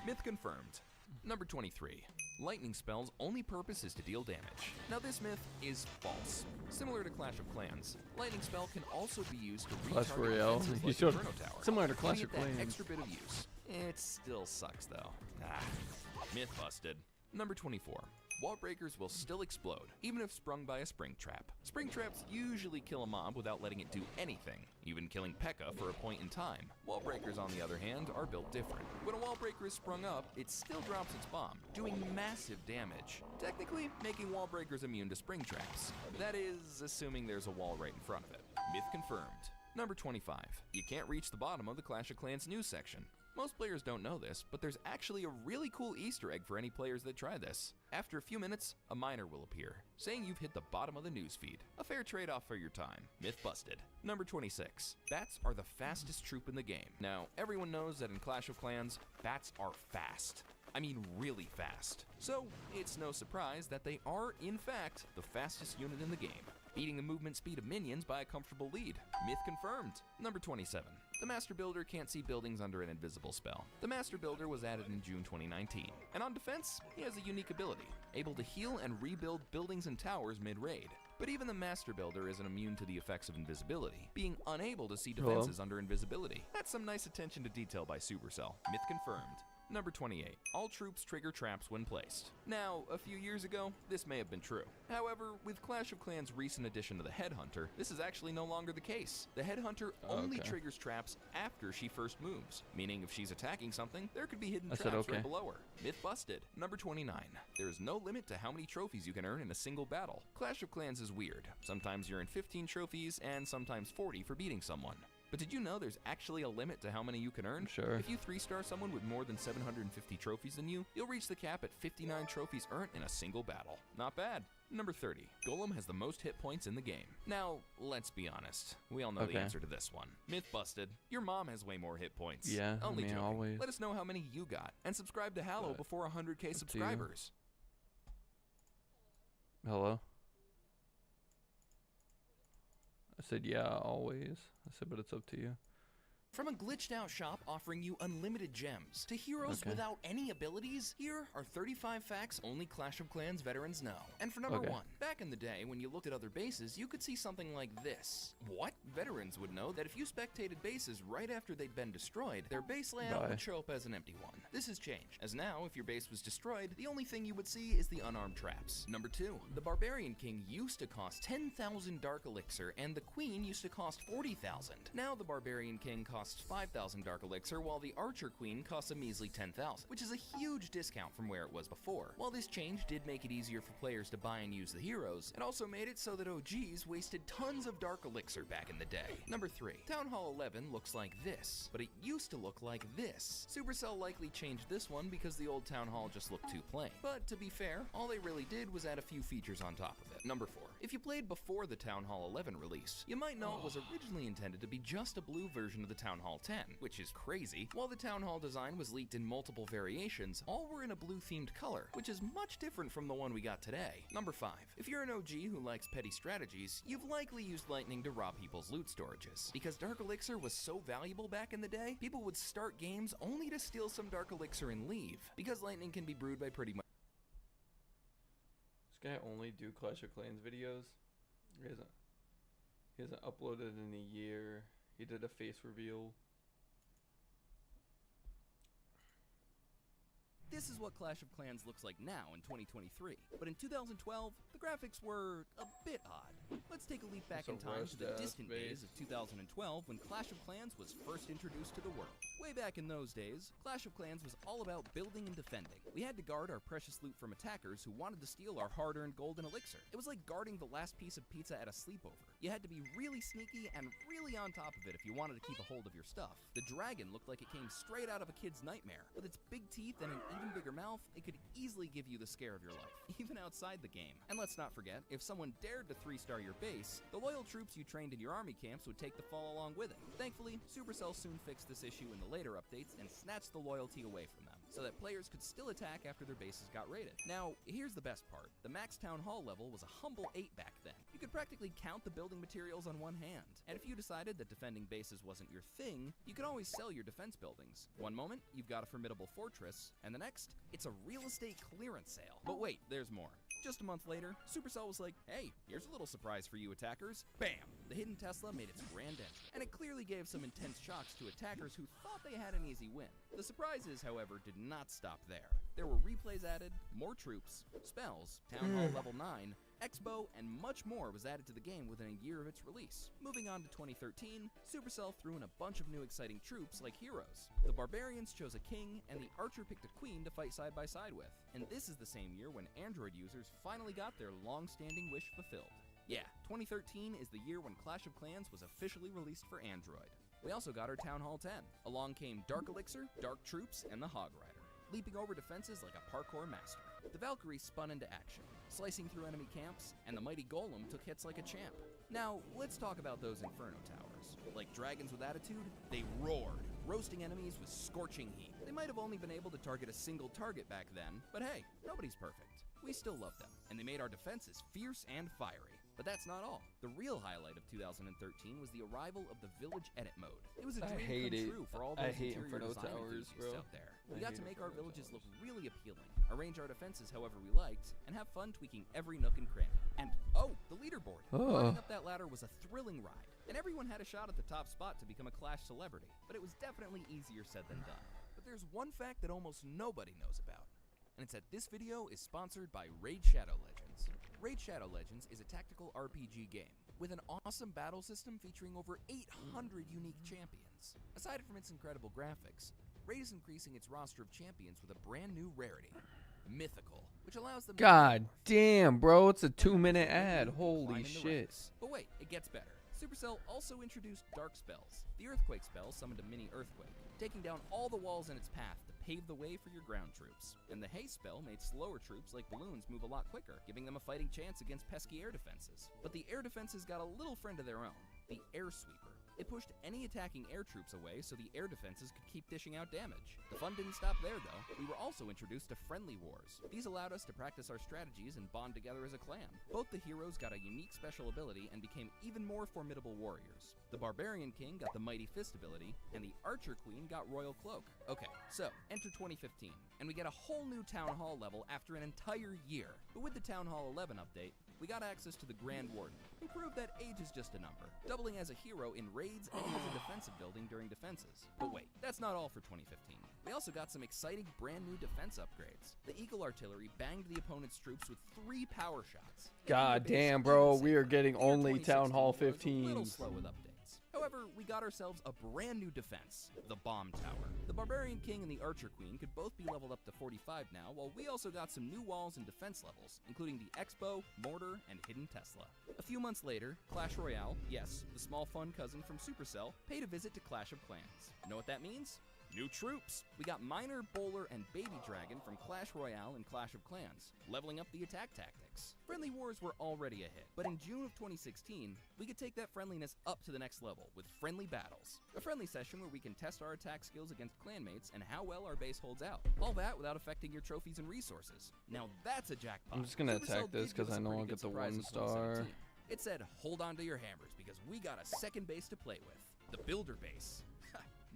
Myth confirmed. Number 23. Lightning spell's only purpose is to deal damage. Now this myth is false. Similar to Clash of Clans, lightning spell can also be used to Clash retarget Royale. defenses You like showed Inferno Tower. similar to Clash giving of it that Clans. extra bit of use. It still sucks though. Myth busted. Number 24. Wall breakers will still explode, even if sprung by a spring trap. Spring traps usually kill a mob without letting it do anything, even killing P.E.K.K.A. for a point in time. Wall breakers, on the other hand, are built different. When a wall breaker is sprung up, it still drops its bomb, doing massive damage, technically making wall breakers immune to spring traps. That is, assuming there's a wall right in front of it. Myth confirmed. Number 25. You can't reach the bottom of the Clash of Clans news section. Most players don't know this, but there's actually a really cool Easter egg for any players that try this. After a few minutes, a miner will appear, saying you've hit the bottom of the newsfeed. A fair trade-off for your time. Myth busted. Number 26. Bats are the fastest troop in the game. Now, everyone knows that in Clash of Clans, bats are fast. I mean really fast. So, it's no surprise that they are, in fact, the fastest unit in the game, beating the movement speed of minions by a comfortable lead. Myth confirmed. Number 27. The Master Builder can't see buildings under an invisible spell. The Master Builder was added in June 2019, and on defense, he has a unique ability, able to heal and rebuild buildings and towers mid-raid. But even the Master Builder isn't immune to the effects of invisibility, being unable to see defenses under invisibility. That's some nice attention to detail by Supercell. Myth confirmed. Number 28. All troops trigger traps when placed. Now, a few years ago, this may have been true. However, with Clash of Clans' recent addition to the Headhunter, this is actually no longer the case. The Headhunter only triggers traps after she first moves, meaning if she's attacking something, there could be hidden traps right below her. Myth busted. Number 29. There is no limit to how many trophies you can earn in a single battle. Clash of Clans is weird. Sometimes you earn 15 trophies, and sometimes 40 for beating someone. But did you know there's actually a limit to how many you can earn? Sure. If you 3-star someone with more than 750 trophies than you, you'll reach the cap at 59 trophies earned in a single battle. Not bad. Number 30. Golem has the most hit points in the game. Now, let's be honest. We all know the answer to this one. Myth busted. Your mom has way more hit points. Yeah, Only I mean, joking. always. Let us know how many you got. And subscribe to Hallow before 100k subscribers. Hello? I said, yeah, always. I said, but it's up to you. From a glitched out shop offering you unlimited gems to heroes without any abilities, here are 35 facts only Clash of Clans veterans know. And for number 1, back in the day when you looked at other bases, you could see something like this. What? Veterans would know that if you spectated bases right after they'd been destroyed, their base layout would show up as an empty one. This has changed, as now if your base was destroyed, the only thing you would see is the unarmed traps. Number 2, the Barbarian King used to cost 10,000 Dark Elixir and the Queen used to cost 40,000. Now the Barbarian King costs 5,000 Dark Elixir, while the Archer Queen costs a measly 10,000, which is a huge discount from where it was before. While this change did make it easier for players to buy and use the heroes, it also made it so that OGs wasted tons of Dark Elixir back in the day. Number 3, Town Hall 11 looks like this, but it used to look like this. Supercell likely changed this one because the old Town Hall just looked too plain. But to be fair, all they really did was add a few features on top of it. Number 4, if you played before the Town Hall 11 release, you might know it was originally intended to be just a blue version of the Town Town Hall 10, which is crazy. While the Town Hall design was leaked in multiple variations, all were in a blue-themed color, which is much different from the one we got today. Number 5. If you're an OG who likes petty strategies, you've likely used Lightning to rob people's loot storages. Because Dark Elixir was so valuable back in the day, people would start games only to steal some Dark Elixir and leave. Because Lightning can be brewed by pretty much This guy only do Clash of Clans videos. He hasn't uploaded in a year. He did a face reveal. This is what Clash of Clans looks like now in 2023. But in 2012, the graphics were a bit odd. Let's take a leap back in time to the distant days of 2012 when Clash of Clans was first introduced to the world. Way back in those days, Clash of Clans was all about building and defending. We had to guard our precious loot from attackers who wanted to steal our hard-earned gold and elixir. It was like guarding the last piece of pizza at a sleepover. You had to be really sneaky and really on top of it if you wanted to keep a hold of your stuff. The dragon looked like it came straight out of a kid's nightmare. With its big teeth and an even bigger mouth, it could easily give you the scare of your life, even outside the game. And let's not forget, if someone dared to 3-star your base, the loyal troops you trained in your army camps would take the fall along with it. Thankfully, Supercell soon fixed this issue in the later updates and snatched the loyalty away from them, so that players could still attack after their bases got raided. Now, here's the best part. The max Town Hall level was a humble 8 back then. You could practically count the building materials on one hand. And if you decided that defending bases wasn't your thing, you could always sell your defense buildings. One moment, you've got a formidable fortress, and the next, it's a real estate clearance sale. But wait, there's more. Just a month later, Supercell was like, hey, here's a little surprise for you attackers. Bam! The hidden Tesla made its grand entry, and it clearly gave some intense shocks to attackers who thought they had an easy win. The surprises, however, did not stop there. There were replays added, more troops, spells, Town Hall level 9, Expo, and much more was added to the game within a year of its release. Moving on to 2013, Supercell threw in a bunch of new exciting troops like heroes. The Barbarians chose a king, and the Archer picked a queen to fight side by side with. And this is the same year when Android users finally got their long-standing wish fulfilled. Yeah, 2013 is the year when Clash of Clans was officially released for Android. We also got our Town Hall 10. Along came Dark Elixir, Dark Troops, and the Hog Rider, leaping over defenses like a parkour master. The Valkyrie spun into action, slicing through enemy camps, and the mighty Golem took hits like a champ. Now, let's talk about those Inferno Towers. Like dragons with attitude, they roared, roasting enemies with scorching heat. They might have only been able to target a single target back then, but hey, nobody's perfect. We still love them, and they made our defenses fierce and fiery. But that's not all. The real highlight of 2013 was the arrival of the Village Edit mode. It was a dream come true for all those interior design enthusiasts out there. We got to make our villages look really appealing, arrange our defenses however we liked, and have fun tweaking every nook and cranny. And oh, the leaderboard. Climbing up that ladder was a thrilling ride, and everyone had a shot at the top spot to become a Clash celebrity. But it was definitely easier said than done. But there's one fact that almost nobody knows about, and it's that this video is sponsored by Raid Shadow Legends. Raid Shadow Legends is a tactical RPG game with an awesome battle system featuring over 800 unique champions. Aside from its incredible graphics, Raid is increasing its roster of champions with a brand new rarity, Mythical, which allows them God damn, bro, it's a 2-minute ad. Holy shit. But wait, it gets better. Supercell also introduced Dark Spells. The Earthquake spell summoned a mini earthquake, taking down all the walls in its path to pave the way for your ground troops. And the Haste spell made slower troops like balloons move a lot quicker, giving them a fighting chance against pesky air defenses. But the air defenses got a little friend of their own, the Air Sweeper. It pushed any attacking air troops away so the air defenses could keep dishing out damage. The fun didn't stop there though. We were also introduced to Friendly Wars. These allowed us to practice our strategies and bond together as a clan. Both the heroes got a unique special ability and became even more formidable warriors. The Barbarian King got the Mighty Fist ability, and the Archer Queen got Royal Cloak. Okay, so enter 2015, and we get a whole new Town Hall level after an entire year. But with the Town Hall 11 update, we got access to the Grand Warden, who proved that age is just a number, doubling as a hero in raids and as a defensive building during defenses. But wait, that's not all for 2015. We also got some exciting brand new defense upgrades. The Eagle Artillery banged the opponent's troops with 3 power shots. God damn, bro, we are getting only Town Hall 15. A little slow with updates. However, we got ourselves a brand new defense, the Bomb Tower. The Barbarian King and the Archer Queen could both be leveled up to 45 now, while we also got some new walls and defense levels, including the Expo, Mortar, and Hidden Tesla. A few months later, Clash Royale, yes, the small fun cousin from Supercell, paid a visit to Clash of Clans. Know what that means? New troops! We got Miner, Bowler, and Baby Dragon from Clash Royale and Clash of Clans, leveling up the attack tactics. Friendly wars were already a hit, but in June of 2016, we could take that friendliness up to the next level with Friendly Battles. A friendly session where we can test our attack skills against clanmates and how well our base holds out. All that without affecting your trophies and resources. Now that's a jackpot. I'm just gonna Supercell attack this did give because us I a know pretty I'll good get the surprise 1 in star. 2017. It said, hold on to your hammers because we got a second base to play with. The Builder Base.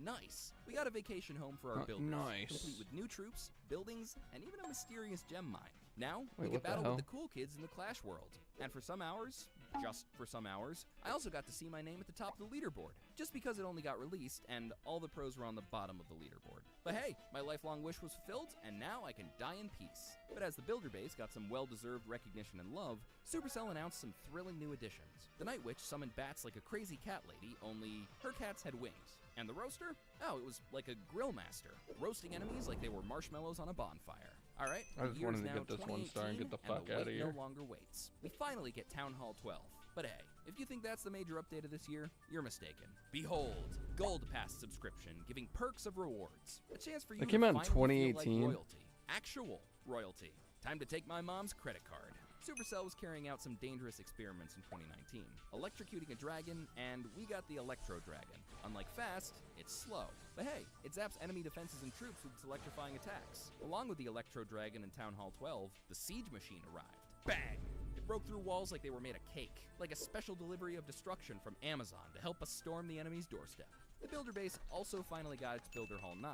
Nice. We got a vacation home for our builders. Nice. Complete with new troops, buildings, and even a mysterious gem mine. Now, we Wait, can what the battle hell? with the cool kids in the Clash world. And for some hours, just for some hours, I also got to see my name at the top of the leaderboard. Just because it only got released and all the pros were on the bottom of the leaderboard. But hey, my lifelong wish was fulfilled and now I can die in peace. But as the Builder Base got some well-deserved recognition and love, Supercell announced some thrilling new additions. The Night Witch summoned bats like a crazy cat lady, only her cats had wings. And the Roaster? Oh, it was like a grill master, roasting enemies like they were marshmallows on a bonfire. Alright, I just the year is wanted to now get this 1 star and get the 2018, fuck the outta wait here. no longer waits. We finally get Town Hall 12. But hey, if you think that's the major update of this year, you're mistaken. Behold, Gold Pass subscription, giving perks of rewards. A chance for you That came to out in finally feel like 2018. royalty. Actual royalty. Time to take my mom's credit card. Supercell was carrying out some dangerous experiments in 2019, electrocuting a dragon, and we got the Electro Dragon. Unlike Fast, it's slow. But hey, it zaps enemy defenses and troops with its electrifying attacks. Along with the Electro Dragon in Town Hall 12, the Siege Machine arrived. Bang! It broke through walls like they were made of cake, like a special delivery of destruction from Amazon to help us storm the enemy's doorstep. The Builder Base also finally got its Builder Hall 9.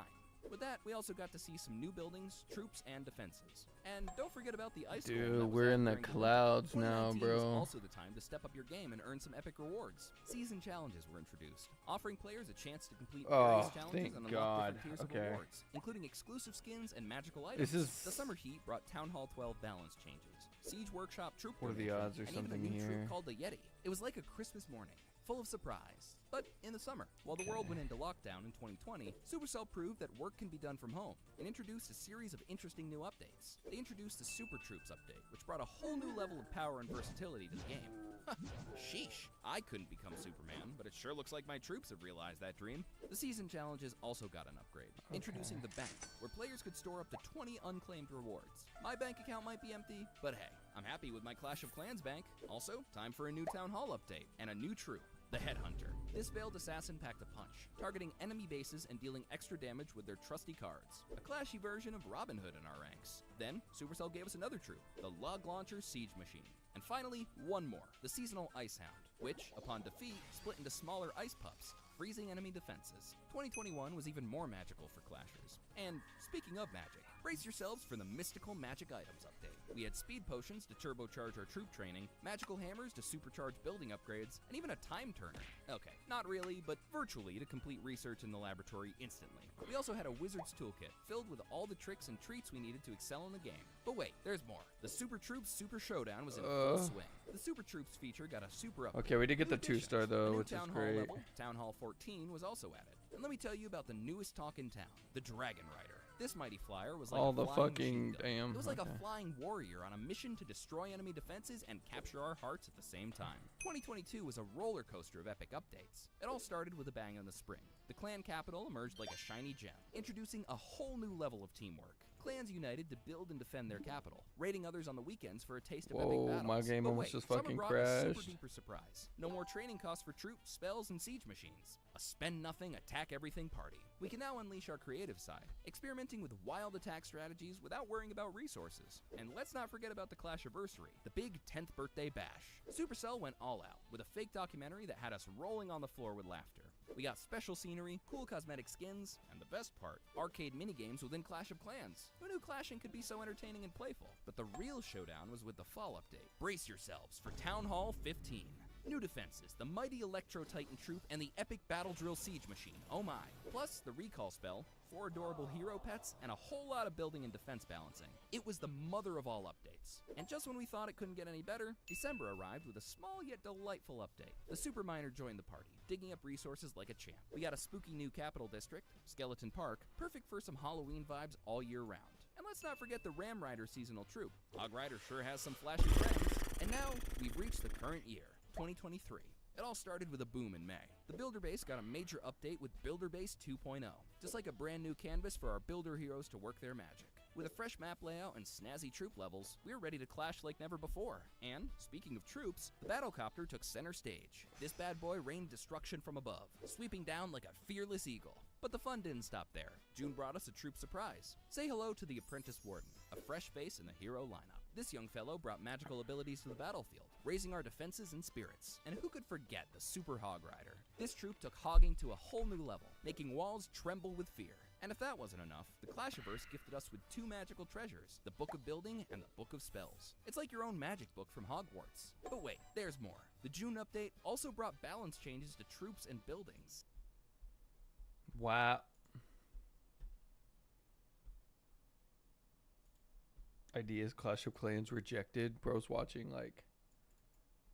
With that, we also got to see some new buildings, troops, and defenses. And don't forget about the ice golem that Dude, was we're out in the during winter. clouds now, 2019 is bro. also the time to step up your game and earn some epic rewards. Season challenges were introduced, offering players a chance to complete various Oh, challenges thank and unlock God. different tiers of Okay. rewards, including exclusive skins and magical items. This is- The summer heat brought Town Hall 12 balance changes, Siege Workshop troop What are the formation, odds or and even a something new here? troop called the Yeti. It was like a Christmas morning, full of surprise. But in the summer, while the world went into lockdown in 2020, Supercell proved that work can be done from home and introduced a series of interesting new updates. They introduced the Super Troops update, which brought a whole new level of power and versatility to the game. Sheesh, I couldn't become Superman, but it sure looks like my troops have realized that dream. The season challenges also got an upgrade, introducing the bank, where players could store up to 20 unclaimed rewards. My bank account might be empty, but hey, I'm happy with my Clash of Clans bank. Also, time for a new Town Hall update and a new troop. The Headhunter. This veiled assassin packed a punch, targeting enemy bases and dealing extra damage with their trusty cards. A clashy version of Robin Hood in our ranks. Then, Supercell gave us another troop, the Log Launcher Siege Machine. And finally, one more, the Seasonal Ice Hound, which, upon defeat, split into smaller ice pups, freezing enemy defenses. 2021 was even more magical for Clashers. And speaking of magic, brace yourselves for the Mystical Magic Items update. We had speed potions to turbocharge our troop training, magical hammers to supercharge building upgrades, and even a time turner. Okay, not really, but virtually to complete research in the laboratory instantly. We also had a wizard's toolkit filled with all the tricks and treats we needed to excel in the game. But wait, there's more. The Super Troops Super Showdown was in full swing. The Super Troops feature got a super upgrade. Okay, we did get New the 2 additions. star A though, new which is Town Hall great. level, Town Hall 14 was also added. And let me tell you about the newest talk in town, the Dragon Rider. This mighty flyer was like All a the flying fucking machine gun. damn. It was like okay. a flying warrior on a mission to destroy enemy defenses and capture our hearts at the same time. 2022 was a roller coaster of epic updates. It all started with a bang in the spring. The clan capital emerged like a shiny gem, introducing a whole new level of teamwork. Clans united to build and defend their capital, raiding others on the weekends for a taste of epic Whoa, battles. my game But almost wait, just summer fucking brought a super crashed. duper surprise. No more training costs for troops, spells, and siege machines. A spend nothing, attack everything party. We can now unleash our creative side, experimenting with wild attack strategies without worrying about resources. And let's not forget about the Clashiversary, the big 10th birthday bash. Supercell went all out with a fake documentary that had us rolling on the floor with laughter. We got special scenery, cool cosmetic skins, and the best part, arcade minigames within Clash of Clans. Who knew clashing could be so entertaining and playful? But the real showdown was with the fall update. Brace yourselves for Town Hall 15. New defenses, the mighty Electro Titan troop, and the epic battle drill siege machine, oh my. Plus the recall spell, 4 adorable hero pets, and a whole lot of building and defense balancing. It was the mother of all updates. And just when we thought it couldn't get any better, December arrived with a small yet delightful update. The Super Miner joined the party, digging up resources like a champ. We got a spooky new capital district, Skeleton Park, perfect for some Halloween vibes all year round. And let's not forget the Ram Rider seasonal troop. Hog Rider sure has some flashy friends. And now, we've reached the current year, 2023. It all started with a boom in May. The Builder Base got a major update with Builder Base 2.0, just like a brand new canvas for our builder heroes to work their magic. With a fresh map layout and snazzy troop levels, we're ready to clash like never before. And, speaking of troops, the Battlecopter took center stage. This bad boy rained destruction from above, sweeping down like a fearless eagle. But the fun didn't stop there. June brought us a troop surprise. Say hello to the Apprentice Warden, a fresh face in the hero lineup. This young fellow brought magical abilities to the battlefield, raising our defenses and spirits. And who could forget the Super Hog Rider? This troop took hogging to a whole new level, making walls tremble with fear. And if that wasn't enough, the Clashiverse gifted us with two magical treasures, the Book of Building and the Book of Spells. It's like your own magic book from Hogwarts. But wait, there's more. The June update also brought balance changes to troops and buildings. Wow. Ideas Clash of Clans rejected. Bro's watching like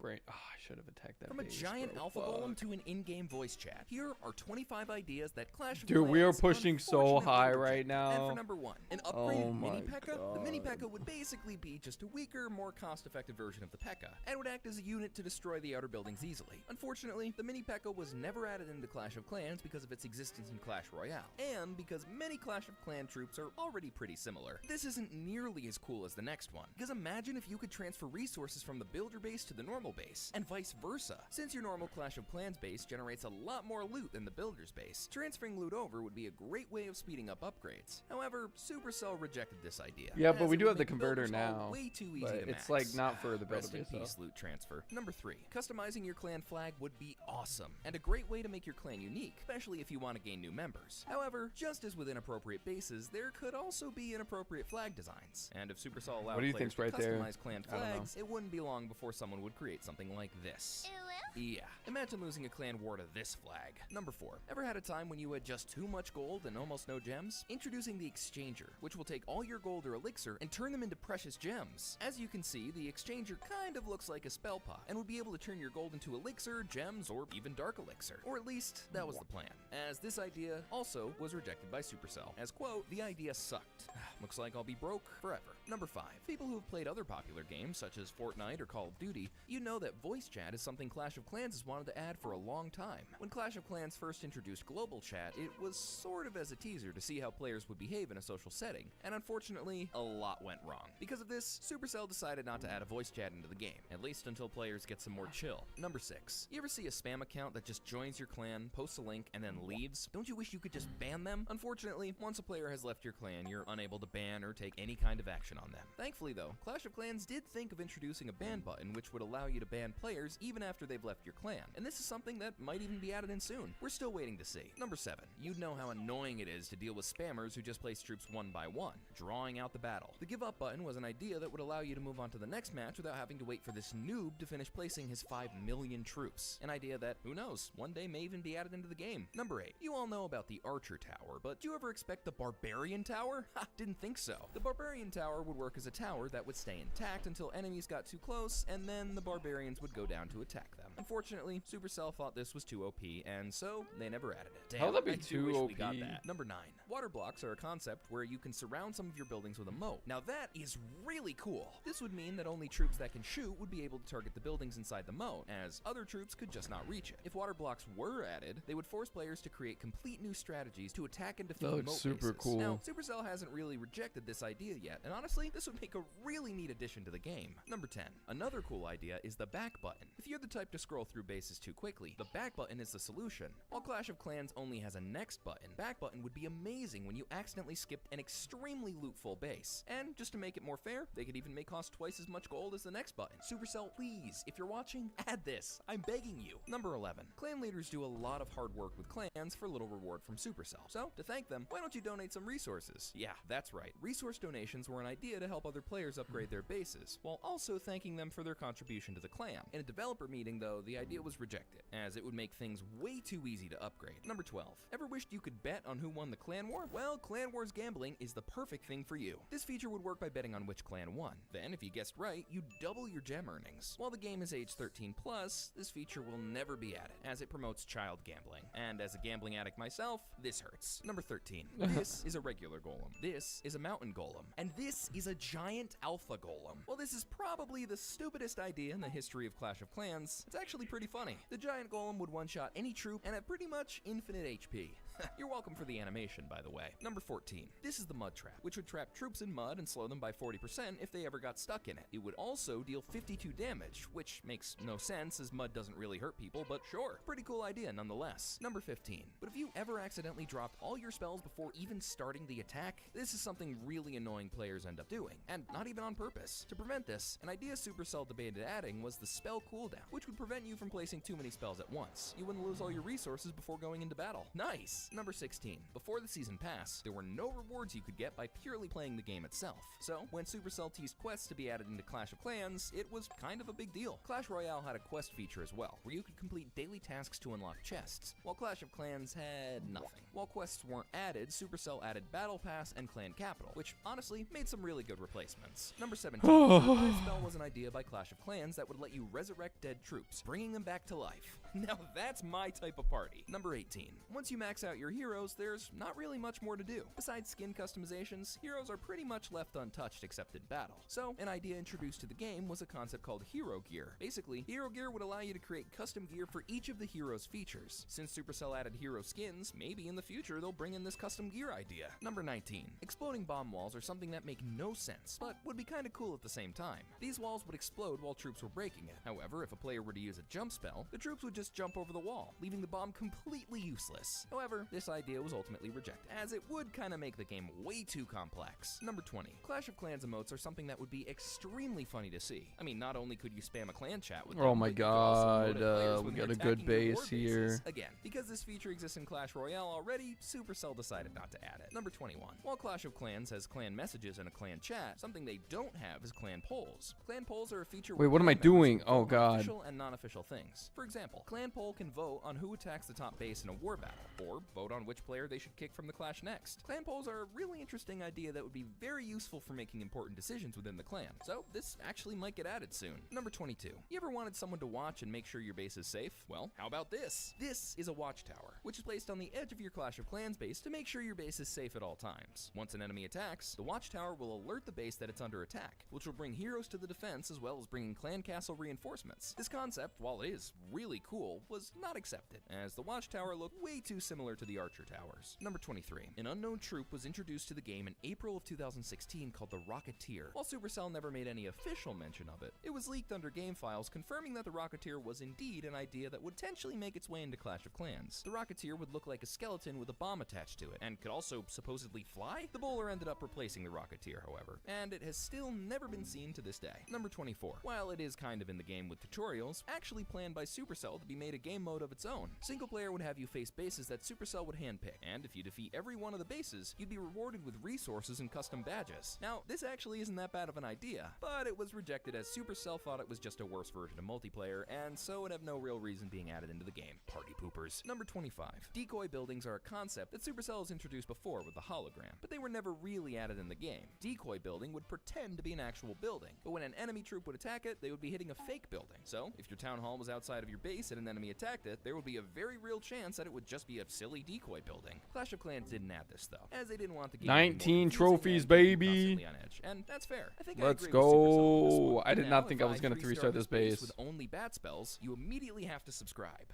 brain. Oh, I should have attacked that. From a base, giant bro. alpha Fuck. golem to an in-game voice chat, here are 25 ideas that Clash of Dude, we are Clans pushing so unfortunately high rejected. right now. And for number 1, an upgraded Oh Mini my P.E.K.K.A. The Mini God. P.E.K.K.A. would basically be just a weaker, more cost-effective version of the P.E.K.K.A. and would act as a unit to destroy the outer buildings easily. Unfortunately, the Mini P.E.K.K.A. was never added into Clash of Clans because of its existence in Clash Royale, and because many Clash of Clan troops are already pretty similar. This isn't nearly as cool as the next one, because imagine if you could transfer resources from the Builder Base to the normal base, and vice versa. Since your normal Clash of Clans base generates a lot more loot than the Builder's base, transferring loot over would be a great way of speeding up upgrades. However, Supercell rejected this idea. Yeah, but as we it do would have the make converter builders all now, way too easy but to it's max. like not for the Builder Rest in Base, though. peace, loot transfer. Number 3, customizing your clan flag would be awesome, and a great way to make your clan unique, especially if you want to gain new members. However, just as with inappropriate bases, there could also be inappropriate flag designs. And if Supercell allowed What do you players think's right to there? customize clan I don't know. flags, it wouldn't be long before someone would create something like this. Yeah, imagine losing a clan war to this flag. Number 4, ever had a time when you had just too much gold and almost no gems? Introducing the Exchanger, which will take all your gold or elixir and turn them into precious gems. As you can see, the Exchanger kind of looks like a spell pot, and would be able to turn your gold into elixir, gems, or even dark elixir. Or at least, that was the plan. As this idea also was rejected by Supercell, as quote, the idea sucked. Looks like I'll be broke forever. Number 5, people who have played other popular games such as Fortnite or Call of Duty, you know that voice chat is something Clash of Clans has wanted to add for a long time. When Clash of Clans first introduced global chat, it was sort of as a teaser to see how players would behave in a social setting, and unfortunately, a lot went wrong. Because of this, Supercell decided not to add a voice chat into the game, at least until players get some more chill. Number 6, you ever see a spam account that just joins your clan, posts a link, and then leaves? Don't you wish you could just ban them? Unfortunately, once a player has left your clan, you're unable to ban or take any kind of action on them. Thankfully though, Clash of Clans did think of introducing a ban button which would allow you to ban players even after they've left your clan, and this is something that might even be added in soon. We're still waiting to see. Number 7, you'd know how annoying it is to deal with spammers who just place troops one by one, drawing out the battle. The give up button was an idea that would allow you to move on to the next match without having to wait for this noob to finish placing his 5 million troops. An idea that, who knows, one day may even be added into the game. Number 8, you all know about the Archer Tower, but do you ever expect the Barbarian Tower? Ha, didn't think so. The Barbarian Tower would work as a tower that would stay intact until enemies got too close, and then the barbarians would go down to attack them. Unfortunately, Supercell thought this was too OP, and so they never added it. Damn, How'd that be I do too wish OP? we got that. Number 9, water blocks are a concept where you can surround some of your buildings with a moat. Now that is really cool. This would mean that only troops that can shoot would be able to target the buildings inside the moat, as other troops could just not reach it. If water blocks were added, they would force players to create complete new strategies to attack and defeat That moat looks super bases. cool. Now, Supercell hasn't really rejected this idea yet, and honestly, this would make a really neat addition to the game. Number 10, another cool idea is the back button. If you're the type to scroll through bases too quickly, the back button is the solution. While Clash of Clans only has a next button, back button would be amazing when you accidentally skipped an extremely loot-full base. And just to make it more fair, they could even make cost twice as much gold as the next button. Supercell, please, if you're watching, add this. I'm begging you. Number 11, clan leaders do a lot of hard work with clans for little reward from Supercell. So, to thank them, why don't you donate some resources? Yeah, that's right. Resource donations were an idea to help other players upgrade their bases, while also thanking them for their contribution to the clan. In a developer meeting, though, the idea was rejected, as it would make things way too easy to upgrade. Number 12, ever wished you could bet on who won the clan war? Well, Clan Wars Gambling is the perfect thing for you. This feature would work by betting on which clan won. Then, if you guessed right, you double your gem earnings. While the game is age 13 plus, this feature will never be added, as it promotes child gambling. And as a gambling addict myself, this hurts. Number 13, this is a regular golem. This is a mountain golem. And this is a giant alpha golem. Well, this is probably the stupidest idea in the history of Clash of Clans, it's actually pretty funny. The giant golem would one-shot any troop and at pretty much infinite HP. You're welcome for the animation, by the way. Number 14. This is the mud trap, which would trap troops in mud and slow them by 40% if they ever got stuck in it. It would also deal 52 damage, which makes no sense as mud doesn't really hurt people, but sure. Pretty cool idea nonetheless. Number 15. But if you ever accidentally dropped all your spells before even starting the attack, this is something really annoying players end up doing, and not even on purpose. To prevent this, an idea Supercell debated adding was the spell cooldown, which would prevent you from placing too many spells at once. You wouldn't lose all your resources before going into battle. Nice! Number 16. Before the season pass, there were no rewards you could get by purely playing the game itself. So, when Supercell teased quests to be added into Clash of Clans, it was kind of a big deal. Clash Royale had a quest feature as well, where you could complete daily tasks to unlock chests, while Clash of Clans had nothing. While quests weren't added, Supercell added Battle Pass and Clan Capital, which honestly made some really good replacements. Number 17. The spell was an idea by Clash of Clans that would let you resurrect dead troops, bringing them back to life. Now that's my type of party. Number 18. Once you max out your heroes, there's not really much more to do. Besides skin customizations, heroes are pretty much left untouched except in battle. So, an idea introduced to the game was a concept called Hero Gear. Basically, Hero Gear would allow you to create custom gear for each of the hero's features. Since Supercell added hero skins, maybe in the future they'll bring in this custom gear idea. Number 19. Exploding bomb walls are something that make no sense, but would be kinda cool at the same time. These walls would explode while troops were breaking it. However, if a player were to use a jump spell, the troops would just jump over the wall, leaving the bomb completely useless. However, this idea was ultimately rejected, as it would kinda make the game way too complex. Number 20. Clash of Clans emotes are something that would be extremely funny to see. I mean, not only could you spam a clan chat with them, Oh my but you could also god, emote at players we when got they're a good attacking your war base here. bases. Again, because this feature exists in Clash Royale already, Supercell decided not to add it. Number 21. While Clash of Clans has clan messages and a clan chat, something they don't have is clan polls. Clan polls are a feature Wait, where what am I clan members doing? can Oh, vote on God. official and non-official things. For example, clan poll can vote on who attacks the top base in a war battle, or vote on which player they should kick from the clash next. Clan polls are a really interesting idea that would be very useful for making important decisions within the clan, so this actually might get added soon. Number 22. You ever wanted someone to watch and make sure your base is safe? Well, how about this? This is a watchtower, which is placed on the edge of your Clash of Clans base to make sure your base is safe at all times. Once an enemy attacks, the watchtower will alert the base that it's under attack, which will bring heroes to the defense as well as bringing clan castle reinforcements. This concept, while it is really cool, was not accepted, as the watchtower looked way too similar to the archer towers. Number 23. An unknown troop was introduced to the game in April of 2016 called the Rocketeer. While Supercell never made any official mention of it, it was leaked under game files confirming that the Rocketeer was indeed an idea that would potentially make its way into Clash of Clans. The Rocketeer would look like a skeleton with a bomb attached to it, and could also supposedly fly? The bowler ended up replacing the Rocketeer, however, and it has still never been seen to this day. Number 24. While it is kind of in the game with tutorials, actually planned by Supercell to be made a game mode of its own. Single player would have you face bases that Supercell would handpick, and if you defeat every one of the bases, you'd be rewarded with resources and custom badges. Now, this actually isn't that bad of an idea, but it was rejected as Supercell thought it was just a worse version of multiplayer, and so it would have no real reason being added into the game. Party poopers. Number 25. Decoy buildings are a concept that Supercell has introduced before with the hologram, but they were never really added in the game. Decoy building would pretend to be an actual building, but when an enemy troop would attack it, they would be hitting a fake building. So, if your town hall was outside of your base and an enemy attacked it, there would be a very real chance that it would just be a silly decoy building. Clash of Clans didn't add this though, as they didn't want the game to be more 19 confusing trophies, and keep you baby. constantly on edge, and that's fair. I think I Let's agree with Supercell on this go. one. I did Now, not think if I was gonna 3-star this base. with only bat spells, you immediately have to subscribe.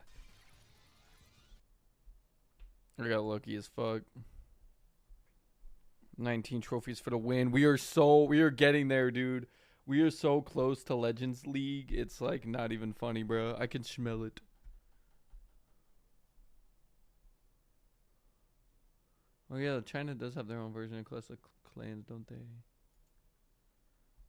I got lucky as fuck. 19 trophies for the win. We are getting there, dude. We are so close to Legends League. It's like not even funny, bro. I can smell it. Oh yeah, China does have their own version of Clash of Clans, don't they?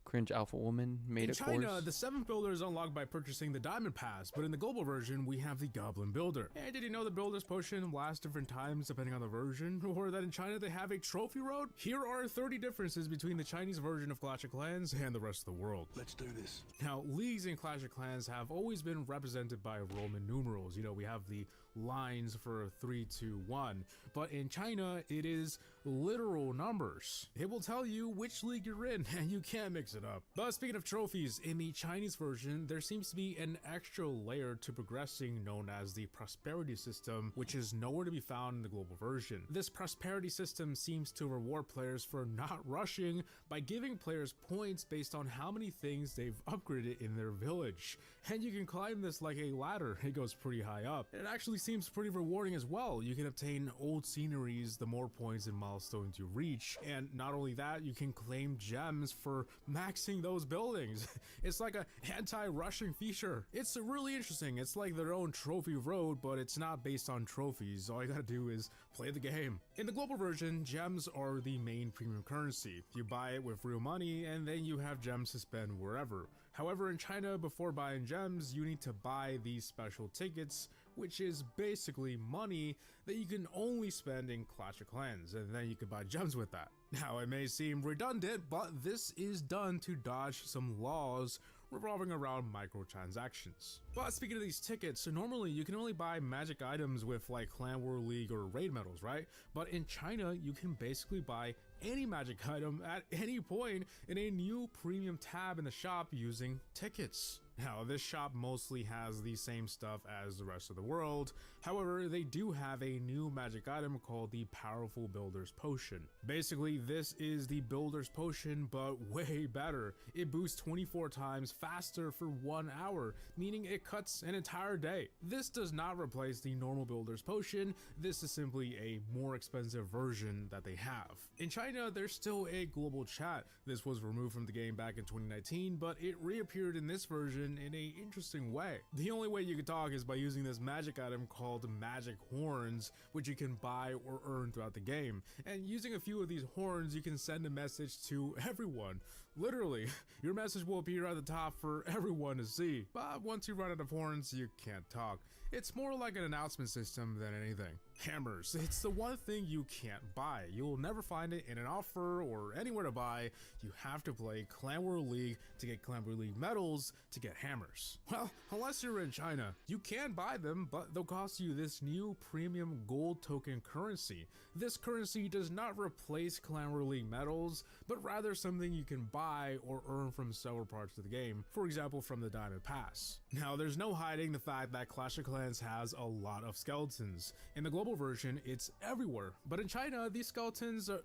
Cringe alpha woman made In a China, course. the 7th builder is unlocked by purchasing the Diamond Pass, but in the global version, we have the Goblin Builder. And did you know the Builder's Potion lasts different times depending on the version? Or that in China they have a Trophy Road? Here are 30 differences between the Chinese version of Clash of Clans and the rest of the world. Let's do this. Now, leagues in Clash of Clans have always been represented by Roman numerals. You know, we have the lines for 3, 2, 1. But in China, it is literal numbers. It will tell you which league you're in, and you can't mix it up. But speaking of trophies, in the Chinese version, there seems to be an extra layer to progressing known as the prosperity system, which is nowhere to be found in the global version. This prosperity system seems to reward players for not rushing by giving players points based on how many things they've upgraded in their village. And you can climb this like a ladder. It goes pretty high up. It actually seems pretty rewarding as well. You can obtain old sceneries the more points and milestones you reach. And not only that, you can claim gems for maxing those buildings. It's like a anti-rushing feature. It's really interesting. It's like their own trophy road, but it's not based on trophies. All you gotta do is play the game. In the global version, gems are the main premium currency. You buy it with real money, and then you have gems to spend wherever. However, in China, before buying gems, you need to buy these special tickets, which is basically money that you can only spend in Clash of Clans, and then you can buy gems with that. Now, it may seem redundant, but this is done to dodge some laws revolving around microtransactions. But speaking of these tickets, so normally you can only buy magic items with like Clan War League or raid medals, right? But in China, you can basically buy any magic item at any point in a new premium tab in the shop using tickets. Now, this shop mostly has the same stuff as the rest of the world. However, they do have a new magic item called the Powerful Builder's Potion. Basically, this is the Builder's Potion, but way better. It boosts 24 times faster for 1 hour, meaning it cuts an entire day. This does not replace the normal Builder's Potion. This is simply a more expensive version that they have. In China, there's still a global chat. This was removed from the game back in 2019, but it reappeared in this version in a interesting way. The only way you can talk is by using this magic item called Magic Horns, which you can buy or earn throughout the game. And using a few of these horns, you can send a message to everyone. Literally, your message will appear at the top for everyone to see. But once you run out of horns, you can't talk. It's more like an announcement system than anything. Hammers. It's the one thing you can't buy. You'll never find it in an offer or anywhere to buy. You have to play Clan War League to get Clan War League medals to get hammers. Well, unless you're in China, you can buy them, but they'll cost you this new premium gold token currency. This currency does not replace Clan War League medals, but rather something you can buy or earn from several parts of the game, for example from the Diamond Pass. Now, there's no hiding the fact that Clash of Clans has a lot of skeletons. In the global version, it's everywhere, but in China, these skeletons are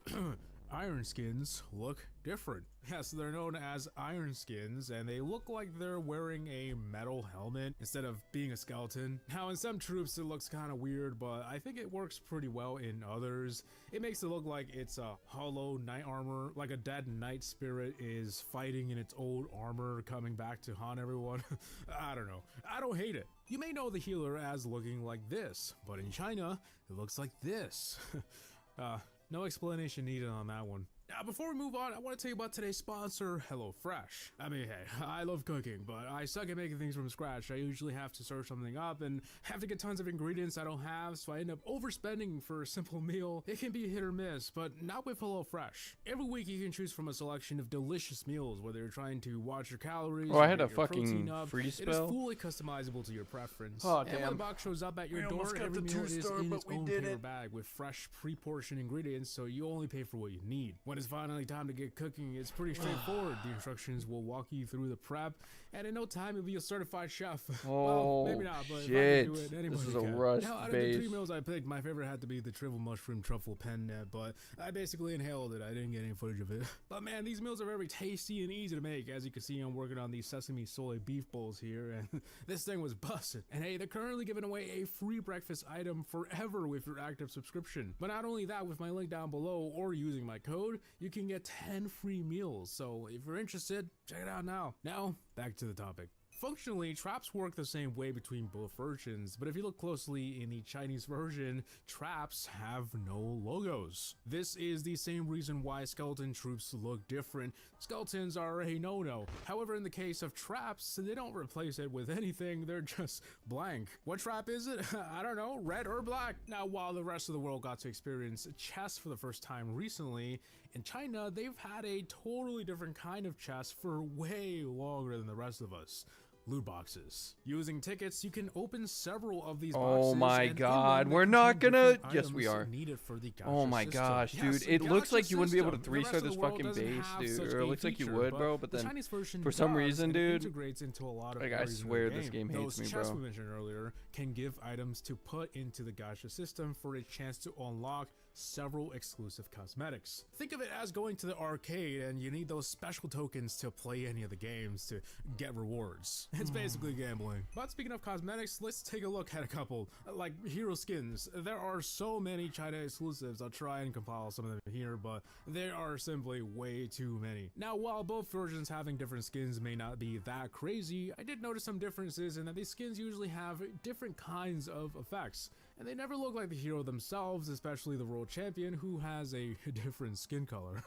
iron skins look different. Yes, they're known as iron skins, and they look like they're wearing a metal helmet instead of being a skeleton. Now, in some troops, it looks kind of weird, but I think it works pretty well in others. It makes it look like it's a hollow knight armor, like a dead knight spirit is fighting in its old armor, coming back to haunt everyone. I don't know. I don't hate it. You may know the healer as looking like this, but in China, it looks like this. No explanation needed on that one. Now, before we move on, I want to tell you about today's sponsor, HelloFresh. I mean, hey, I love cooking, but I suck at making things from scratch. I usually have to search something up and have to get tons of ingredients I don't have, so I end up overspending for a simple meal. It can be hit or miss, but not with HelloFresh. Every week you can choose from a selection of delicious meals, whether you're trying to watch your calories. Oh, I had get a your protein fucking up. freeze It is spell. fully customizable to your preference. Oh, and when damn. the box shows up at your We door, almost got every the meal is two-star, in but its we own did paper it. bag with fresh, pre-portioned ingredients, so you only pay for what you need. When it's finally time to get cooking, it's pretty straightforward. The instructions will walk you through the prep, and in no time you'll be a certified chef. Oh, well, maybe not, but shit. if I can do it, anybody This is a can. rush Now, out of the 3 base. meals I picked, my favorite had to be the triple mushroom truffle penne, but I basically inhaled it. I didn't get any footage of it. But man, these meals are very tasty and easy to make. As you can see, I'm working on these sesame soy beef bowls here, and this thing was busted. And hey, they're currently giving away a free breakfast item forever with your active subscription. But not only that, with my link down below or using my code, you can get 10 free meals. So if you're interested, check it out now. Now, back to the topic. Functionally, traps work the same way between both versions, but if you look closely in the Chinese version, traps have no logos. This is the same reason why skeleton troops look different. Skeletons are a no-no. However, in the case of traps, they don't replace it with anything, they're just blank. What trap is it? I don't know, red or black. Now, while the rest of the world got to experience chess for the first time recently, in China, they've had a totally different kind of chess for way longer than the rest of us. loot boxes. Using tickets, you can open several of these Oh boxes. my and in God, them, they we're not contain gonna- different yes, we items are. needed for the gacha Oh my system. gosh, Yes, dude. It looks gacha like you wouldn't be able to system. The rest 3-star of this the world fucking doesn't base, have dude. such Or it a looks like you feature, would, but bro, but the then Chinese version for some does, reason, and it dude, integrates into a lot of like, I areas in the swear this game hates Those me, chests bro. we mentioned earlier can give items to put into the gacha system for a chance to unlock several exclusive cosmetics. Think of it as going to the arcade and you need those special tokens to play any of the games to get rewards. It's basically gambling. But speaking of cosmetics, let's take a look at a couple, like hero skins. There are so many China exclusives. I'll try and compile some of them here, but there are simply way too many. Now, while both versions having different skins may not be that crazy, I did notice some differences in that these skins usually have different kinds of effects. And they never look like the hero themselves, especially the world champion, who has a different skin color.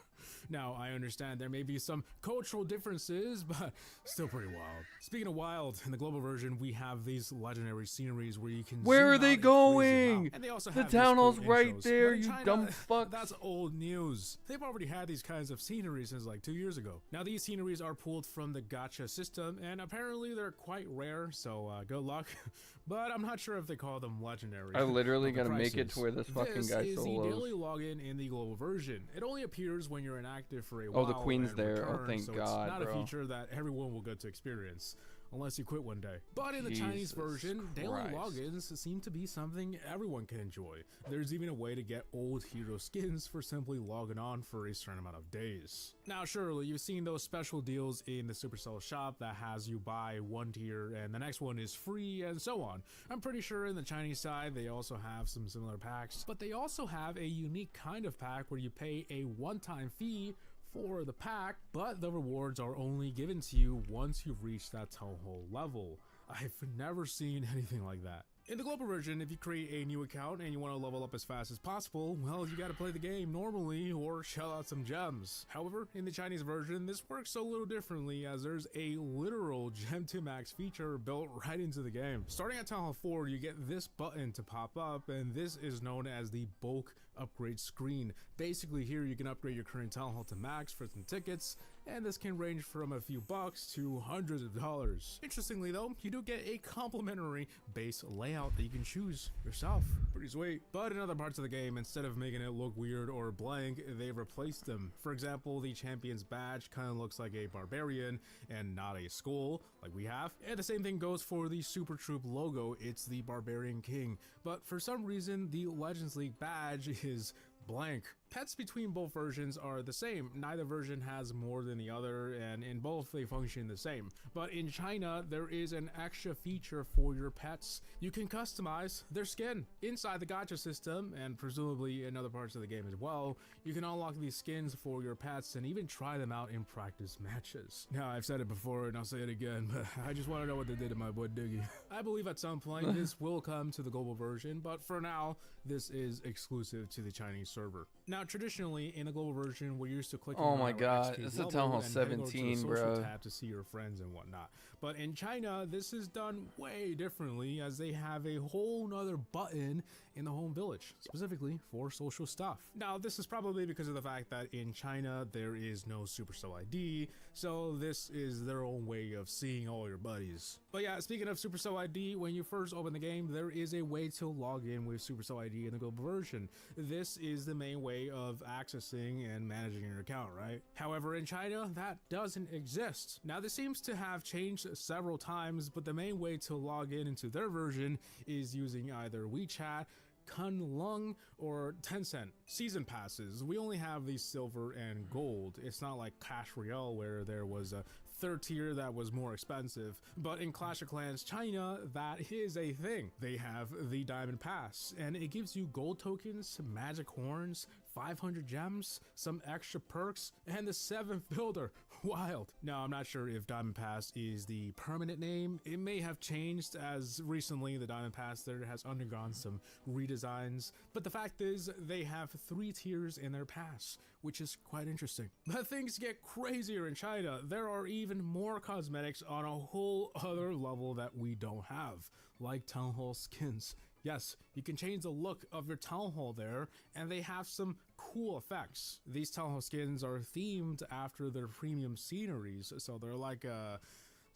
Now, I understand there may be some cultural differences, but still pretty wild. Speaking of wild, in the global version, we have these legendary sceneries where you can Where zoom are out they and crazy going? amount. And they also The have these town hall's cool right intros. there, But in you China, dumb fuck. That's old news. They've already had these kinds of scenery since like 2 years ago. Now, these sceneries are pulled from the gacha system, and apparently they're quite rare, so good luck. But I'm not sure if they call them legendary. I literally But the gotta make it prices. to where this fucking This guy is the solos. daily login in the global version. It only appears when you're inactive for a Oh, while. the queen's and there. Oh, returns, thank so God, it's not bro. a feature that everyone will get to experience. Unless you quit one day. But in the Chinese Jesus version, daily Christ. logins seem to be something everyone can enjoy. There's even a way to get old hero skins for simply logging on for a certain amount of days. Now, surely you've seen those special deals in the Supercell shop that has you buy one tier and the next one is free and so on. I'm pretty sure in the Chinese side they also have some similar packs, but they also have a unique kind of pack where you pay a one-time fee for the pack, but the rewards are only given to you once you've reached that Town Hall level. I've never seen anything like that. In the global version, if you create a new account and you want to level up as fast as possible, well, you gotta play the game normally or shell out some gems. However, in the Chinese version, this works a little differently as there's a literal gem to max feature built right into the game. Starting at Town Hall 4, you get this button to pop up, and this is known as the bulk upgrade screen. Basically, here you can upgrade your current Town Hall to max for some tickets, and this can range from a few bucks to hundreds of dollars. Interestingly though, you do get a complimentary base layout that you can choose yourself. Pretty sweet. But in other parts of the game, instead of making it look weird or blank, they replaced them. For example, the champion's badge kind of looks like a barbarian and not a skull like we have. And the same thing goes for the Super Troop logo. It's the Barbarian King. But for some reason, the Legends League badge is blank. Pets between both versions are the same. Neither version has more than the other, and in both they function the same. But in China, there is an extra feature for your pets. You can customize their skin inside the gacha system, and presumably in other parts of the game as well. You can unlock these skins for your pets and even try them out in practice matches. Now, I've said it before and I'll say it again, but I just want to know what they did to my boy Diggy. I believe at some point this will come to the global version, but for now, this is exclusive to the Chinese server. Now, traditionally in the global version, we're used to clicking Oh on my our God, XP it's the level Town Hall and heading over to the 17, social bro. tab to see your friends and whatnot. But in China, this is done way differently, as they have a whole nother button in the home village, specifically for social stuff. Now, this is probably because of the fact that in China, there is no Supercell ID, so this is their own way of seeing all your buddies. But yeah, speaking of Supercell ID, when you first open the game, there is a way to log in with Supercell ID in the global version. This is the main way of accessing and managing your account, right? However, in China, that doesn't exist. Now, this seems to have changed several times, but the main way to log in into their version is using either WeChat, Kunlun, or Tencent. Season passes, we only have these silver and gold. It's not like Clash Royale where there was a third tier that was more expensive, but in Clash of Clans China, that is a thing. They have the Diamond Pass, and it gives you gold tokens, magic horns, 500 gems, some extra perks, and the 7th builder. Wild. Now, I'm not sure if Diamond Pass is the permanent name. It may have changed, as recently the Diamond Pass there has undergone some redesigns, but the fact is they have 3 tiers in their pass, which is quite interesting. But things get crazier in China. There are even more cosmetics on a whole other level that we don't have, like Town Hall skins. Yes, you can change the look of your Town Hall there, and they have some cool effects. These Town Hall skins are themed after their premium sceneries, so they're like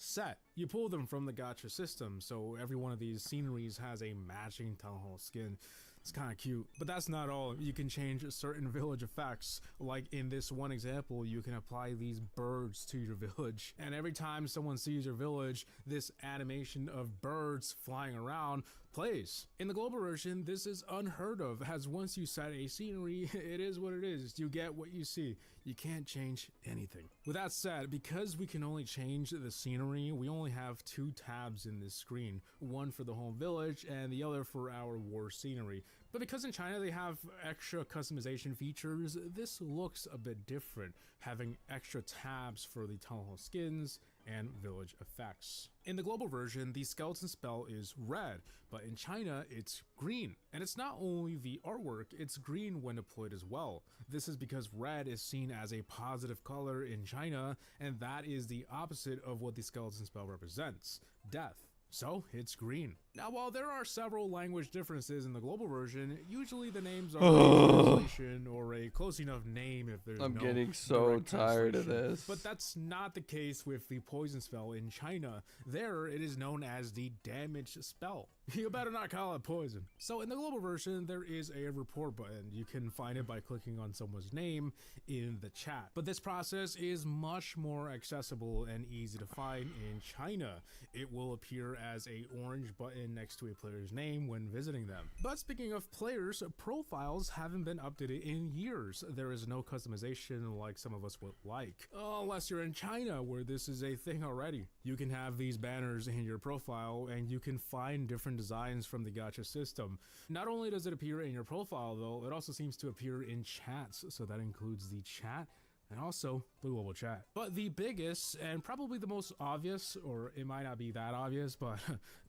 set. You pull them from the gacha system, so every one of these sceneries has a matching Town Hall skin. It's kind of cute, but that's not all. You can change certain village effects. Like in this one example, you can apply these birds to your village, and every time someone sees your village, this animation of birds flying around plays. In the global version, this is unheard of, as once you set a scenery, it is what it is. You get what you see. You can't change anything. With that said, because we can only change the scenery, we only have 2 tabs in this screen, one for the home village and the other for our war scenery. But because in China they have extra customization features, this looks a bit different, having extra tabs for the Town Hall skins and village effects. In the global version, the skeleton spell is red, but in China it's green. And it's not only the artwork, it's green when deployed as well. This is because red is seen as a positive color in China, and that is the opposite of what the skeleton spell represents: death. So it's green. Now, while there are several language differences in the global version, usually the names are a translation or a close enough name if there's I'm no getting so direct tired of translation. this. But that's not the case with the poison spell in China. There, it is known as the damage spell. You better not call it poison. So in the global version, there is a report button. You can find it by clicking on someone's name in the chat. But this process is much more accessible and easy to find in China. It will appear as a orange button next to a player's name when visiting them. But speaking of players, profiles haven't been updated in years. There is no customization like some of us would like. Unless you're in China, where this is a thing already. You can have these banners in your profile and you can find different designs from the gacha system. Not only does it appear in your profile though, it also seems to appear in chats, so that includes the chat and also the global chat. But the biggest and probably the most obvious, or it might not be that obvious, but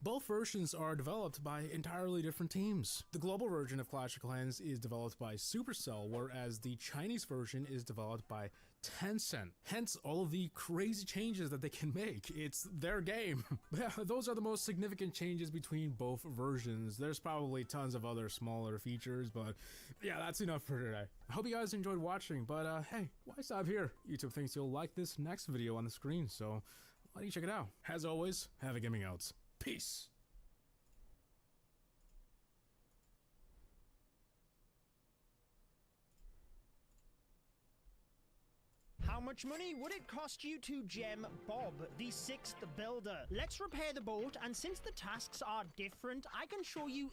both versions are developed by entirely different teams. The global version of Clash of Clans is developed by Supercell, whereas the Chinese version is developed by Tencent. Hence all of the crazy changes that they can make. It's their game. Yeah, those are the most significant changes between both versions. There's probably tons of other smaller features, but yeah, that's enough for today. I hope you guys enjoyed watching, but hey, why stop here? YouTube thinks you'll like this next video on the screen, so why don't you check it out? As always, have a gaming out. Peace. How much money would it cost you to gem Bob, the 6th builder? Let's repair the boat, and since the tasks are different, I can show you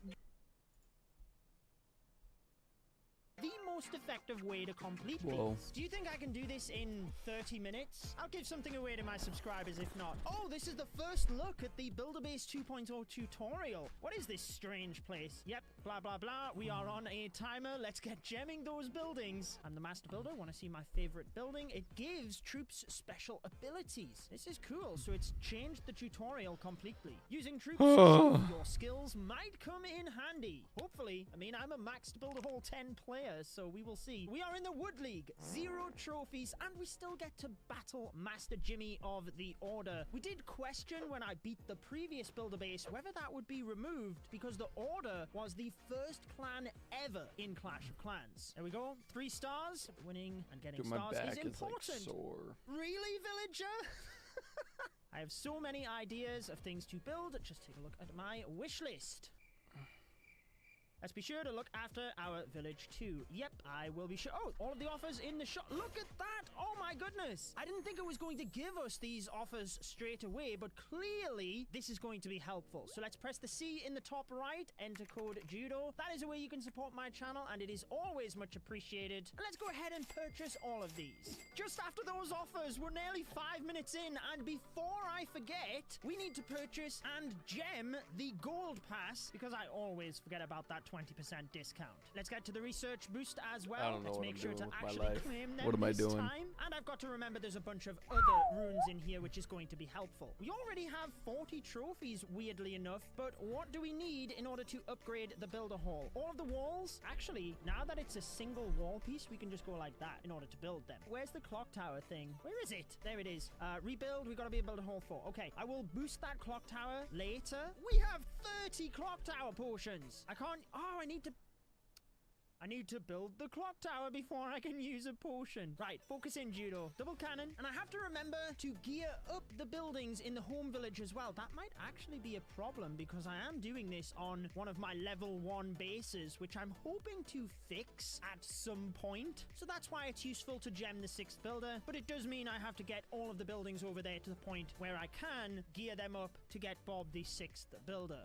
the most effective way to complete Whoa. these. Do you think I can do this in 30 minutes? I'll give something away to my subscribers if not. Oh, this is the first look at the Builder Base 2.0 tutorial. What is this strange place? Yep, blah blah blah. We are on a timer. Let's get gemming those buildings. I'm the master builder. Want to see my favorite building? It gives troops special abilities. This is cool. So it's changed the tutorial completely. Using troops, your skills might come in handy. Hopefully. I mean, I'm a maxed builder whole 10 player, so we will see. We are in the Wood League. 0 trophies, and we still get to battle Master Jimmy of the Order. We did question when I beat the previous Builder Base whether that would be removed, because the Order was the first clan ever in Clash of Clans. There we go. 3 stars. Winning and getting Dude, my stars back is is important. like sore. Really, villager? I have so many ideas of things to build. Just take a look at my wish list. Let's be sure to look after our village too. Yep, I will be sure. Oh, all of the offers in the shop. Look at that. Oh my goodness. I didn't think it was going to give us these offers straight away, but clearly this is going to be helpful. So let's press the C in the top right, enter code Judo. That is a way you can support my channel, and it is always much appreciated. And let's go ahead and purchase all of these. Just after those offers, we're nearly 5 minutes in, and before I forget, we need to purchase and gem the gold pass, because I always forget about that 20% discount. Let's get to the research boost as well. I don't know Let's what make I'm sure doing to with my actually life. claim them What am I this doing? time. And I've got to remember there's a bunch of other runes in here, which is going to be helpful. We already have 40 trophies, weirdly enough, but what do we need in order to upgrade the builder hall? All of the walls, actually, now that it's a single wall piece, we can just go like that in order to build them. Where's the clock tower thing? Where is it? There it is. Rebuild, we've got to be a builder hall 4. Okay, I will boost that clock tower later. We have 30 clock tower potions. I can't... Oh, I need to... I need to build the clock tower before I can use a potion. Right, focus in, Judo. Double cannon. And I have to remember to gear up the buildings in the home village as well. That might actually be a problem because I am doing this on one of my level 1 bases, which I'm hoping to fix at some point. So that's why it's useful to gem the 6th builder. But it does mean I have to get all of the buildings over there to the point where I can gear them up to get Bob the 6th builder.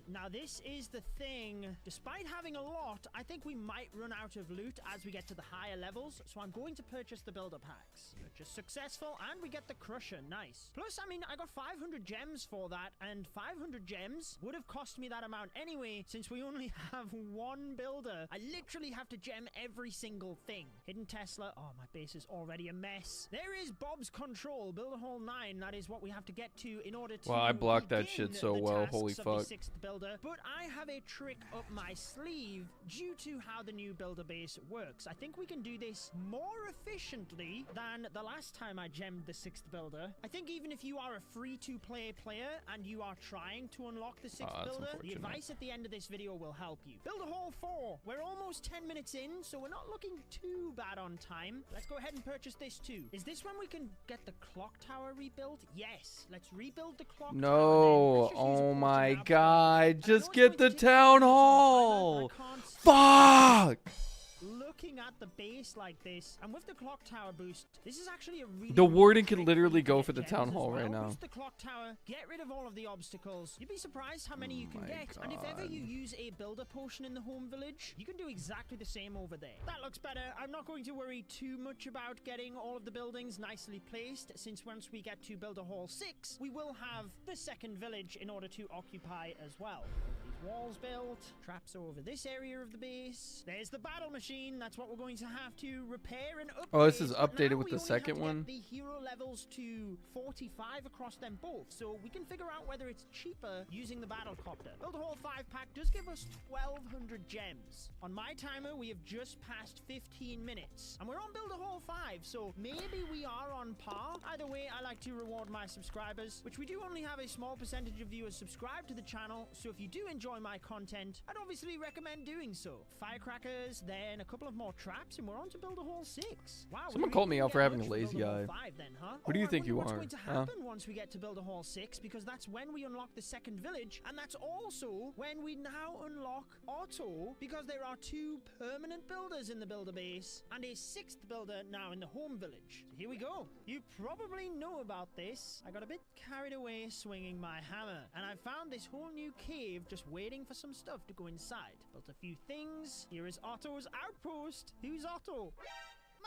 Now this is the thing. Despite having a lot, I think we might run out of loot as we get to the higher levels. So I'm going to purchase the builder packs. Purchase successful, and we get the crusher. Nice. Plus, I mean, I got 500 gems for that, and 500 gems would have cost me that amount anyway, since we only have one builder. I literally have to gem every single thing. Hidden Tesla. Oh, my base is already a mess. There is Bob's Control. Builder Hall 9. That is what we have to get to in order to Wow, I blocked that begin shit so the well. tasks Holy of fuck. the 6th builder. But I have a trick up my sleeve due to how the new builder base works. I think we can do this more efficiently than the last time I gemmed the 6th builder. I think even if you are a free-to-play player and you are trying to unlock the 6th that's builder, the unfortunate. advice at the end of this video will help you. Builder Hall 4. We're almost 10 minutes in, so we're not looking too bad on time. Let's go ahead and purchase this too. Is this when we can get the clock tower rebuilt? Yes. Let's rebuild the clock tower. No. Let's just use a Oh portion my now. god. And I Just know it's get the going to take town some time. hall. I can't see Fuck. looking at the base like this, and with the clock tower boost, this is actually a really The warden trick can for you literally to go get for the gems town as hall right well. now. Boost the clock tower, get rid of all of the obstacles. You'd be surprised how many you can my get. And if ever God. you use a builder potion in the home village, you can do exactly the same over there. That looks better. I'm not going to worry too much about getting all of the buildings nicely placed, since once we get to Builder Hall 6, we will have the 2nd village in order to occupy as well. These walls built, traps over this area of the base. There's the battle machine. That's what we're going to have to repair and upgrade. Oh, this is But updated now with we the only have second to one? get the hero levels to 45 across them both, so we can figure out whether it's cheaper using the battle copter. Builder Hall 5 pack does give us 1,200 gems. On my timer, we have just passed 15 minutes, and we're on Builder Hall 5, so maybe we are on par. Either way, I like to reward my subscribers, which we do only have a small percentage of viewers subscribed to the channel, so if you do enjoy my content, I'd obviously recommend doing so. Firecrackers, then a couple of more traps, and we're on to Builder Hall 6. Wow. Someone we called me really out for get having much a lazy Builder Hall eye. 5 then, huh? Who do you I think you wonder are, what's going to huh? happen once we get to Builder Hall 6, because that's when we unlock the 2nd village, and that's also when we now unlock Otto, because there are 2 permanent builders in the builder base and a 6th builder now in the home village. So here we go. You probably know about this. I got a bit carried away swinging my hammer, and I found this whole new cave just waiting for some stuff to go inside. Built a few things. Here is Otto's outpost. Who's Otto?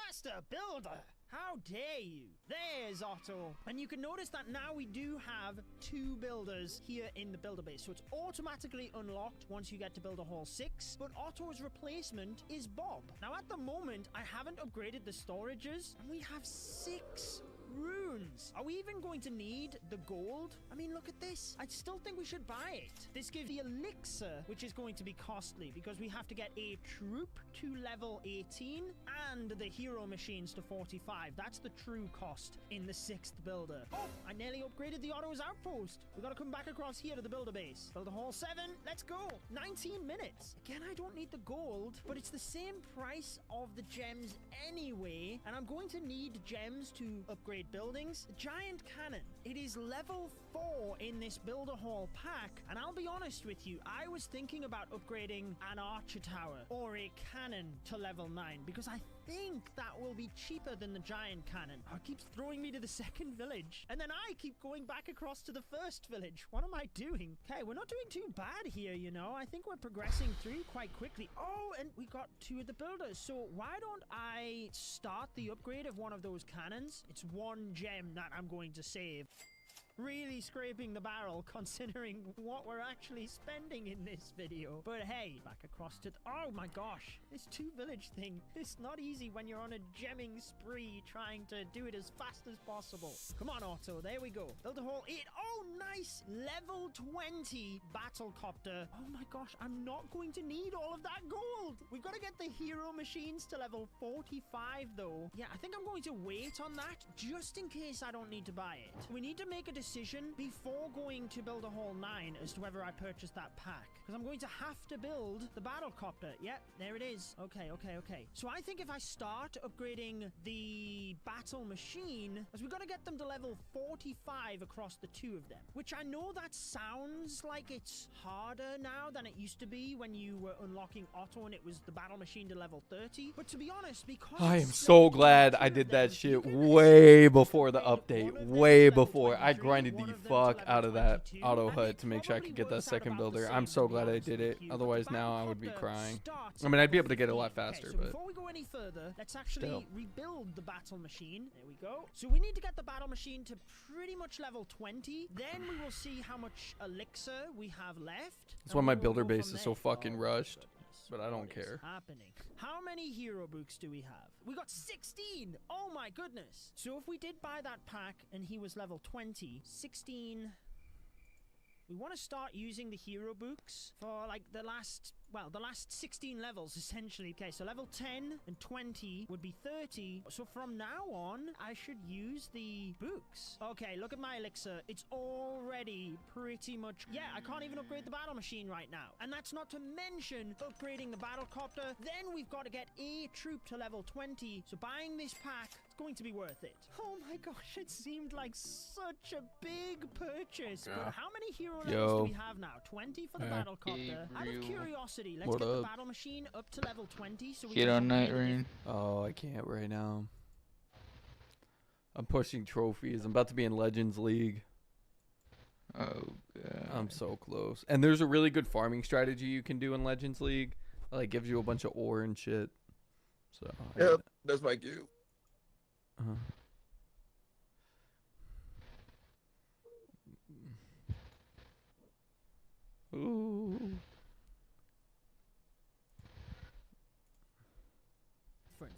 Master Builder! How dare you? There's Otto. And you can notice that now we do have 2 builders here in the builder base. So it's automatically unlocked once you get to Builder Hall 6. But Otto's replacement is Bob. Now at the moment, I haven't upgraded the storages, and we have 6 runes. Are we even going to need the gold? I mean, look at this. I still think we should buy it. This gives the elixir, which is going to be costly because we have to get a troop to level 18 and the hero machines to 45. That's the true cost in the 6th builder. Oh, I nearly upgraded the Otto's outpost. We gotta come back across here to the builder base. Builder Hall 7, let's go. 19 minutes. Again, I don't need the gold, but it's the same price of the gems anyway, and I'm going to need gems to upgrade buildings. The giant cannon, it is level 4 in this Builder Hall pack, and I'll be honest with you, I was thinking about upgrading an archer tower or a cannon to level 9 because I think that will be cheaper than the giant cannon. Oh, it keeps throwing me to the 2nd village, and then I keep going back across to the 1st village. What am I doing? Okay, we're not doing too bad here, you know. I think we're progressing through quite quickly. Oh, and we got 2 of the builders, so why don't I start the upgrade of one of those cannons? It's 1 gem that I'm going to save. Really scraping the barrel considering what we're actually spending in this video. But hey, back across to... oh my gosh, this 2 village thing. It's not easy when you're on a gemming spree trying to do it as fast as possible. Come on, Otto, there we go. Builder Hall 8. Oh, nice. Level 20 battle copter. Oh my gosh, I'm not going to need all of that gold. We've got to get the hero machines to level 45 though. Yeah, I think I'm going to wait on that just in case I don't need to buy it. We need to make a decision decision before going to build a Hall 9 as to whether I purchase that pack. Because I'm going to have to build the Battlecopter. Yep, there it is. Okay. So I think if I start upgrading the battle machine, as we've got to get them to level 45 across the two of them. Which I know that sounds like it's harder now than it used to be when you were unlocking Otto and it was the battle machine to level 30. But to be honest, because I am so glad I did that shit way before the update. Way before. I grinded the fuck out of that auto HUD to make sure I could get that second builder. I'm so glad I did it. Otherwise now I would be crying. I mean, I'd be able to get it a lot faster, so but before we go any further, let's actually still. rebuild the battle machine. There we go. So we need to get the battle machine to pretty much level 20. Then we will see how much elixir we have left. That's why my builder base is so fucking rushed. But I don't care. Happening. How many hero books do we have? We got 16. Oh my goodness. So if we did buy that pack and he was level 20, 16. We want to start using the hero books for like the last 16 levels essentially. Okay, so level 10 and 20 would be 30. So from now on, I should use the books. Okay, look at my elixir. It's already pretty much... Yeah, I can't even upgrade the battle machine right now. And that's not to mention upgrading the Battlecopter. Then we've got to get a troop to level 20. So buying this pack, it's going to be worth it. Oh my gosh, it seemed like such a big purchase. Yeah. But how many hero levels do we have now? 20 for the Battlecopter. Out of curiosity, let's get the battle machine up to level 20 so we Get can on Night Rain. Oh, I can't right now. I'm pushing trophies. I'm about to be in Legends League. Oh, God. I'm so close. And there's a really good farming strategy you can do in Legends League. That, like, gives you a bunch of ore and shit. So Yep, that's my cue. Ooh.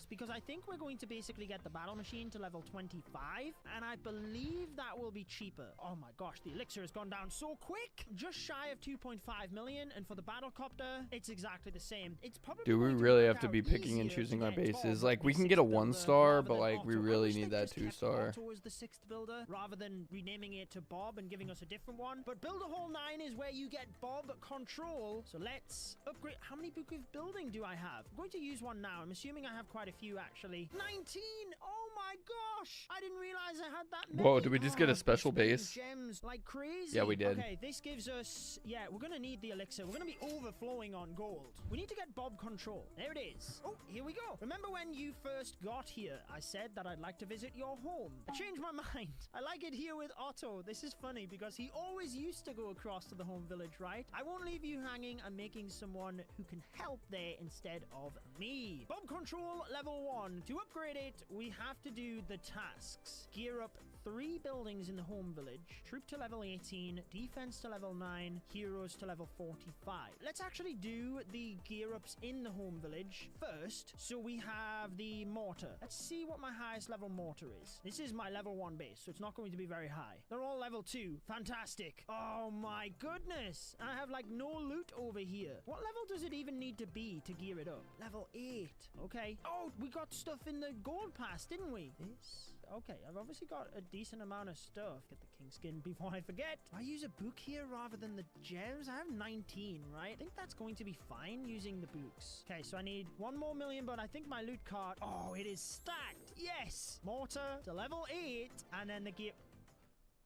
Because I think we're going to basically get the battle machine to level 25, and I believe that will be cheaper. Oh my gosh, the elixir has gone down so quick. Just shy of 2.5 million, and for the Battlecopter, it's exactly the same. It's probably Do we really have to be picking and choosing our bases? Like, we can get a 1-star, but like, we really need that 2-star. Otto was the 6th builder, rather than renaming it to Bob and giving us a different one. But Build a Hall 9 is where you get Bob control. So let's upgrade. How many book of building do I have? I'm going to use one now. I'm assuming I have quite a few actually. 19! Oh my gosh! I didn't realize I had that many. Whoa, did we just get a special base? Gems like crazy. Yeah, we did. Okay, this gives us... Yeah, we're gonna need the elixir. We're gonna be overflowing on gold. We need to get Bob control. There it is. Oh, here we go. Remember when you first got here, I said that I'd like to visit your home. I changed my mind. I like it here with Otto. This is funny because he always used to go across to the home village, right? I won't leave you hanging. I'm making someone who can help there instead of me. Bob control level 1. To upgrade it, we have to do the tasks. Gear up 3 buildings in the home village, troop to level 18, defense to level 9, heroes to level 45. Let's actually do the gear ups in the home village first. So we have the mortar. Let's see what my highest level mortar is. This is my level 1 base, so it's not going to be very high. They're all level 2. Fantastic. Oh my goodness. I have like no loot over here. What level does it even need to be to gear it up? Level 8. Okay. Oh, we got stuff in the gold pass, didn't we? This... Okay, I've obviously got a decent amount of stuff. Get the king skin before I forget. I use a book here rather than the gems. I have 19, right? I think that's going to be fine using the books. Okay, so I need 1 more million, but I think my loot cart... Oh, it is stacked. Yes. Mortar to level 8, and then the gear...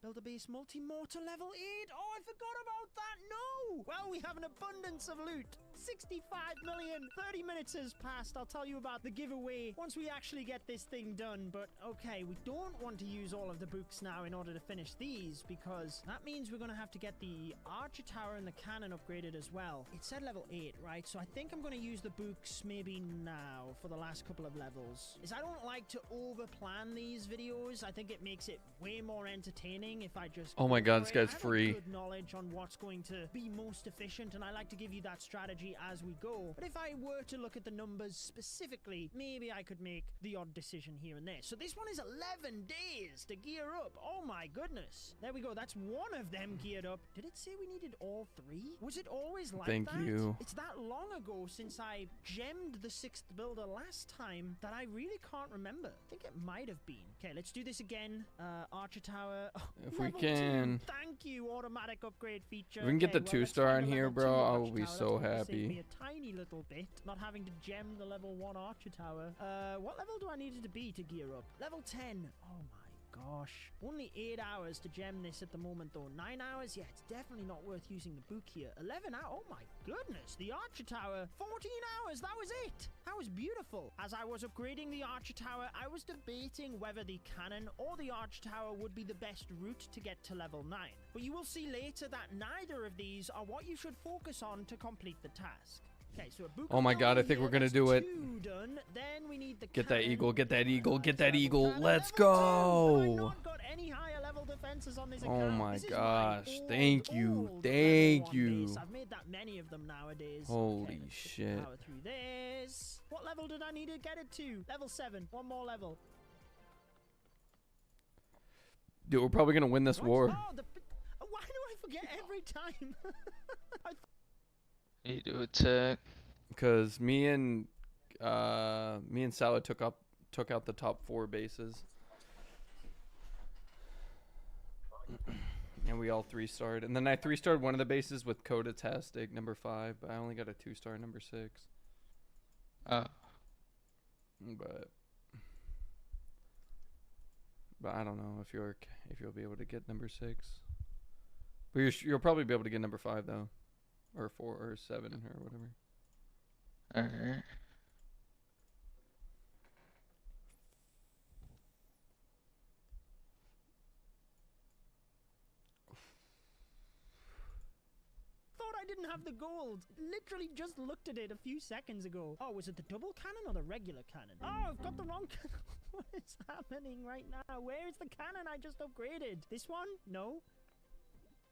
Build a base multi-mortar level 8. Oh, I forgot about that. No. Well, we have an abundance of loot. 65 million. 30 minutes has passed. I'll tell you about the giveaway once we actually get this thing done. But okay, we don't want to use all of the books now in order to finish these, because that means we're going to have to get the archer tower and the cannon upgraded as well. It said level 8, right? So I think I'm going to use the books maybe now for the last couple of levels. I don't like to over-plan these videos. I think it makes it way more entertaining if I just... Oh my god, this guy's I have free. good knowledge on what's going to be most efficient, and I like to give you that strategy as we go. But if I were to look at the numbers specifically, maybe I could make the odd decision here and there. So this one is 11 days to gear up. Oh my goodness. There we go. That's one of them geared up. Did it say we needed all 3? Was it always like Thank that? you. It's that long ago since I gemmed the 6th builder last time that I really can't remember. I think it might have been. Okay, let's do this again. Archer tower. If we Level can, 2. Thank you, automatic upgrade feature. if we can get the Okay, well, let's 2-star find in a here, level bro, 2 I will Archer be Tower. so That's gonna save happy. me a tiny little bit, not having to gem the level 1 Archer Tower. What level do I need it to be to gear up? Level 10. Oh my gosh. Only 8 hours to gem this at the moment though. 9 hours? Yeah, it's definitely not worth using the book here. 11 hours? Oh my goodness. The Archer Tower. 14 hours. That was it. That was beautiful. As I was upgrading the Archer Tower, I was debating whether the cannon or the Archer Tower would be the best route to get to level 9. But you will see later that neither of these are what you should focus on to complete the task. Okay, so a book Oh my of god, I building think here, we're gonna that's do it. 2 done. Then we need the Get that cannon. eagle, get that eagle, get that Level eagle. 10, Let's level 2. I've go. not got any higher level defenses on this Oh account. my This is gosh. old, Thank you. old Thank level 1 you. base. I've made that many of them nowadays. Holy Okay, let's just shit. power through this. What level did I need to get it to? Level 7. One more level. Dude, we're probably gonna win this What? war. Oh, why do I forget every time? You do attack. Because me and Salah took out the top 4 bases. And we all 3-starred. And then I 3-starred one of the bases with Coda Tastic, number 5, but I only got a 2-star, number 6. But I don't know if you'll be able to get number 6. But you'll probably be able to get number 5 though, or 4 or 7 or whatever. Alright. Thought I didn't have the gold. Literally just looked at it a few seconds ago. Oh, was it the double cannon or the regular cannon? Oh, I've got the wrong cannon. What is happening right now? Where is the cannon I just upgraded? This one? No.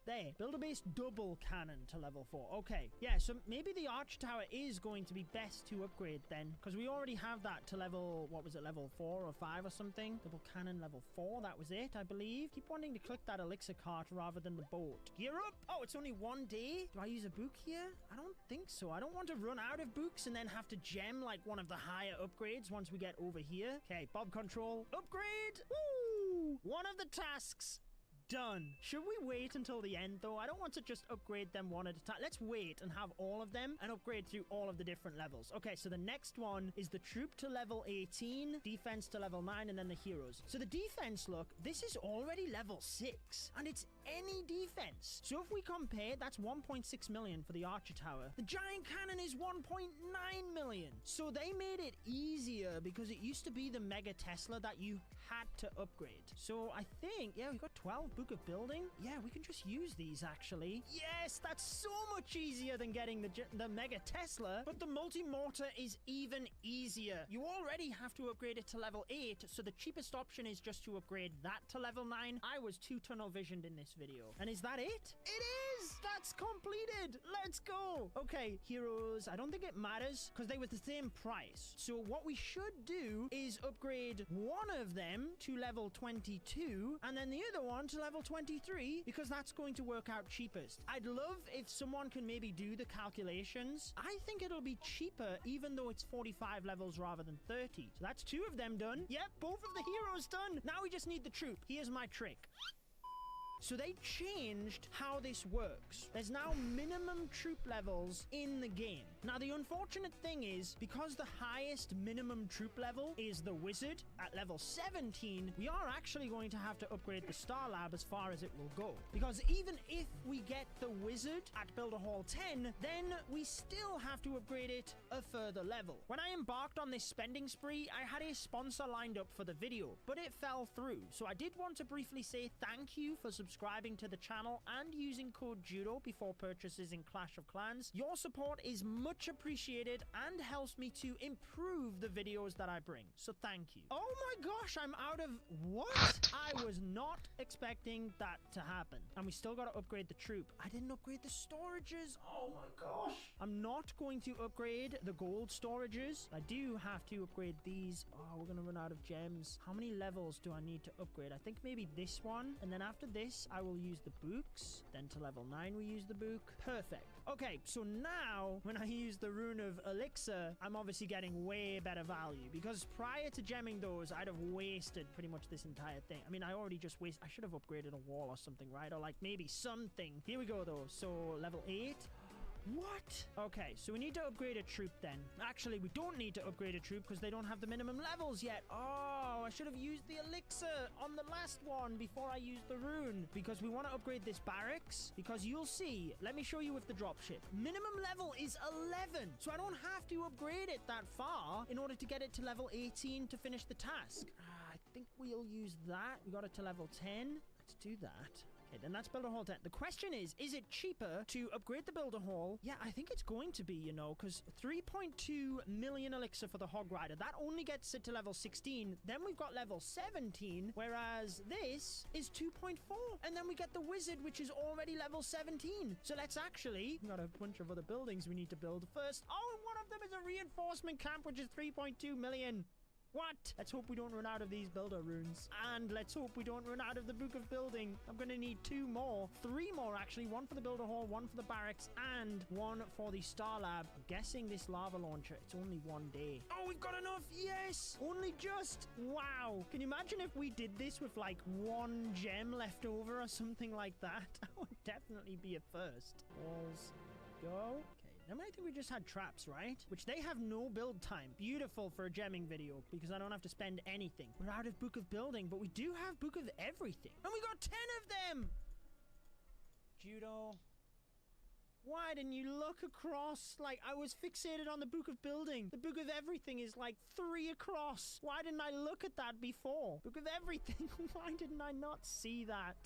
There. Build a base double cannon to level 4. Okay. Yeah, so maybe the Arch Tower is going to be best to upgrade then. Because we already have that to level, what was it, level 4 or 5 or something? Double cannon level 4. That was it, I believe. Keep wanting to click that elixir cart rather than the boat. Gear up. Oh, it's only 1 day. Do I use a book here? I don't think so. I don't want to run out of books and then have to gem like one of the higher upgrades once we get over here. Okay, Bob Control. Upgrade. Woo! One of the tasks done. Should we wait until the end though? I don't want to just upgrade them one at a time. Let's wait and have all of them and upgrade through all of the different levels. Okay, so the next one is the troop to level 18, defense to level 9, and then the heroes. So the defense, look, this is already level 6 and it's any defense. So if we compare, that's 1.6 million for the Archer Tower. The giant cannon is 1.9 million. So they made it easier because it used to be the Mega Tesla that you had to upgrade. So I think, yeah, we've got 12 Book of Building. Yeah, we can just use these actually. Yes, that's so much easier than getting the Mega Tesla, but the Multi-Mortar is even easier. You already have to upgrade it to level 8, so the cheapest option is just to upgrade that to level 9. I was too tunnel visioned in this video. And is that it? It is! That's completed! Let's go! Okay, heroes, I don't think it matters because they were the same price. So what we should do is upgrade one of them to level 22 and then the other one to level 23 because that's going to work out cheapest. I'd love if someone can maybe do the calculations. I think it'll be cheaper even though it's 45 levels rather than 30. So that's 2 of them done. Yep, both of the heroes done. Now we just need the troop. Here's my trick. So they changed how this works. There's now minimum troop levels in the game. Now the unfortunate thing is, because the highest minimum troop level is the wizard at level 17, we are actually going to have to upgrade the Star Lab as far as it will go. Because even if we get the wizard at Builder Hall 10, then we still have to upgrade it a further level. When I embarked on this spending spree, I had a sponsor lined up for the video, but it fell through. So I did want to briefly say thank you for subscribing to the channel and using code JUDO before purchases in Clash of Clans. Your support is much appreciated and helps me to improve the videos that I bring. So thank you. Oh my gosh, I'm out of what? I was not expecting that to happen. And we still got to upgrade the troop. I didn't upgrade the storages. Oh my gosh. I'm not going to upgrade the gold storages. I do have to upgrade these. Oh, we're going to run out of gems. How many levels do I need to upgrade? I think maybe this one. And then after this, I will use the books. Then to level 9, we use the book. Perfect. Okay, so now when I use the Rune of Elixir, I'm obviously getting way better value, because prior to gemming those, I'd have wasted pretty much this entire thing. I mean, I already just wasted. I should have upgraded a wall or something, right? Or like maybe something. Here we go though. So level 8. What? Okay, so we need to upgrade a troop then. Actually, we don't need to upgrade a troop because they don't have the minimum levels yet. Oh, I should have used the elixir on the last one before I used the rune, because we want to upgrade this barracks, because you'll see. Let me show you with the dropship. Minimum level is 11, so I don't have to upgrade it that far in order to get it to level 18 to finish the task. I think we'll use that. We got it to level 10. Let's do that. Okay, then that's Builder Hall 10. The question is it cheaper to upgrade the Builder Hall? Yeah, I think it's going to be, you know, because 3.2 million elixir for the Hog Rider. That only gets it to level 16. Then we've got level 17, whereas this is 2.4. And then we get the Wizard, which is already level 17. So let's actually... We've got a bunch of other buildings we need to build first. Oh, and one of them is a reinforcement camp, which is 3.2 million. What? Let's hope we don't run out of these builder runes. And let's hope we don't run out of the Book of Building. I'm going to need 2 more. 3 more, actually. 1 for the builder hall, 1 for the barracks, and 1 for the Star Lab. I'm guessing this lava launcher, it's only 1 day. Oh, we've got enough. Yes. Only just. Wow. Can you imagine if we did this with like 1 gem left over or something like that? That would definitely be a first. Walls go. Then I think we just had traps, right? Which they have no build time. Beautiful for a gemming video, because I don't have to spend anything. We're out of Book of Building, but we do have Book of Everything. And we got 10 of them! Judo. Why didn't you look across? Like, I was fixated on the Book of Building. The Book of Everything is like 3 across. Why didn't I look at that before? Book of Everything. Why didn't I not see that?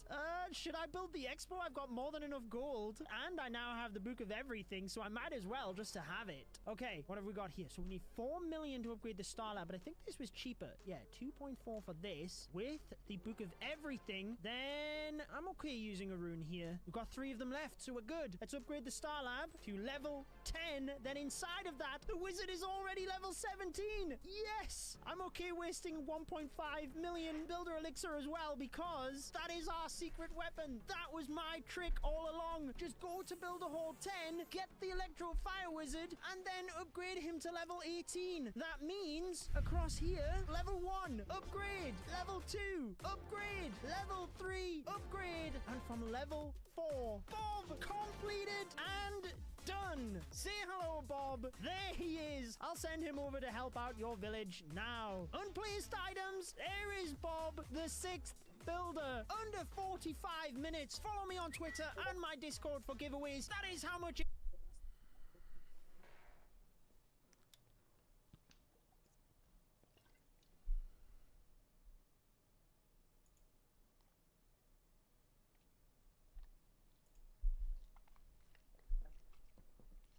Should I build the expo? I've got more than enough gold. And I now have the Book of Everything, so I might as well just to have it. Okay, what have we got here? So we need 4 million to upgrade the Star Lab, but I think this was cheaper. Yeah, 2.4 for this. With the Book of Everything, then I'm okay using a rune here. We've got 3 of them left, so we're good. Let's upgrade the Star Lab to level 10. Then inside of that, the Wizard is already level 17. Yes! I'm okay wasting 1.5 million Builder Elixir as well, because that is our secret weapon. That was my trick all along. Just go to Builder Hall 10, get the Electro Fire Wizard, and then upgrade him to level 18. That means across here, level 1, upgrade. Level 2, upgrade. Level 3, upgrade. And from level 4, Bob completed and done. Say hello, Bob. There he is. I'll send him over to help out your village now. Unplaced items. There is Bob, the 6th builder. Under 45 minutes. Follow me on Twitter and my Discord for giveaways. That is how much...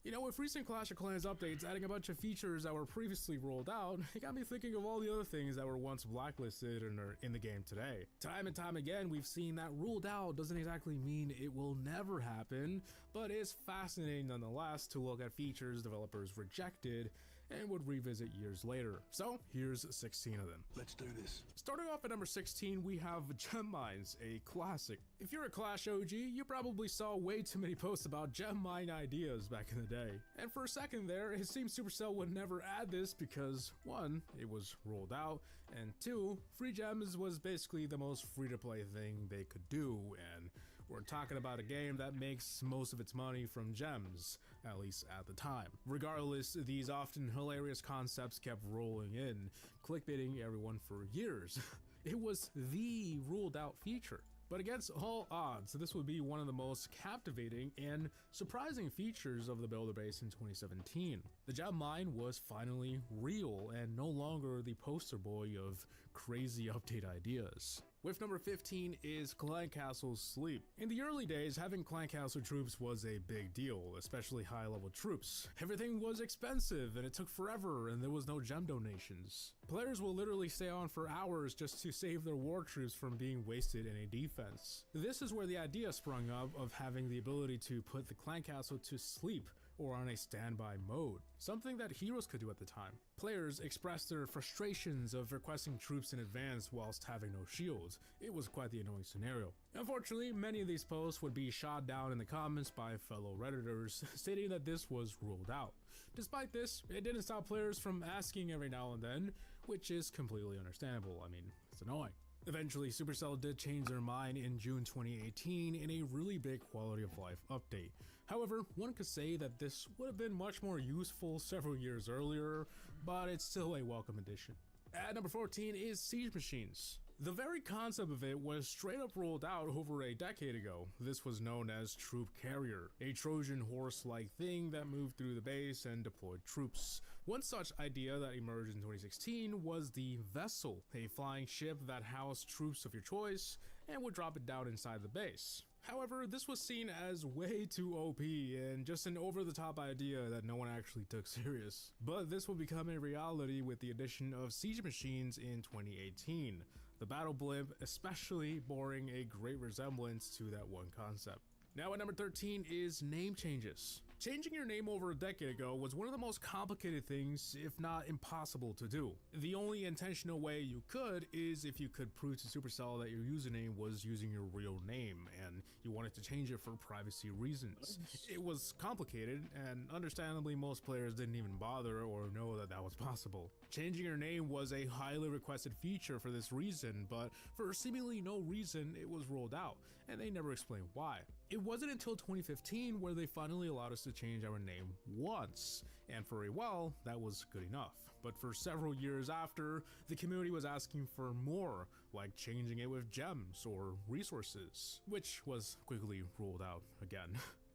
You know, with recent Clash of Clans updates adding a bunch of features that were previously rolled out, it got me thinking of all the other things that were once blacklisted and are in the game today. Time and time again, we've seen that ruled out doesn't exactly mean it will never happen, but it's fascinating nonetheless to look at features developers rejected and would revisit years later. So here's 16 of them. Let's do this. Starting off at number 16, we have gem mines, a classic. If you're a Clash OG, you probably saw way too many posts about gem mine ideas back in the day. And for a second there, it seemed Supercell would never add this because 1, it was rolled out, and 2, free gems was basically the most free-to-play thing they could do, and we're talking about a game that makes most of its money from gems, at least at the time. Regardless, these often hilarious concepts kept rolling in, clickbaiting everyone for years. It was the ruled out feature. But against all odds, this would be one of the most captivating and surprising features of the builder base in 2017. The gem mine was finally real and no longer the poster boy of crazy update ideas. With number 15 is Clan Castle Sleep. In the early days, having Clan Castle troops was a big deal, especially high level troops. Everything was expensive and it took forever and there was no gem donations. Players will literally stay on for hours just to save their war troops from being wasted in a defense. This is where the idea sprung up of having the ability to put the Clan Castle to sleep or on a standby mode, something that heroes could do at the time. Players expressed their frustrations of requesting troops in advance whilst having no shields. It was quite the annoying scenario. Unfortunately, many of these posts would be shot down in the comments by fellow redditors, stating that this was ruled out. Despite this, it didn't stop players from asking every now and then, which is completely understandable. I mean, it's annoying. Eventually, Supercell did change their mind in June 2018 in a really big quality of life update. However, one could say that this would have been much more useful several years earlier, but it's still a welcome addition. At number 14 is Siege Machines. The very concept of it was straight up rolled out over a decade ago. This was known as Troop Carrier, a Trojan horse-like thing that moved through the base and deployed troops. One such idea that emerged in 2016 was the Vessel, a flying ship that housed troops of your choice and would drop it down inside the base. However, this was seen as way too OP and just an over-the-top idea that no one actually took serious. But this will become a reality with the addition of Siege Machines in 2018. The battle blimp especially bearing a great resemblance to that one concept. Now at number 13 is name changes. Changing your name over a decade ago was one of the most complicated things, if not impossible to do. The only intentional way you could is if you could prove to Supercell that your username was using your real name and you wanted to change it for privacy reasons. It was complicated, and understandably most players didn't even bother or know that that was possible. Changing your name was a highly requested feature for this reason, but for seemingly no reason it was rolled out, and they never explained why. It wasn't until 2015 where they finally allowed us to change our name once, and for a while that was good enough. But for several years after, the community was asking for more, like changing it with gems or resources, which was quickly ruled out again.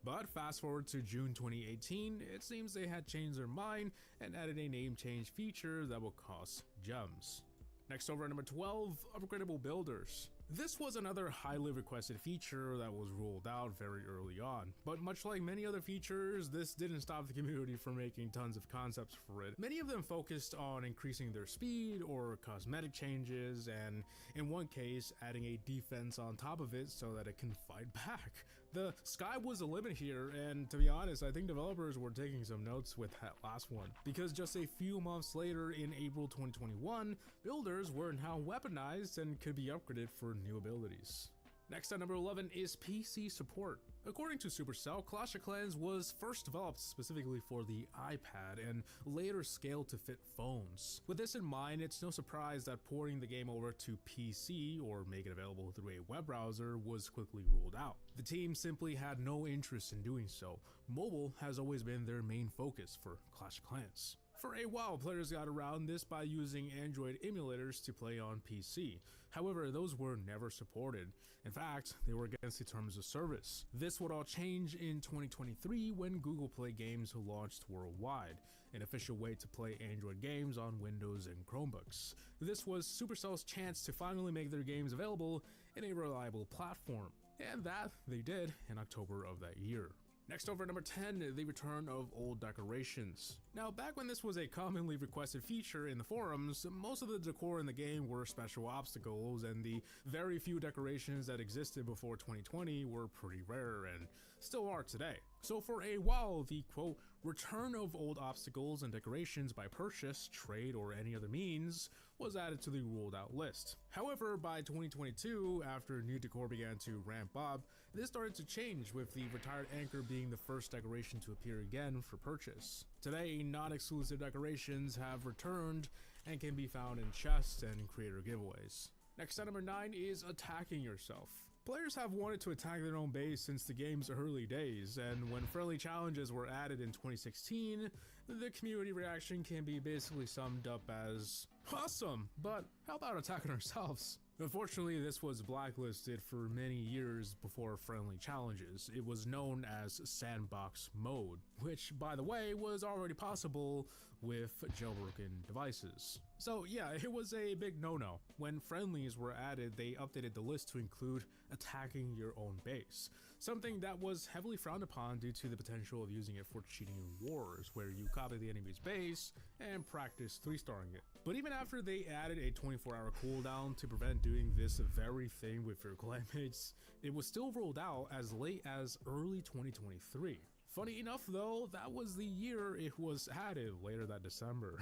But fast forward to June 2018, it seems they had changed their mind and added a name change feature that will cost gems. Next over at number 12, upgradable builders. This was another highly requested feature that was rolled out very early on, but much like many other features, this didn't stop the community from making tons of concepts for it. Many of them focused on increasing their speed or cosmetic changes, and in one case, adding a defense on top of it so that it can fight back. The sky was the limit here, and to be honest, I think developers were taking some notes with that last one, because just a few months later in April 2021, builders were now weaponized and could be upgraded for new abilities. Next at number 11 is PC support. According to Supercell, Clash of Clans was first developed specifically for the iPad and later scaled to fit phones. With this in mind, it's no surprise that porting the game over to PC or make it available through a web browser was quickly ruled out. The team simply had no interest in doing so. Mobile has always been their main focus for Clash of Clans. For a while, players got around this by using Android emulators to play on PC. However, those were never supported. In fact, they were against the terms of service. This would all change in 2023 when Google Play Games launched worldwide, an official way to play Android games on Windows and Chromebooks. This was Supercell's chance to finally make their games available in a reliable platform, and that they did in October of that year. Next over at number 10, the return of old decorations. Now, back when this was a commonly requested feature in the forums, most of the decor in the game were special obstacles, and the very few decorations that existed before 2020 were pretty rare and still are today. So for a while, the quote, return of old obstacles and decorations by purchase, trade, or any other means was added to the ruled out list. However, by 2022, after new decor began to ramp up, this started to change, with the retired anchor being the first decoration to appear again for purchase. Today, non-exclusive decorations have returned and can be found in chests and creator giveaways. Next at number 9 is attacking yourself. Players have wanted to attack their own base since the game's early days, and when friendly challenges were added in 2016, the community reaction can be basically summed up as, awesome, but how about attacking ourselves? Unfortunately, this was blacklisted for many years before friendly challenges. It was known as sandbox mode, which, by the way, was already possible with jailbroken devices. So yeah, it was a big no-no. When friendlies were added, they updated the list to include attacking your own base, something that was heavily frowned upon due to the potential of using it for cheating in wars, where you copy the enemy's base and practice 3-starring it. But even after they added a 24-hour cooldown to prevent doing this very thing with your clanmates, it was still rolled out as late as early 2023. Funny enough though, that was the year it was added, later that December.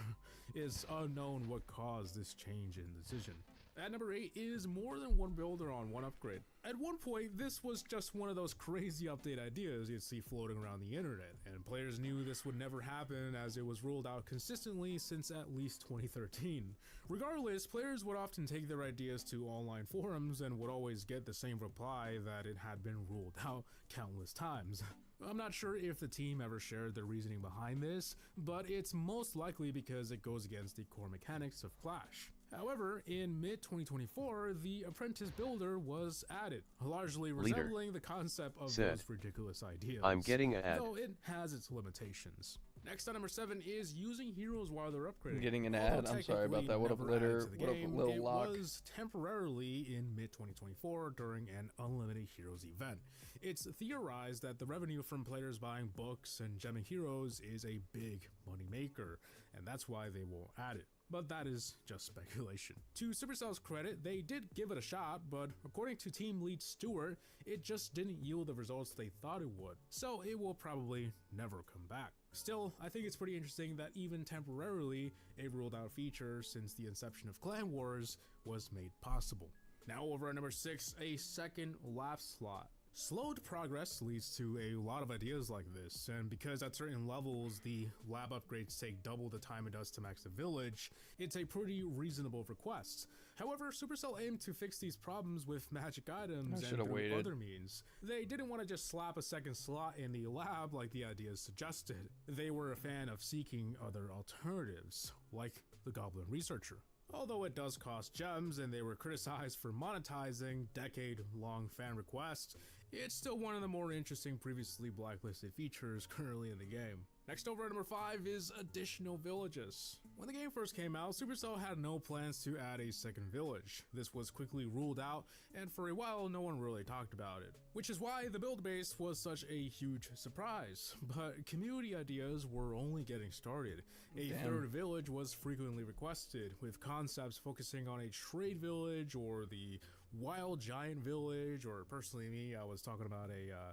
It's unknown what caused this change in decision. At number 8 is more than one builder on one upgrade. At one point, this was just one of those crazy update ideas you'd see floating around the internet, and players knew this would never happen as it was rolled out consistently since at least 2013. Regardless, players would often take their ideas to online forums and would always get the same reply that it had been ruled out countless times. I'm not sure if the team ever shared their reasoning behind this, but it's most likely because it goes against the core mechanics of Clash. However, in mid-2024, the Apprentice Builder was added, largely resembling the concept of those ridiculous ideas. I'm getting an ad. Though it has its limitations. Next on number 7 is using heroes while they're upgrading. I'm getting an ad. I'm sorry about that. What a little lock. It was temporarily in mid-2024 during an Unlimited Heroes event. It's theorized that the revenue from players buying books and gemming heroes is a big moneymaker, and that's why they won't add it. But that is just speculation. To Supercell's credit, they did give it a shot, but according to team lead Stewart, it just didn't yield the results they thought it would, so it will probably never come back. Still, I think it's pretty interesting that even temporarily, a ruled out feature since the inception of Clan Wars was made possible. Now over at number 6, a second lab slot. Slowed progress leads to a lot of ideas like this, and because at certain levels the lab upgrades take double the time it does to max the village, it's a pretty reasonable request. However, Supercell aimed to fix these problems with magic items and through other means. They didn't want to just slap a second slot in the lab like the ideas suggested. They were a fan of seeking other alternatives, like the Goblin Researcher. Although it does cost gems and they were criticized for monetizing decade-long fan requests, it's still one of the more interesting previously blacklisted features currently in the game. Next over at number 5 is additional villages. When the game first came out, Supercell had no plans to add a second village. This was quickly ruled out, and for a while no one really talked about it. Which is why the build base was such a huge surprise. But community ideas were only getting started. A third village was frequently requested, with concepts focusing on a trade village or the wild giant village, or personally me, I was talking about a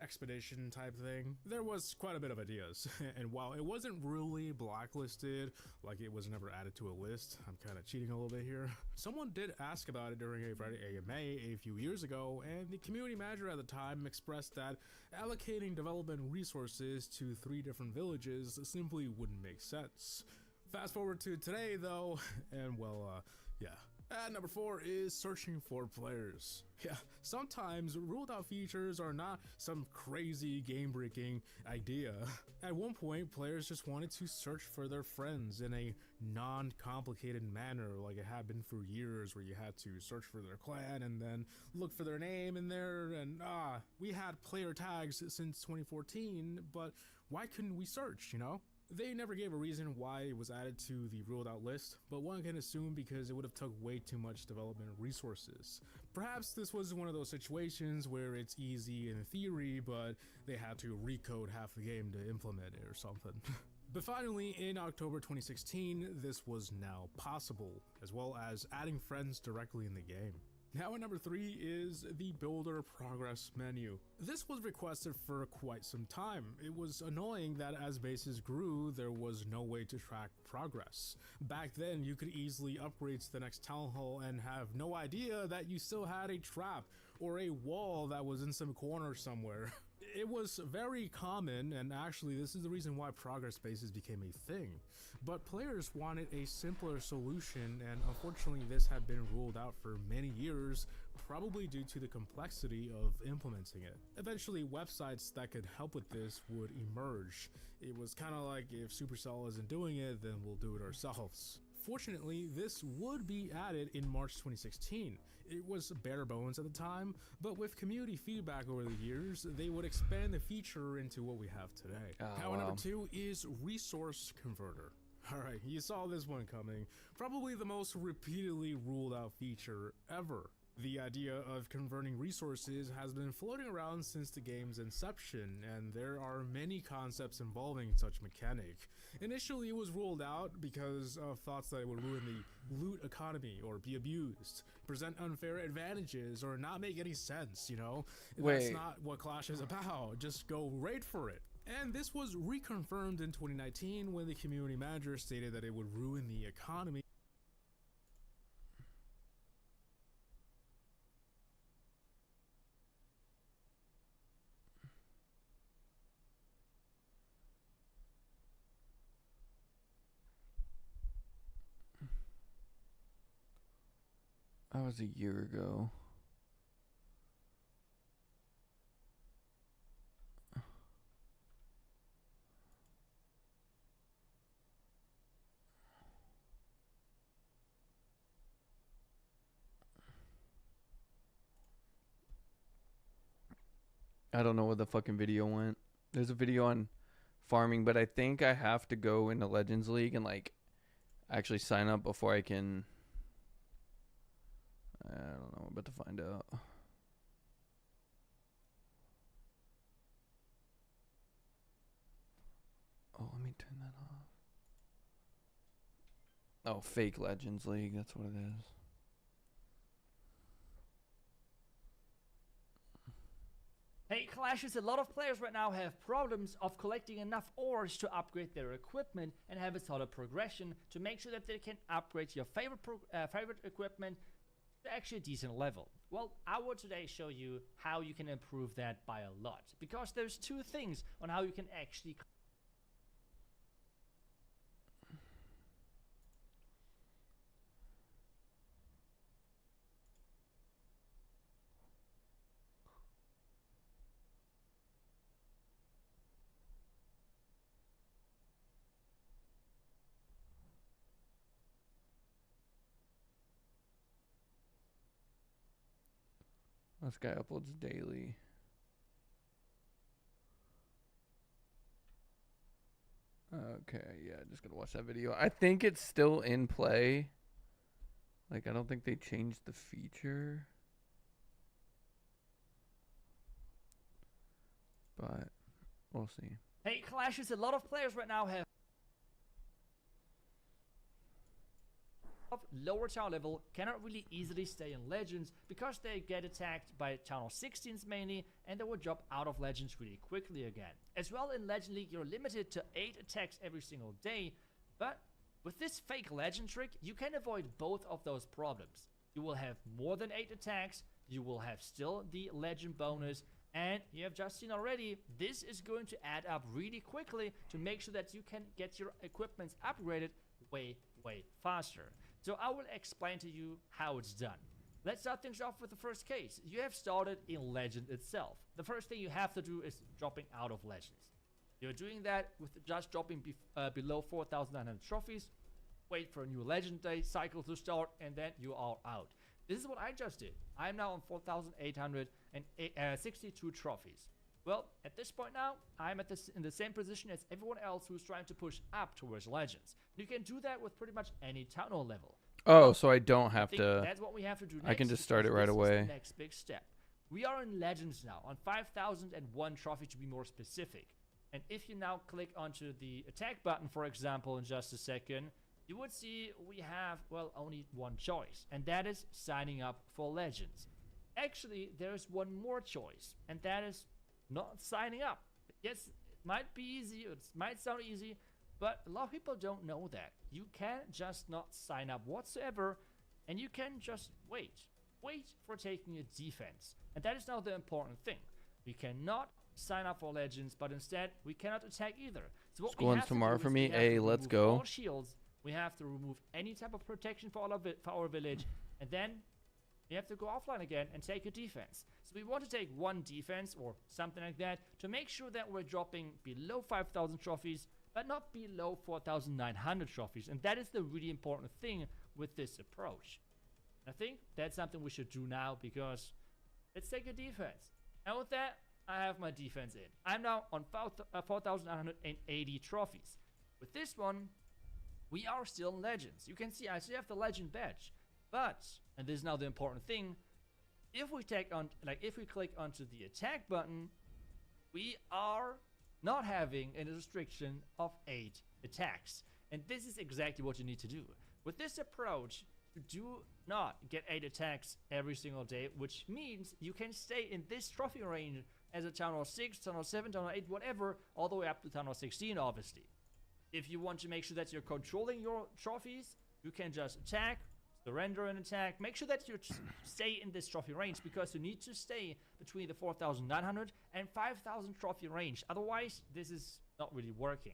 expedition type thing. There was quite a bit of ideas, and while it wasn't really blacklisted, like it was never added to a list, I'm kind of cheating a little bit here, someone did ask about it during a Reddit AMA a few years ago, and the community manager at the time expressed that allocating development resources to 3 different villages simply wouldn't make sense. Fast forward to today though, and well, yeah. At number 4 is searching for players. Yeah, sometimes ruled out features are not some crazy game-breaking idea. At one point, players just wanted to search for their friends in a non-complicated manner like it had been for years, where you had to search for their clan and then look for their name in there, and we had player tags since 2014, but why couldn't we search, you know? They never gave a reason why it was added to the ruled out list, but one can assume because it would have took way too much development resources. Perhaps this was one of those situations where it's easy in theory, but they had to recode half the game to implement it or something. But finally, in October 2016, this was now possible, as well as adding friends directly in the game. Now at number 3 is the Builder Progress menu. This was requested for quite some time. It was annoying that as bases grew, there was no way to track progress. Back then, you could easily upgrade to the next town hall and have no idea that you still had a trap or a wall that was in some corner somewhere. It was very common, and actually this is the reason why progress bases became a thing. But players wanted a simpler solution, and unfortunately this had been ruled out for many years, probably due to the complexity of implementing it. Eventually websites that could help with this would emerge. It was kind of like, if Supercell isn't doing it, then we'll do it ourselves. Fortunately, this would be added in March 2016. It was bare bones at the time, but with community feedback over the years, they would expand the feature into what we have today. Number 2 is Resource Converter. Alright, you saw this one coming. Probably the most repeatedly ruled out feature ever. The idea of converting resources has been floating around since the game's inception, and there are many concepts involving such mechanic. Initially it was ruled out because of thoughts that it would ruin the loot economy or be abused, present unfair advantages, or not make any sense, you know? That's Wait. not what Clash is about, just go raid for it. And this was reconfirmed in 2019 when the community manager stated that it would ruin the economy. That was a year ago. I don't know where the fucking video went. There's a video on farming, but I think I have to go into Legends League and like actually sign up before I can. I don't know. I'm about to find out. Oh, let me turn that off. Oh, fake Legends League. That's what it is. Hey Clashers, a lot of players right now have problems of collecting enough ores to upgrade their equipment and have a solid progression to make sure that they can upgrade your favorite equipment to actually a decent level. Well, I will today show you how you can improve that by a lot, because there's two things on how you can actually This guy uploads daily. Okay, yeah, just gonna watch that video. I think it's still in play. Like, I don't think they changed the feature. But we'll see. Hey Clashers, a lot of players right now have lower tower level cannot really easily stay in Legends because they get attacked by channel 16s mainly, and they will drop out of Legends really quickly again. As well, in Legend League you're limited to 8 attacks every single day, but with this fake Legend trick you can avoid both of those problems. You will have more than 8 attacks, you will have still the Legend bonus, and you have just seen already, this is going to add up really quickly to make sure that you can get your equipments upgraded way faster. So I will explain to you how it's done. Let's start things off with the first case. You have started in Legend itself. The first thing you have to do is dropping out of Legends. You're doing that with just dropping below 4,900 trophies. Wait for a new Legend Day cycle to start, and then you are out. This is what I just did. I'm now on 4,862 trophies. Well, at this point now, I'm in the same position as everyone else who's trying to push up towards Legends. You can do that with pretty much any town hall level. Oh, so I don't have to. That's what we have to do next. I can just start it because right this is away. the next big step. We are in Legends now, on 5,001 trophy to be more specific. And if you now click onto the attack button, for example, in just a second, you would see we have, well, only one choice, and that is signing up for Legends. Actually, there's one more choice, and that is not signing up. Yes, it might be easy, it might sound easy, but a lot of people don't know that. You can just not sign up whatsoever, and you can just wait. Wait for taking a defense. And that is now the important thing. We cannot sign up for Legends, but instead, we cannot attack either. So what we Schooling have to tomorrow do for is me. we have Hey, to let's remove go. all shields. We have to remove any type of protection for our village, and then you have to go offline again and take a defense. So we want to take one defense or something like that to make sure that we're dropping below 5,000 trophies, but not below 4,900 trophies. And that is the really important thing with this approach. I think that's something we should do now, because let's take a defense. And with that, I have my defense in. I'm now on 4,980 trophies. With this one, we are still legends. You can see I still have the legend badge. But, and this is now the important thing, if we click onto the attack button, we are not having a restriction of 8 attacks. And this is exactly what you need to do. With this approach, you do not get 8 attacks every single day, which means you can stay in this trophy range as a Town Hall 6, Town Hall 7, Town Hall 8, whatever, all the way up to Town Hall 16, obviously. If you want to make sure that you're controlling your trophies, you can just attack, surrender and attack. Make sure that you stay in this trophy range, because you need to stay between the 4,900 and 5,000 trophy range. Otherwise, this is not really working.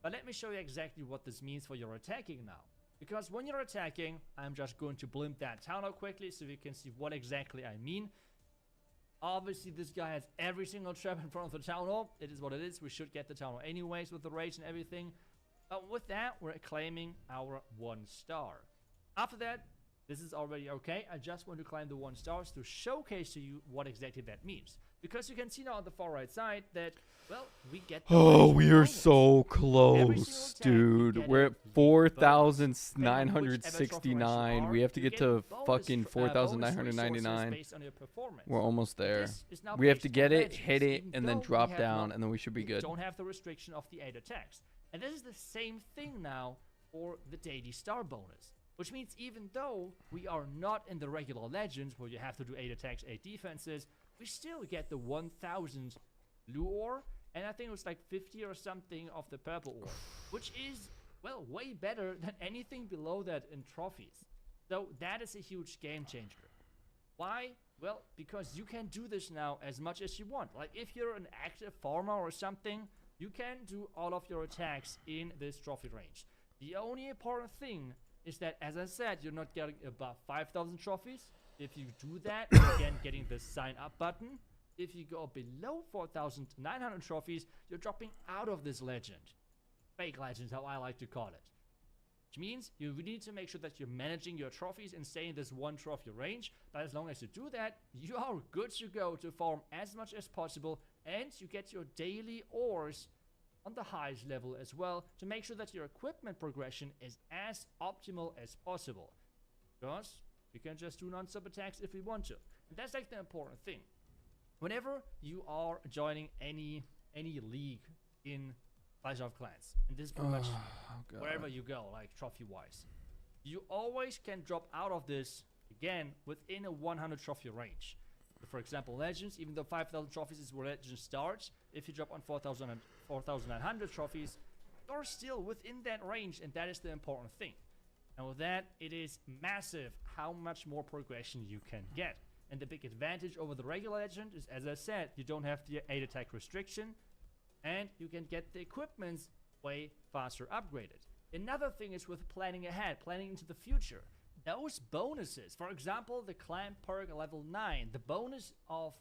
But let me show you exactly what this means for your attacking now. Because when you're attacking, I'm just going to blimp that town hall quickly so you can see what exactly I mean. Obviously, this guy has every single trap in front of the town hall. It is what it is. We should get the town hall anyways with the rage and everything. But with that, we're claiming our 1 star. After that, this is already okay. I just want to claim the 1 stars to showcase to you what exactly that means. Because you can see now on the far right side that, well, we get the Oh, we are bonus. so Every close, single attack, dude. you get We're a at bonus. 4,969. We have to get to fucking bonus resources 4,999. based on your performance. We're almost there. This is now We have based to on get it, legends, hit it, even and then though we drop have down, not- and then we should be we good. don't have the restriction of the 8 attacks. And this is the same thing now for the daily star bonus. Which means even though we are not in the regular legends where you have to do 8 attacks, 8 defenses, we still get the 1,000 blue ore, and I think it was like 50 or something of the purple ore, which is, well, way better than anything below that in trophies. So that is a huge game changer. Why? Well, because you can do this now as much as you want. Like if you're an active farmer or something, you can do all of your attacks in this trophy range. The only important thing is that, as I said, you're not getting above 5,000 trophies. If you do that, you're again getting the sign up button. If you go below 4,900 trophies, you're dropping out of this legend. Fake legend, how I like to call it. Which means you really need to make sure that you're managing your trophies and stay in this 1 trophy range. But as long as you do that, you are good to go to farm as much as possible, and you get your daily ores on the highest level as well to make sure that your equipment progression is as optimal as possible. Because we can just do non-stop attacks if we want to. And that's like the important thing. Whenever you are joining any league in Clash of Clans, and this is pretty much wherever you go, like trophy-wise, you always can drop out of this again within a 100 trophy range. For example, Legends, even though 5,000 trophies is where Legends starts, if you drop on 4,900 trophies, you're still within that range, and that is the important thing. And with that, it is massive how much more progression you can get. And the big advantage over the regular Legend is, as I said, you don't have the 8 attack restriction, and you can get the equipments way faster upgraded. Another thing is with planning ahead, planning into the future. Those bonuses, for example, the clan perk level 9, the bonus of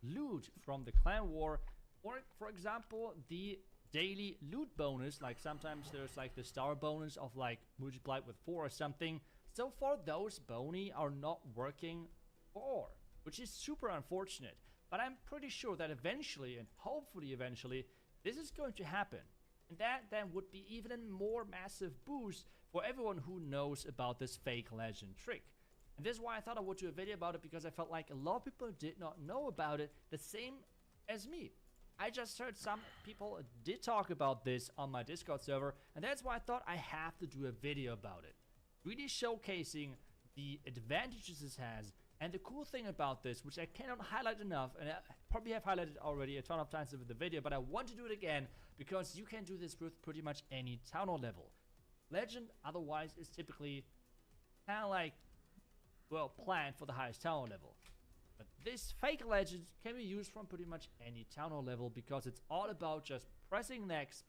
loot from the clan war, or for example, the daily loot bonus, like sometimes there's like the star bonus of like multiplied with 4 or something. So far, those boni are not working for, which is super unfortunate. But I'm pretty sure that eventually, and hopefully eventually, this is going to happen. And that then would be even a more massive boost for everyone who knows about this fake legend trick. And this is why I thought I would do a video about it, because I felt like a lot of people did not know about it, the same as me. I just heard some people did talk about this on my Discord server, and that's why I thought I have to do a video about it. Really showcasing the advantages this has, and the cool thing about this, which I cannot highlight enough, and I probably have highlighted already a ton of times in the video, but I want to do it again, because you can do this with pretty much any town hall level. Legend, otherwise, is typically kind of like, well, planned for the highest town hall level. But this fake legend can be used from pretty much any town hall level, because it's all about just pressing next,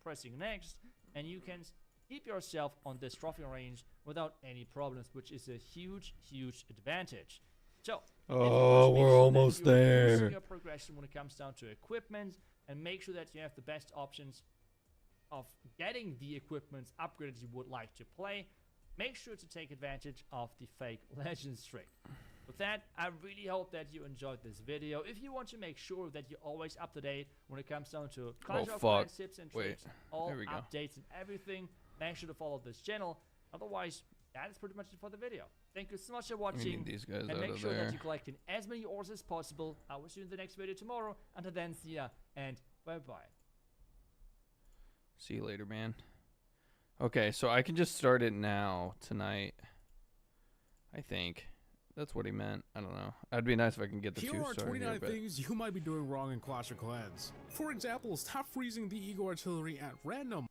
and you can keep yourself on this trophy range without any problems, which is a huge, huge advantage. So, oh, we're almost there. Your progression when it comes down to equipment, and make sure that you have the best options of getting the equipment upgraded you would like to play. Make sure to take advantage of the fake legends trick. With that, I really hope that you enjoyed this video. If you want to make sure that you're always up to date when it comes down to Clash of Clans tips and tricks, all updates and everything, make sure to follow this channel. Otherwise, that is pretty much it for the video. Thank you so much for watching, these guys and out make of sure there. that you collect in as many ores as possible. I will see you in the next video tomorrow. Until then, see ya, and bye-bye. See you later, man. Okay, so I can just start it now, tonight. I think. That's what he meant. I don't know. It'd be nice if I can get the Here two are star 29 here, but things you might be doing wrong in Clash of Clans. For example, stop freezing the Eagle Artillery at random,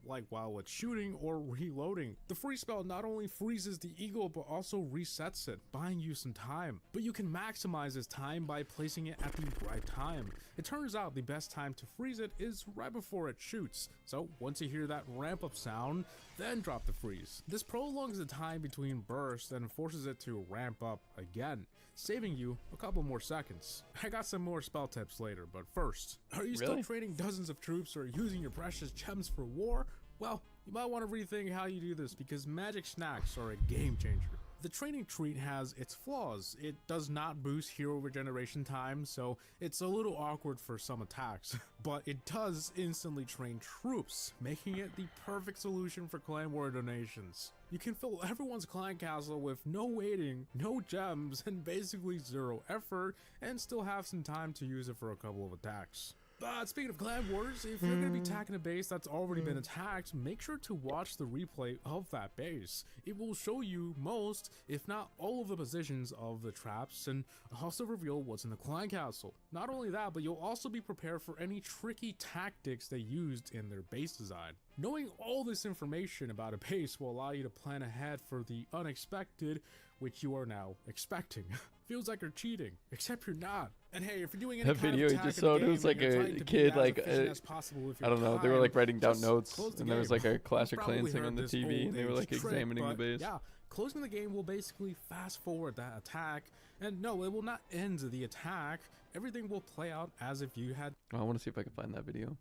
like while it's shooting or reloading. The freeze spell not only freezes the Eagle but also resets it, buying you some time. But you can maximize this time by placing it at the right time. It turns out the best time to freeze it is right before it shoots. So once you hear that ramp up sound, then drop the freeze. This prolongs the time between bursts and forces it to ramp up again, saving you a couple more seconds. I got some more spell tips later, but first, are you still training dozens of troops or using your precious gems for war? Well, you might want to rethink how you do this because magic snacks are a game changer. The training treat has its flaws. It does not boost hero regeneration time, so it's a little awkward for some attacks, but it does instantly train troops, making it the perfect solution for clan war donations. You can fill everyone's clan castle with no waiting, no gems, and basically zero effort, and still have some time to use it for a couple of attacks. But speaking of clan wars, if you're going to be attacking a base that's already been attacked, make sure to watch the replay of that base. It will show you most, if not all of the positions of the traps and also reveal what's in the clan castle. Not only that, but you'll also be prepared for any tricky tactics they used in their base design. Knowing all this information about a base will allow you to plan ahead for the unexpected, which you are now expecting. Feels like you're cheating, except you're not. And hey, if you're doing any that video you just showed, it was like a kid, like I don't know, they were like writing down notes, and there was like a Clash of Clans thing on the TV, and they were like examining the base. Yeah, closing the game will basically fast forward that attack, and no, it will not end the attack. Everything will play out as if you had. Oh, I want to see if I can find that video.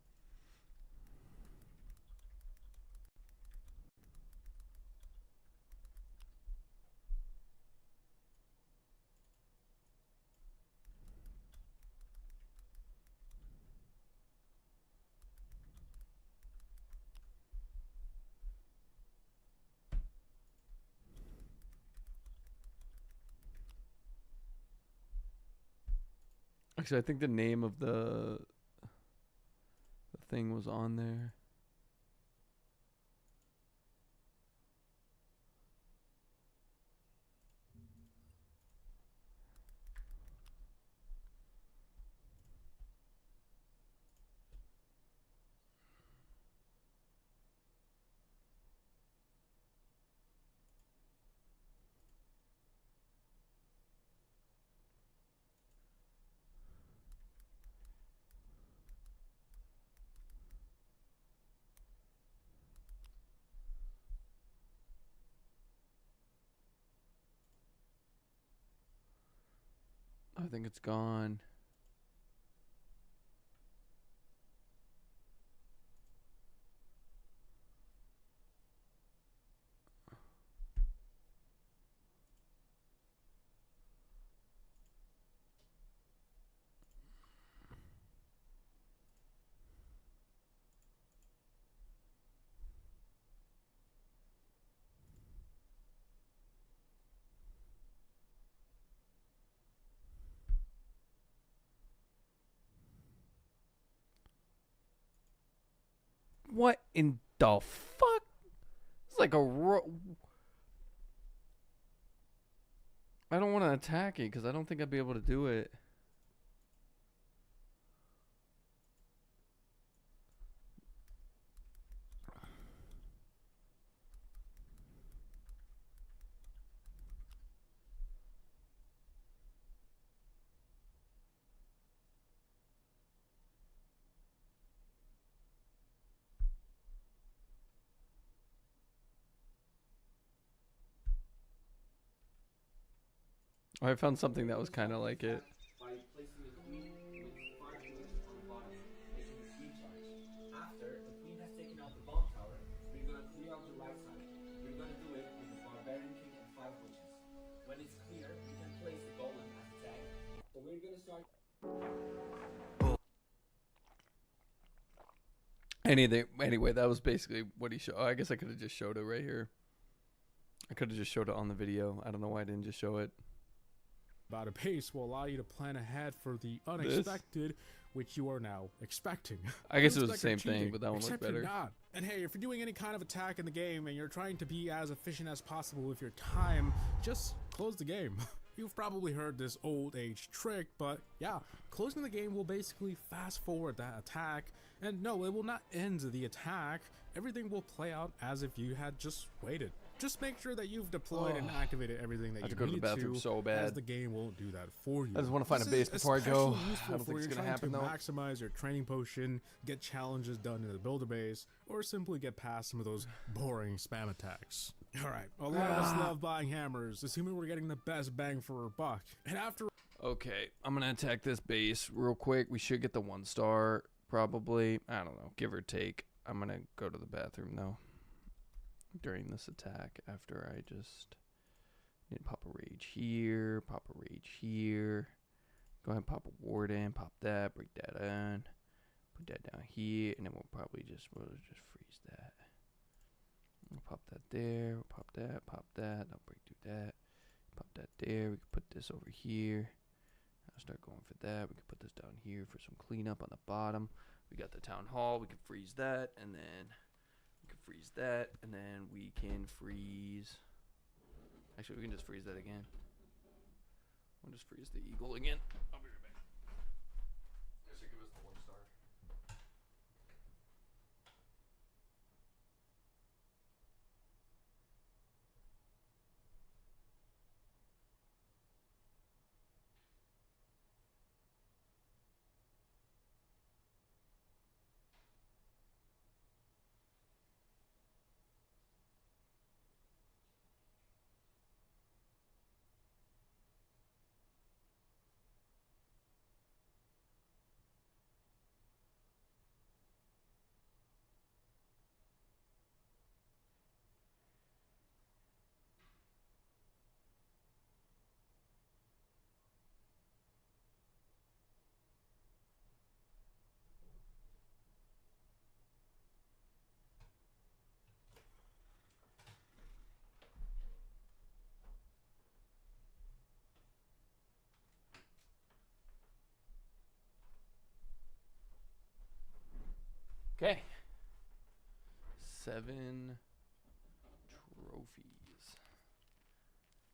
Actually, I think the name of the thing was on there. I think it's gone. What in the fuck? It's like a I don't want to attack it because I don't think I'd be able to do it. I found something that was kind of like it. By placing the queen with 5 units on the bottom, making a siege charge. After the queen has taken out the bomb tower, we're gonna clear out the right side. We're gonna do it with the barbarian king and 5 witches. When it's clear, we can place the golem as a tag. So we're gonna start. Anyway, that was basically what he showed. Oh, I guess I could have just showed it right here. I could have just showed it on the video. I don't know why I didn't just show it. About a pace will allow you to plan ahead for the unexpected, which you are now expecting. I guess it was the same thing, but that one looked better. Not. And hey, if you're doing any kind of attack in the game and you're trying to be as efficient as possible with your time, just close the game. You've probably heard this old age trick, but yeah, closing the game will basically fast forward that attack. And no, it will not end the attack. Everything will play out as if you had just waited. Just make sure that you've deployed and activated everything that you I have to go to the bathroom so bad. as the game won't do that for you. I just want to find a base before I go. I don't think it's gonna happen though. Maximize your training potion, get challenges done in the builder base, or simply get past some of those boring spam attacks. Alright, a lot of us love buying hammers, assuming we're getting the best bang for our buck. And after... Okay, I'm gonna attack this base real quick. We should get the 1-star, probably. I don't know, give or take. I'm gonna go to the bathroom though. During this attack, after I just need to pop a rage here, pop a rage here, go ahead and pop a warden, pop that, break that in, put that down here, and then we'll just freeze that. We'll pop that there, we'll pop that, don't break through that, pop that there. We can put this over here. I'll start going for that. We can put this down here for some cleanup on the bottom. We got the town hall. We can freeze that, and then freeze that, and then we can freeze. Actually, we can just freeze that again. We'll just freeze the eagle again. I'll be right back. This should give us the 1-star. Okay. 7 trophies.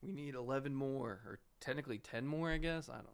We need 11 more, or technically 10 more, I guess. I don't know.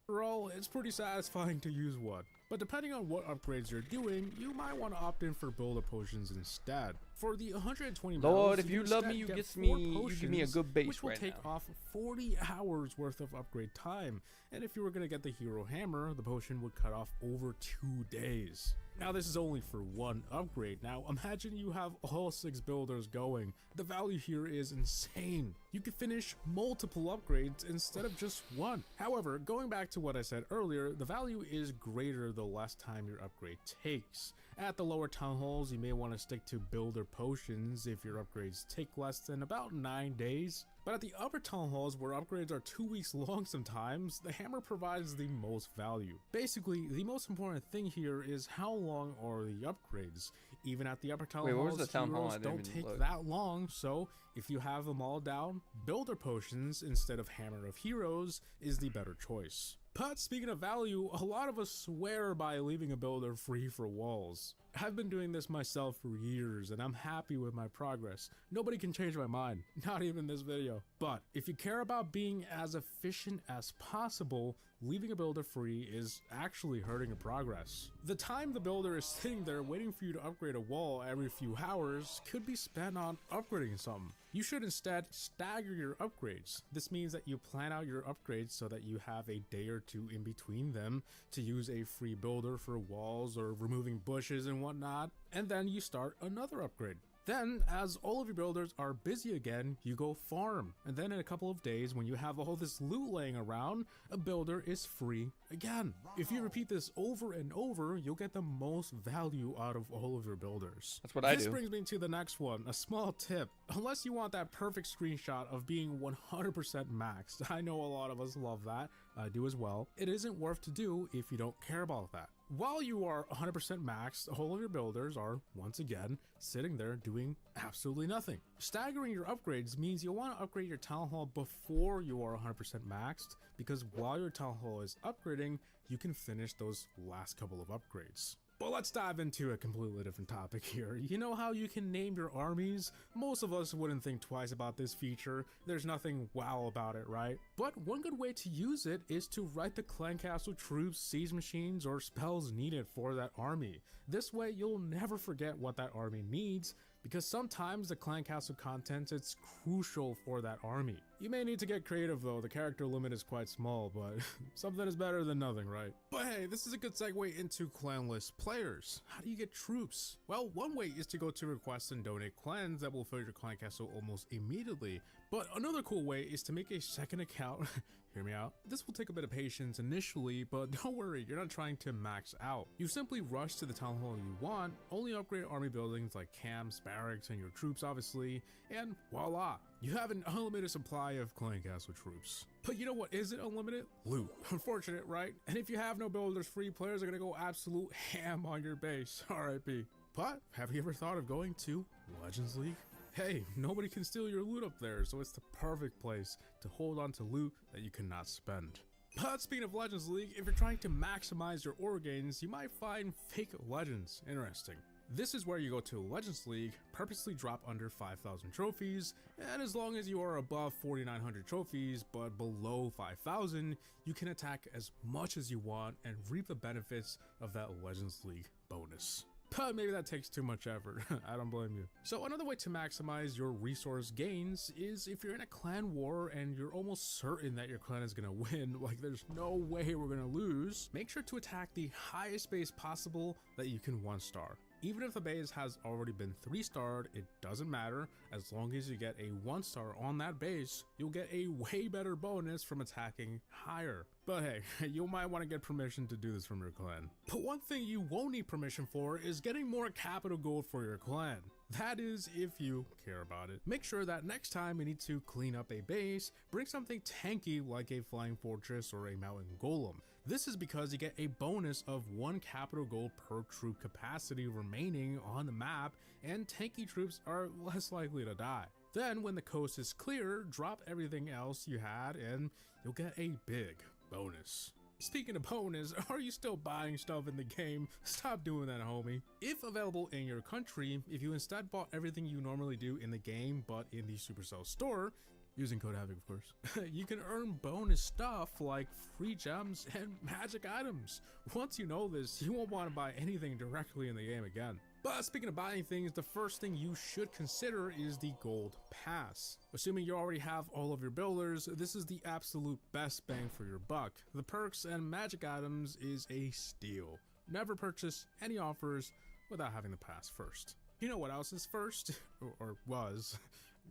Overall, it's pretty satisfying to use one, but depending on what upgrades you're doing, you might want to opt in for builder potions instead. For the 120 Lord, medals, if you love me, you give me a good base, which will take off 40 hours worth of upgrade time. And if you were going to get the hero hammer, the potion would cut off over 2 days. Now this is only for one upgrade. Now imagine you have all 6 builders going. The value here is insane. You could finish multiple upgrades instead of just one. However, going back to what I said earlier, the value is greater the less time your upgrade takes. At the lower town halls, you may want to stick to builder potions if your upgrades take less than about 9 days. But at the upper town halls, where upgrades are 2 weeks long sometimes, the hammer provides the most value. Basically, the most important thing here is how long are the upgrades. Even at the upper town halls, heroes don't take that long, so if you have them all down, builder potions instead of hammer of heroes is the better choice. But speaking of value, a lot of us swear by leaving a builder free for walls. I've been doing this myself for years and I'm happy with my progress. Nobody can change my mind, not even this video. But if you care about being as efficient as possible, leaving a builder free is actually hurting your progress. The time the builder is sitting there waiting for you to upgrade a wall every few hours could be spent on upgrading something. You should instead stagger your upgrades. This means that you plan out your upgrades so that you have a day or two in between them to use a free builder for walls or removing bushes and whatnot, and then you start another upgrade. Then, as all of your builders are busy again, you go farm. And then in a couple of days, when you have all this loot laying around, a builder is free again. If you repeat this over and over, you'll get the most value out of all of your builders. That's what I do. This brings me to the next one, a small tip. Unless you want that perfect screenshot of being 100% maxed, I know a lot of us love that, I do as well, it isn't worth to do if you don't care about that. While you are 100% maxed, all of your builders are, once again, sitting there doing absolutely nothing. Staggering your upgrades means you'll want to upgrade your Town Hall before you are 100% maxed, because while your Town Hall is upgrading, you can finish those last couple of upgrades. But let's dive into a completely different topic here. You know how you can name your armies? Most of us wouldn't think twice about this feature. There's nothing wow about it, right? But one good way to use it is to write the clan castle troops, siege machines, or spells needed for that army. This way you'll never forget what that army needs, because sometimes the clan castle content is crucial for that army. You may need to get creative though, the character limit is quite small, but something is better than nothing, right? But hey, this is a good segue into clanless players. How do you get troops? Well, one way is to go to request and donate clans that will fill your clan castle almost immediately. But another cool way is to make a second account. Hear me out. This will take a bit of patience initially, but don't worry, you're not trying to max out. You simply rush to the town hall you want, only upgrade army buildings like camps, barracks, and your troops obviously, and voila! You have an unlimited supply of clan castle troops. But you know what isn't unlimited? Loot. Unfortunate, right? And if you have no builders free, players are gonna go absolute ham on your base. RIP. But have you ever thought of going to Legends League? Hey, nobody can steal your loot up there, so it's the perfect place to hold on to loot that you cannot spend. But speaking of Legends League, if you're trying to maximize your ore gains, you might find fake legends interesting. This is where you go to Legends League, purposely drop under 5,000 trophies, and as long as you are above 4,900 trophies but below 5,000, you can attack as much as you want and reap the benefits of that Legends League bonus. But maybe that takes too much effort. I don't blame you. So another way to maximize your resource gains is if you're in a clan war and you're almost certain that your clan is gonna win, like there's no way we're gonna lose, make sure to attack the highest base possible that you can 1-star. Even if the base has already been 3-starred, it doesn't matter. As long as you get a 1-star on that base, you'll get a way better bonus from attacking higher. But hey, you might want to get permission to do this from your clan. But one thing you won't need permission for is getting more capital gold for your clan. That is, if you care about it. Make sure that next time you need to clean up a base, bring something tanky like a flying fortress or a mountain golem. This is because you get a bonus of 1 capital gold per troop capacity remaining on the map, and tanky troops are less likely to die. Then when the coast is clear, drop everything else you had and you'll get a big bonus. Speaking of bonus, are you still buying stuff in the game? Stop doing that, homie. If available in your country, if you instead bought everything you normally do in the game but in the Supercell store, using code HAVOC of course, you can earn bonus stuff like free gems and magic items. Once you know this, you won't want to buy anything directly in the game again. But speaking of buying things, the first thing you should consider is the gold pass. Assuming you already have all of your builders, this is the absolute best bang for your buck. The perks and magic items is a steal. Never purchase any offers without having the pass first. You know what else is first? or was.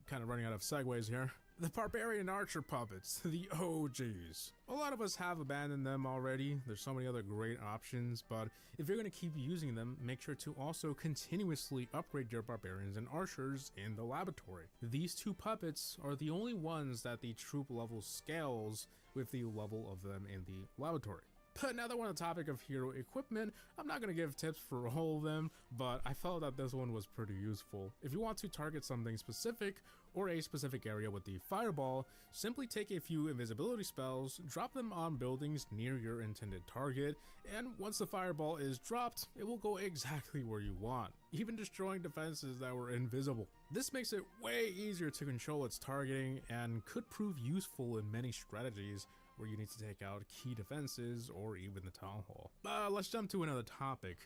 Kind of running out of segues here. The Barbarian Archer puppets, the OGs. A lot of us have abandoned them already. There's so many other great options, but if you're going to keep using them, make sure to also continuously upgrade your Barbarians and Archers in the laboratory. These 2 puppets are the only ones that the troop level scales with the level of them in the laboratory. But now that we're on the topic of hero equipment, I'm not going to give tips for all of them, but I felt that this one was pretty useful. If you want to target something specific or a specific area with the fireball, simply take a few invisibility spells, drop them on buildings near your intended target, and once the fireball is dropped, it will go exactly where you want, even destroying defenses that were invisible. This makes it way easier to control its targeting and could prove useful in many strategies where you need to take out key defenses or even the town hall. Let's jump to another topic.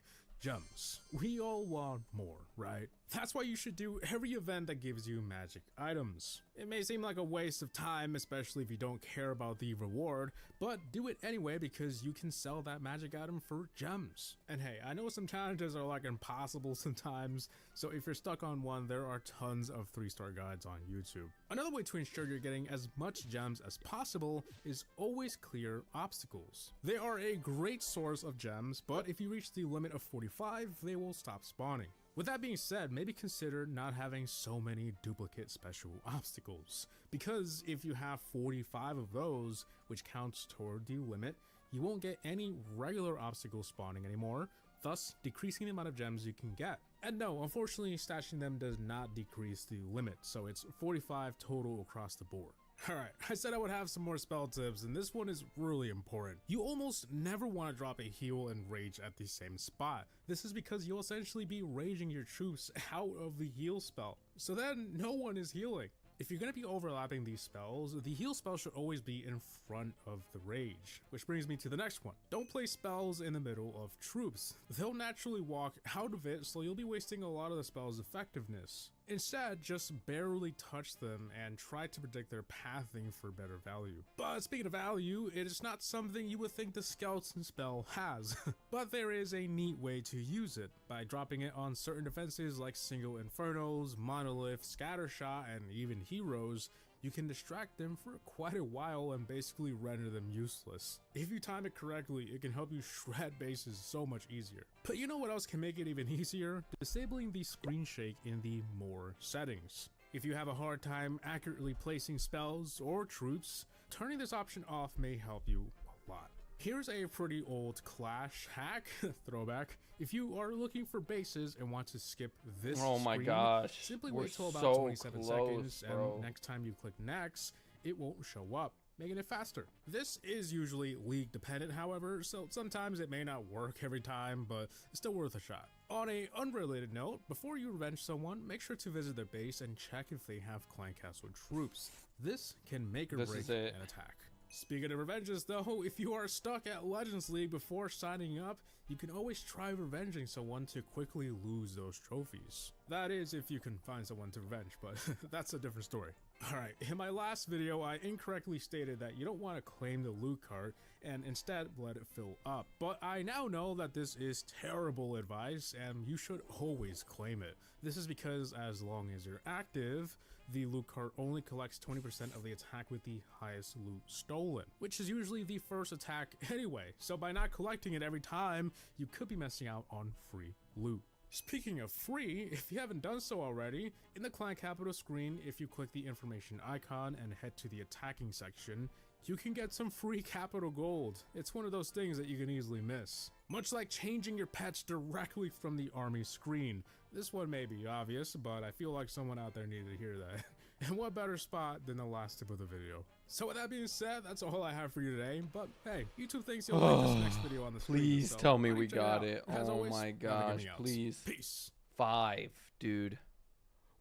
Gems. We all want more, right? That's why you should do every event that gives you magic items. It may seem like a waste of time, especially if you don't care about the reward, but do it anyway because you can sell that magic item for gems. And hey, I know some challenges are like impossible sometimes, so if you're stuck on one, there are tons of 3-star guides on YouTube. Another way to ensure you're getting as much gems as possible is always clear obstacles. They are a great source of gems, but if you reach the limit of 45, they will stop spawning. With that being said, maybe consider not having so many duplicate special obstacles, because if you have 45 of those, which counts toward the limit, you won't get any regular obstacles spawning anymore, thus decreasing the amount of gems you can get. And no, unfortunately, stashing them does not decrease the limit, so it's 45 total across the board. Alright, I said I would have some more spell tips, and this one is really important. You almost never want to drop a heal and rage at the same spot. This is because you'll essentially be raging your troops out of the heal spell, so then no one is healing. If you're going to be overlapping these spells, the heal spell should always be in front of the rage. Which brings me to the next one. Don't place spells in the middle of troops. They'll naturally walk out of it, so you'll be wasting a lot of the spell's effectiveness. Instead, just barely touch them and try to predict their pathing for better value. But speaking of value, it is not something you would think the skeleton spell has. But there is a neat way to use it, by dropping it on certain defenses like single infernos, monolith, scattershot, and even heroes. You can distract them for quite a while and basically render them useless. If you time it correctly, it can help you shred bases so much easier. But you know what else can make it even easier? Disabling the screen shake in the more settings. If you have a hard time accurately placing spells or troops, turning this option off may help you a lot. Here's a pretty old Clash hack, throwback. If you are looking for bases and want to skip this screen, gosh, simply we're wait till about so 27 close, seconds, bro. and next time you click next, it won't show up, making it faster. This is usually league dependent, however, so sometimes it may not work every time, but it's still worth a shot. On a unrelated note, before you revenge someone, make sure to visit their base and check if they have clan castle troops. This can make or break an attack. Speaking of revenges though, if you are stuck at Legends League before signing up, you can always try revenging someone to quickly lose those trophies. That is if you can find someone to revenge, but that's a different story. Alright, in my last video I incorrectly stated that you don't want to claim the loot cart and instead let it fill up. But I now know that this is terrible advice and you should always claim it. This is because as long as you're active, the loot cart only collects 20% of the attack with the highest loot stolen, which is usually the first attack anyway. So by not collecting it every time, you could be missing out on free loot. Speaking of free, if you haven't done so already, in the clan capital screen, if you click the information icon and head to the attacking section, you can get some free capital gold. It's one of those things that you can easily miss. Much like changing your pets directly from the army screen. This one may be obvious, but I feel like someone out there needed to hear that. And what better spot than the last tip of the video. So with that being said, that's all I have for you today. But hey, YouTube thinks you'll like this next video on the screen. Please so tell me why we don't you check got out? it. As Oh always, my never give gosh, me outs. please. Peace. 5, dude.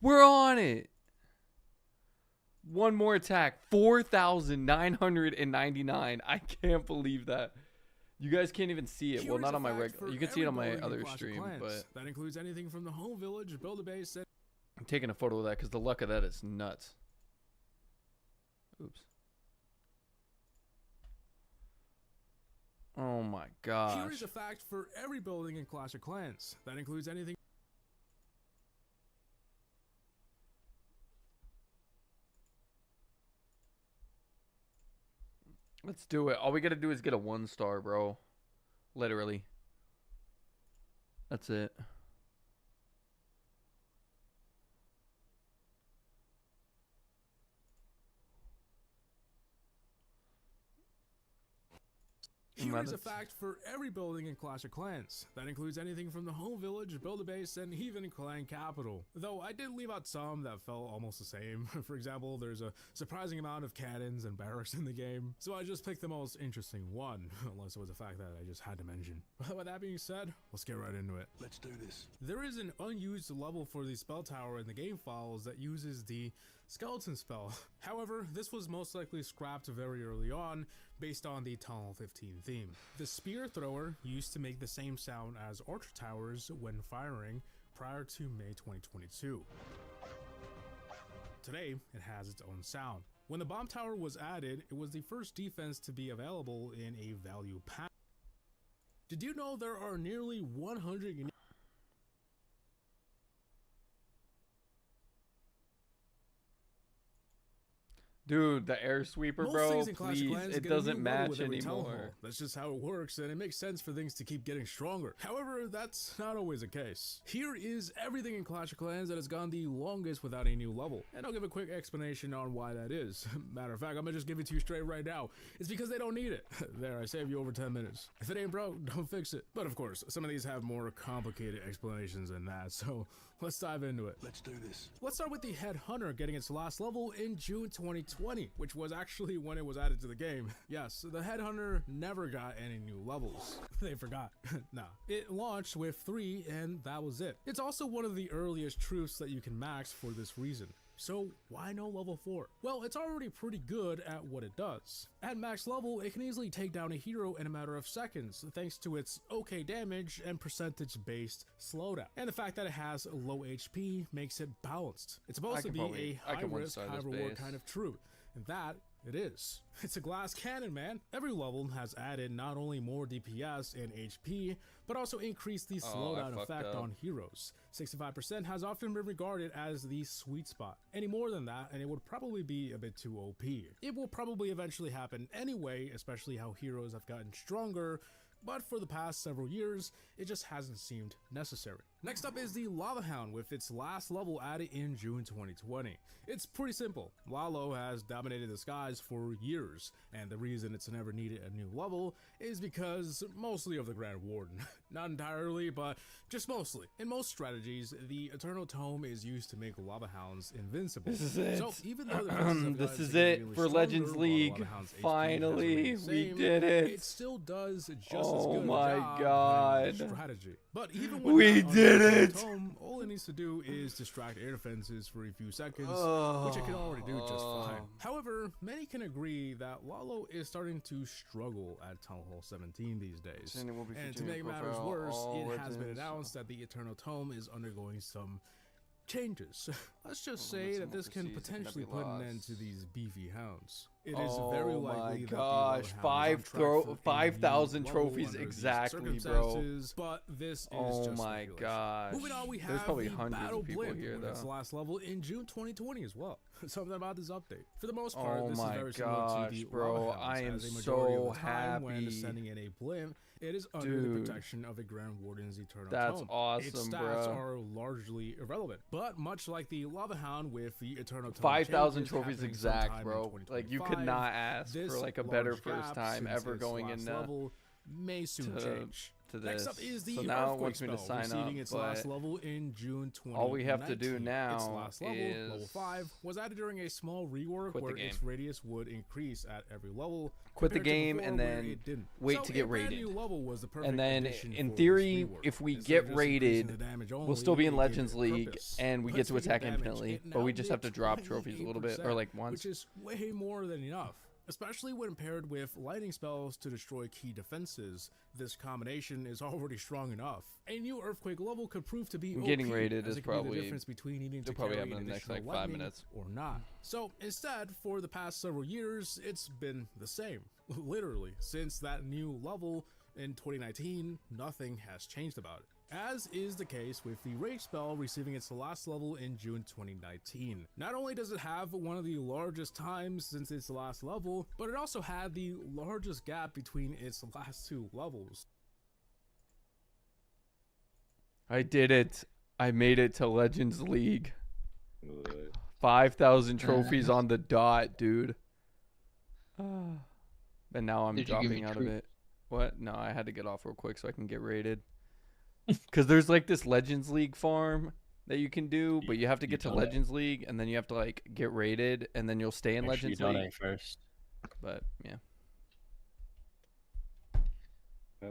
We're on it. One more attack. 4,999. I can't believe that. You guys can't even see it. Here Well, is not a on my fact regular. for You can see it on my everybody in other Clash of stream, Clans. but that includes anything from the home village, build a base, and I'm taking a photo of that because the luck of that is nuts. Oops. Oh my gosh. here is a fact for every building in Clash of Clans. That includes anything. Let's do it. All we gotta do is get a 1-star, bro. Literally. That's it. Here is a fact for every building in Clash of Clans. That includes anything from the home village, build a base, and even clan capital. Though I did leave out some that felt almost the same. For example, there's a surprising amount of cannons and barracks in the game, so I just picked the most interesting one, unless it was a fact that I just had to mention. But with that being said, let's get right into it. Let's do this. There is an unused level for the spell tower in the game files that uses the skeleton spell. However, this was most likely scrapped very early on based on the Tunnel 15 theme. The spear thrower used to make the same sound as archer towers when firing prior to May 2022. Today, it has its own sound. When the bomb tower was added, it was the first defense to be available in a value pack. Did you know there are nearly 100 unique Dude, the air sweeper, Most bro, things in Clash of please. Clans It get a new doesn't level match with every town hall. anymore. That's just how it works, and it makes sense for things to keep getting stronger. However, that's not always the case. Here is everything in Clash of Clans that has gone the longest without a new level, and I'll give a quick explanation on why that is. Matter of fact, I'm gonna just give it to you straight right now. It's because they don't need it. There, I saved you over 10 minutes. If it ain't broke, don't fix it. But of course, some of these have more complicated explanations than that, so let's dive into it. Let's do this. Let's start with the Headhunter getting its last level in June 2020, which was actually when it was added to the game. Yes, the Headhunter never got any new levels. They forgot. Nah. It launched with 3 and that was it. It's also one of the earliest troops that you can max for this reason. So why no level 4? Well, it's already pretty good at what it does. At max level, it can easily take down a hero in a matter of seconds, thanks to its okay damage and percentage-based slowdown. And the fact that it has low HP makes it balanced. It's supposed to be a high-risk, high-reward kind of troop, and that it is. It's a glass cannon, man. Every level has added not only more DPS and HP, but also increased the slowdown effect on heroes. 65% has often been regarded as the sweet spot. Any more than that, and it would probably be a bit too OP. It will probably eventually happen anyway, especially how heroes have gotten stronger, but for the past several years, it just hasn't seemed necessary. Next up is the Lava Hound with its last level added in June 2020. It's pretty simple. Lalo has dominated the skies for years, and the reason it's never needed a new level is because mostly of the Grand Warden. Not entirely, but just mostly. In most strategies, the Eternal Tome is used to make Lava Hounds invincible. This is it. So even though the This is it for Legends League. Finally, we did it. It still does just as good Oh my a job God. playing strategy. But even when We not did under it! Tome, all it needs to do is distract air defenses for a few seconds, which it can already do just fine. However, many can agree that Lalo is starting to struggle at Town Hall 17 these days. And to make matters worse, it has been announced that the Eternal Tome is undergoing some changes. Let's just say that this can potentially put an end to these beefy hounds. It is very likely that the Lava Hound is on track for 5,000 level trophies under these exactly, bro. circumstances, but this is Oh just my speculation. gosh. Moving on, we There's have probably the hundreds Battle of people Blimp here, with its though. last level in June 2020 as well. Something about this update. For the most part, Oh this my is very similar to gosh, the bro. Lava Hounds, I am as a majority so of the time when happy. sending in a blimp, it is under Dude. the protection of the Grand Warden's Eternal That's Tome. Its awesome, stats bro. are largely irrelevant, but much like the Lava Hound with the Eternal Tome 5,000 changes trophies happening exact, sometime in bro. Like, you could 2025, not ask this for, like, a better large first gap, time since ever its going last into level may soon change. to Next this. up is the So now it Earthquake wants me to spell, sign receiving up, its last but level in June 2019. all we have to do Its now last level, level is 5, was added during a small rework quit the where game. its radius would increase at every level. Quit the compared to game before and where then it didn't. wait So to get a brand rated. new level was the perfect And then, addition in for theory, this rework. if we Instead get of just increasing rated, the damage we'll only, still be in it gave Legends it League, purpose. and we But get to speaking of attack damage, infinitely, it but we now just have to did drop trophies a little bit, or 28%, like once. which is way more than enough. Especially when paired with lightning spells to destroy key defenses, this combination is already strong enough. A new Earthquake level could prove to be Getting OP, rated as is it could be probably- the difference between needing to they'll probably carry have an in the next, additional like, 5 lightning minutes. or not. So instead, for the past several years, it's been the same. Literally, since that new level in 2019, nothing has changed about it. As is the case with the Rage spell receiving its last level in June 2019. Not only does it have one of the largest times since its last level, but it also had the largest gap between its last 2 levels. I did it. I made it to Legends League. 5,000 trophies on the dot, dude. And now I'm Did you give dropping me out of troop? it. What? No, I had to get off real quick so I can get rated. Because there's like this Legends League farm that you can do, but you have to get to Legends League, and then you have to like get rated, and then you'll stay in Make sure you Legends League. donate first. But yeah.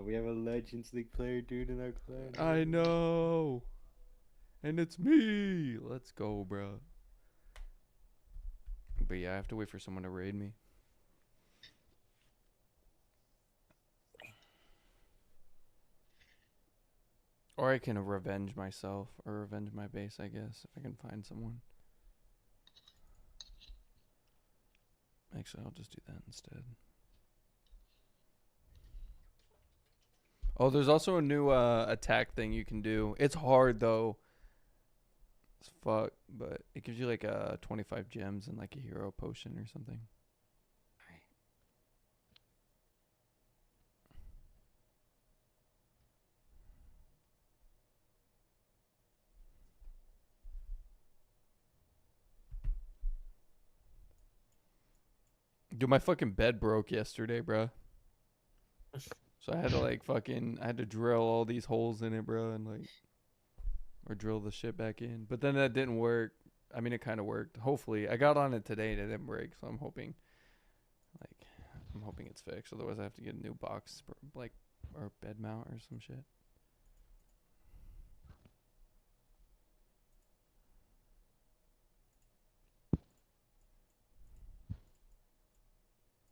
We have a Legends League player, dude, in our clan. I know. And it's me. Let's go, bro. But yeah, I have to wait for someone to raid me. Or I can revenge myself, or revenge my base, I guess, if I can find someone. Actually, I'll just do that instead. Oh, there's also a new attack thing you can do. It's hard, though. as fuck, but it gives you like 25 gems and like a hero potion or something. Dude, my fucking bed broke yesterday, bro. So I had to like I had to drill all these holes in it, bro, and like, or drill the shit back in. But then that didn't work. I mean, it kind of worked. Hopefully, I got on it today and it didn't break. So I'm hoping it's fixed. Otherwise, I have to get a new box, like, or bed mount or some shit.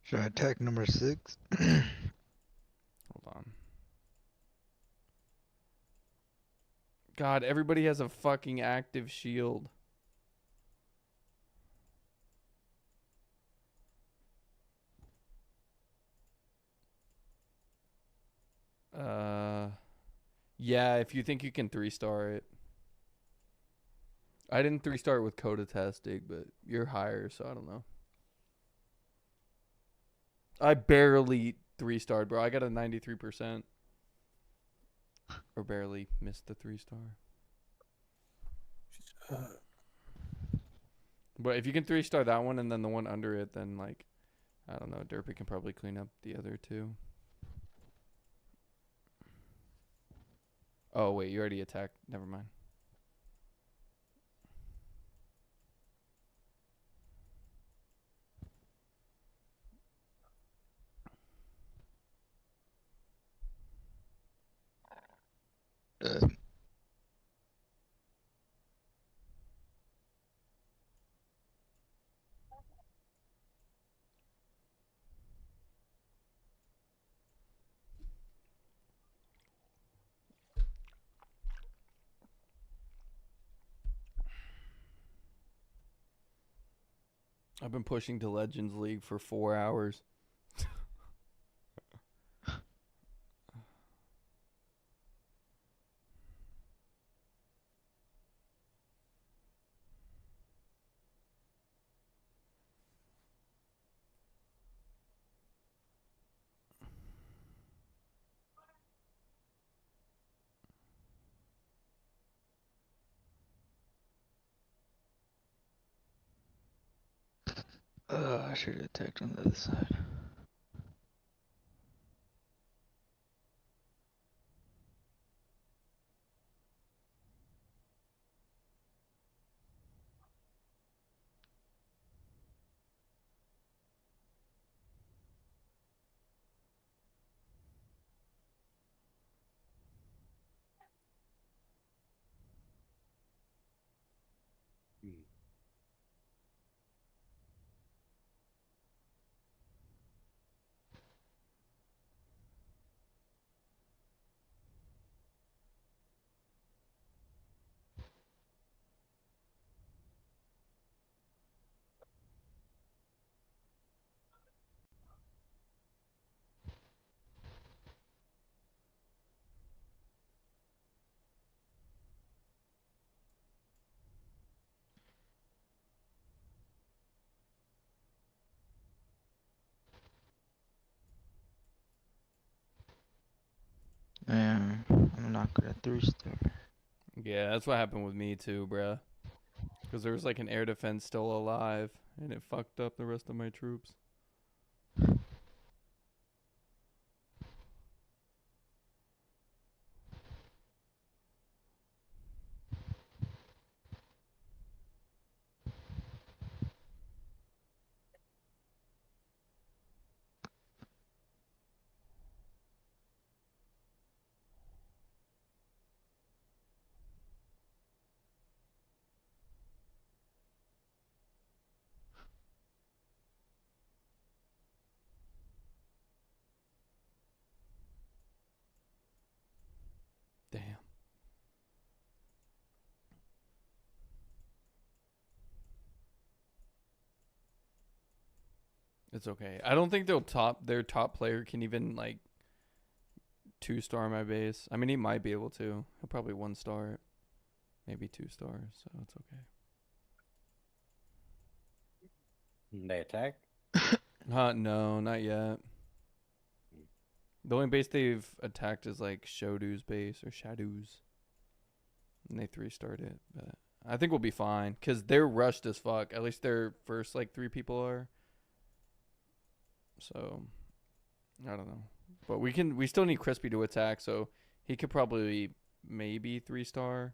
Should I attack number 6? Hold on. God, everybody has a fucking active shield. Yeah, if you think you can 3-star it. I didn't 3-star it with Codatastic, but you're higher, so I don't know. I barely 3-starred, bro. I got a 93%. Or barely missed the 3-star. But if you can 3-star that one and then the one under it, then like, I don't know, Derpy can probably clean up the other two. Oh wait, you already attacked. Never mind. I've been pushing to Legends League for 4 hours. I should have attacked on the other side. Man, I'm not good at 3-star. Yeah, that's what happened with me too, bruh. Because there was like an air defense still alive, and it fucked up the rest of my troops. Damn. It's okay. I don't think their top player can even like 2-star my base. I mean, he might be able to. He'll probably 1-star it. maybe 2 stars, so it's okay. They attack? No, not yet. The only base they've attacked is like Shodu's base or Shadow's. And they 3-starred it, but I think we'll be fine because they're rushed as fuck. At least their first like 3 people are. So I don't know, but we still need Crispy to attack, so he could probably maybe 3-star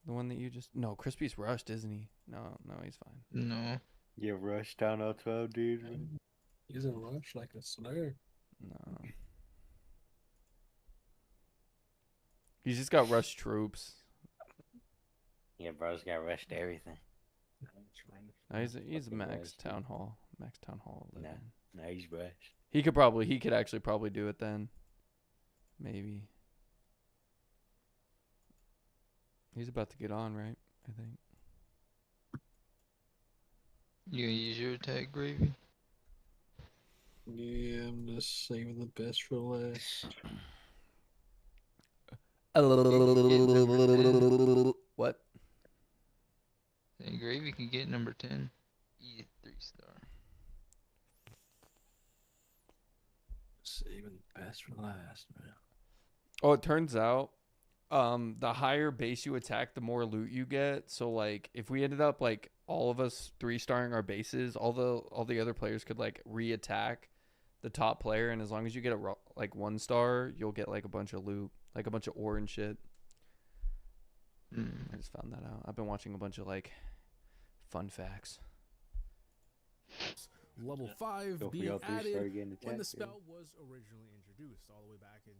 the one that you just. No, Crispy's rushed, isn't he? No, he's fine. No. You rushed down 012, dude. He's in rush like a slur. No. He's just got rushed troops. Yeah, bro's got rushed to everything. No, he's Fucking max rushed. town hall. Max town hall 11. No, he's rushed. He could actually probably do it then. Maybe. He's about to get on, right? I think. You gonna use your attack, Gravy? Yeah, I'm just saving the best for last. What? Hey, Gravy can get number 10. He's 3-star. Saving the best for last, man. Oh, it turns out, the higher base you attack, the more loot you get. So like, if we ended up like all of us 3-starring our bases, all the other players could like re-attack the top player, and as long as you get a like 1 star, you'll get like a bunch of loot, like a bunch of ore and shit. I just found that out. I've been watching a bunch of like fun facts. Level 5 Go for being y'all 3-star added getting when the attacked, yeah. spell was originally introduced all the way back in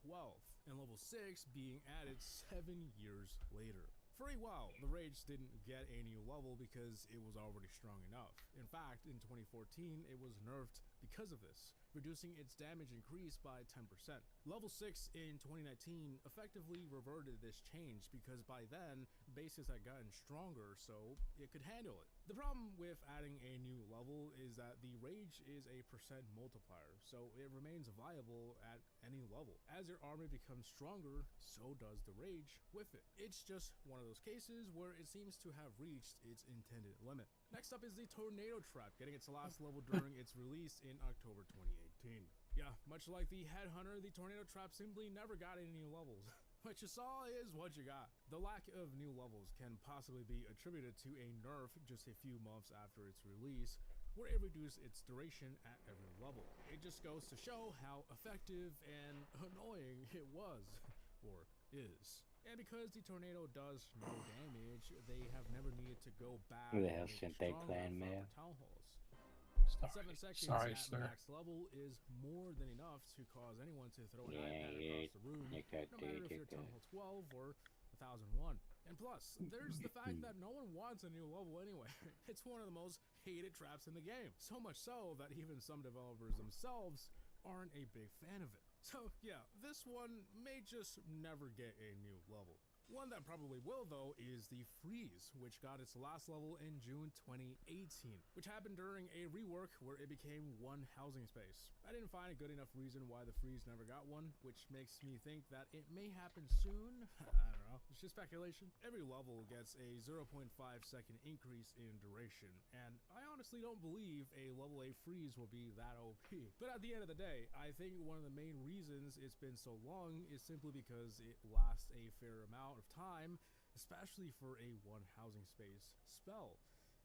2012, and level 6 being added 7 years later. For a while, the Rage didn't get a new level because it was already strong enough. In fact, in 2014, it was nerfed because of this, reducing its damage increase by 10%. Level 6 in 2019 effectively reverted this change because by then, bases had gotten stronger so it could handle it. The problem with adding a new level is that the Rage is a percent multiplier, so it remains viable at any level. As your army becomes stronger, so does the Rage with it. It's just one of those cases where it seems to have reached its intended limit. Next up is the Tornado Trap, getting its last level during its release in October 2018. Yeah, much like the Headhunter, the Tornado Trap simply never got any new levels. What you saw is what you got. The lack of new levels can possibly be attributed to a nerf just a few months after its release, where it reduced its duration at every level. It just goes to show how effective and annoying it was, or is. And because the tornado does no damage, they have never needed to go back Who the and hell make it sent that stronger clan for mail? town halls. Sorry, 7 seconds sorry, at sir. max level is more than enough to cause anyone to throw an Yeah, iPad yeah, across the room, you got no matter to, if you you're got Town Hall 12 or 1001. And plus, there's the fact that no one wants a new level anyway. It's one of the most hated traps in the game. So much so that even some developers themselves aren't a big fan of it. So yeah, this one may just never get a new level. One that probably will though is the Freeze, which got its last level in June 2018, which happened during a rework where it became 1 housing space. I didn't find a good enough reason why the Freeze never got one, which makes me think that it may happen soon. I don't know, it's just speculation. Every level gets a 0.5 second increase in duration, and I honestly don't believe a level A Freeze will be that OP. But at the end of the day, I think one of the main reasons it's been so long is simply because it lasts a fair amount of time, especially for a 1 housing space spell.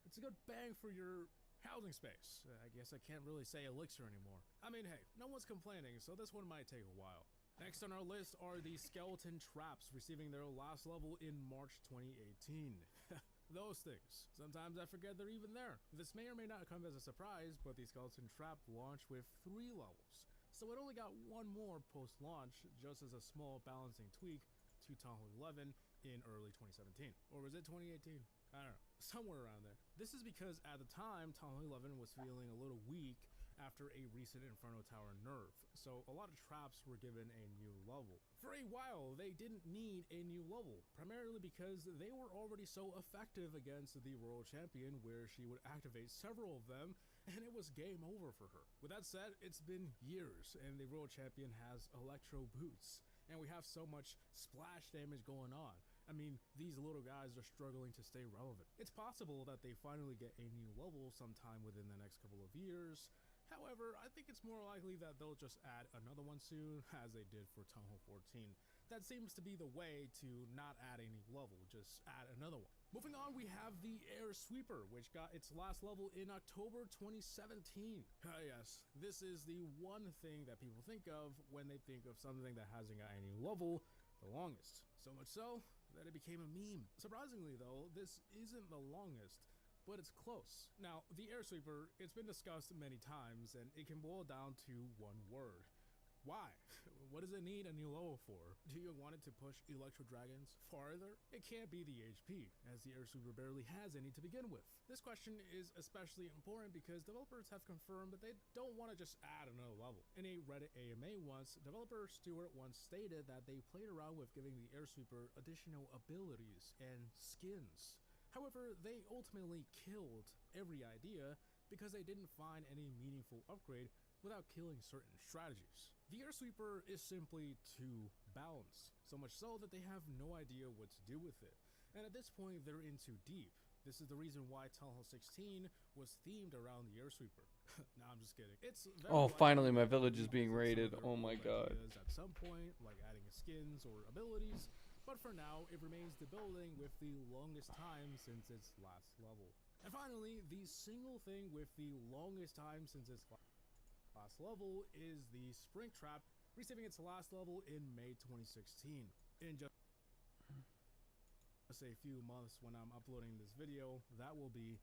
It's a good bang for your housing space. I guess I can't really say elixir anymore. I mean, hey, no one's complaining, so this one might take a while. Next on our list are the Skeleton Traps, receiving their last level in March 2018. Those things. Sometimes I forget they're even there. This may or may not come as a surprise, but the Skeleton Trap launched with 3 levels, so it only got 1 more post-launch, just as a small balancing tweak to Town Hall 11 in early 2017. Or was it 2018? I don't know. Somewhere around there. This is because at the time, Town Hall 11 was feeling a little weak after a recent Inferno Tower nerf, so a lot of traps were given a new level. For a while, they didn't need a new level, primarily because they were already so effective against the World Champion where she would activate several of them, and it was game over for her. With that said, it's been years, and the World Champion has Electro Boots, and we have so much splash damage going on. I mean, these little guys are struggling to stay relevant. It's possible that they finally get a new level sometime within the next couple of years. However, I think it's more likely that they'll just add another one soon, as they did for Town Hall 14. That seems to be the way to not add a new level, just add another one. Moving on, we have the Air Sweeper, which got its last level in October 2017. Yes, this is the one thing that people think of when they think of something that hasn't got any level the longest. So much so that it became a meme. Surprisingly though, this isn't the longest, but it's close. Now, the Air Sweeper, it's been discussed many times, and it can boil down to one word. Why? What does it need a new level for? Do you want it to push Electro Dragons farther? It can't be the HP, as the Air Sweeper barely has any to begin with. This question is especially important because developers have confirmed that they don't want to just add another level. In a Reddit AMA once, developer Stuart once stated that they played around with giving the Air Sweeper additional abilities and skins. However, they ultimately killed every idea because they didn't find any meaningful upgrade without killing certain strategies. The Air Sweeper is simply too balanced, so much so that they have no idea what to do with it. And at this point, they're in too deep. This is the reason why Town Hall 16 was themed around the Air Sweeper. Nah, I'm just kidding. It's oh, finally my village is being raided. Oh my god. At some point, like adding skins or abilities, but for now, it remains the building with the longest time since its last level. And finally, the single thing with the longest time since its last level is the Springtrap, receiving its last level in May 2016. In just a few months when I'm uploading this video, that will be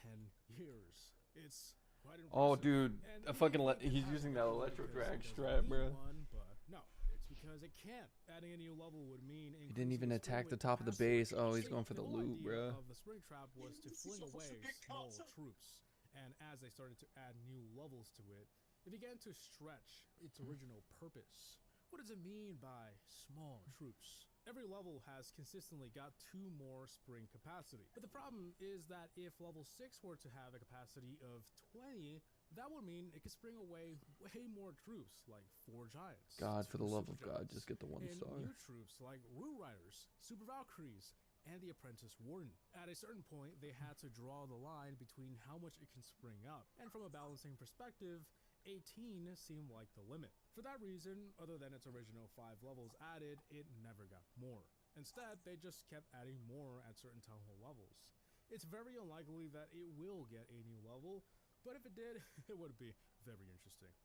10 years. It's quite impressive. Oh, dude, a fucking he's using that Electro Drag strap, bro. But no, it's because it can't. Adding a new level would mean he didn't even attack the top of the base. Oh, he's going for the loot, bro. The Springtrap was to fling away small troops, and as they started to add new levels to it, it began to stretch its original purpose. What does it mean by small troops? Every level has consistently got 2 more spring capacity. But the problem is that if level 6 were to have a capacity of 20, that would mean it could spring away way more troops, like 4 giants. God, for the love of Super God, Giants, just get the 1 and star. new troops like Rue Riders, Super Valkyries, and the Apprentice Warden. At a certain point, they had to draw the line between how much it can spring up. And from a balancing perspective, 18 seemed like the limit. For that reason, other than its original 5 levels added, it never got more. Instead, they just kept adding more at certain Town Hall levels. It's very unlikely that it will get a new level, but if it did, it would be very interesting.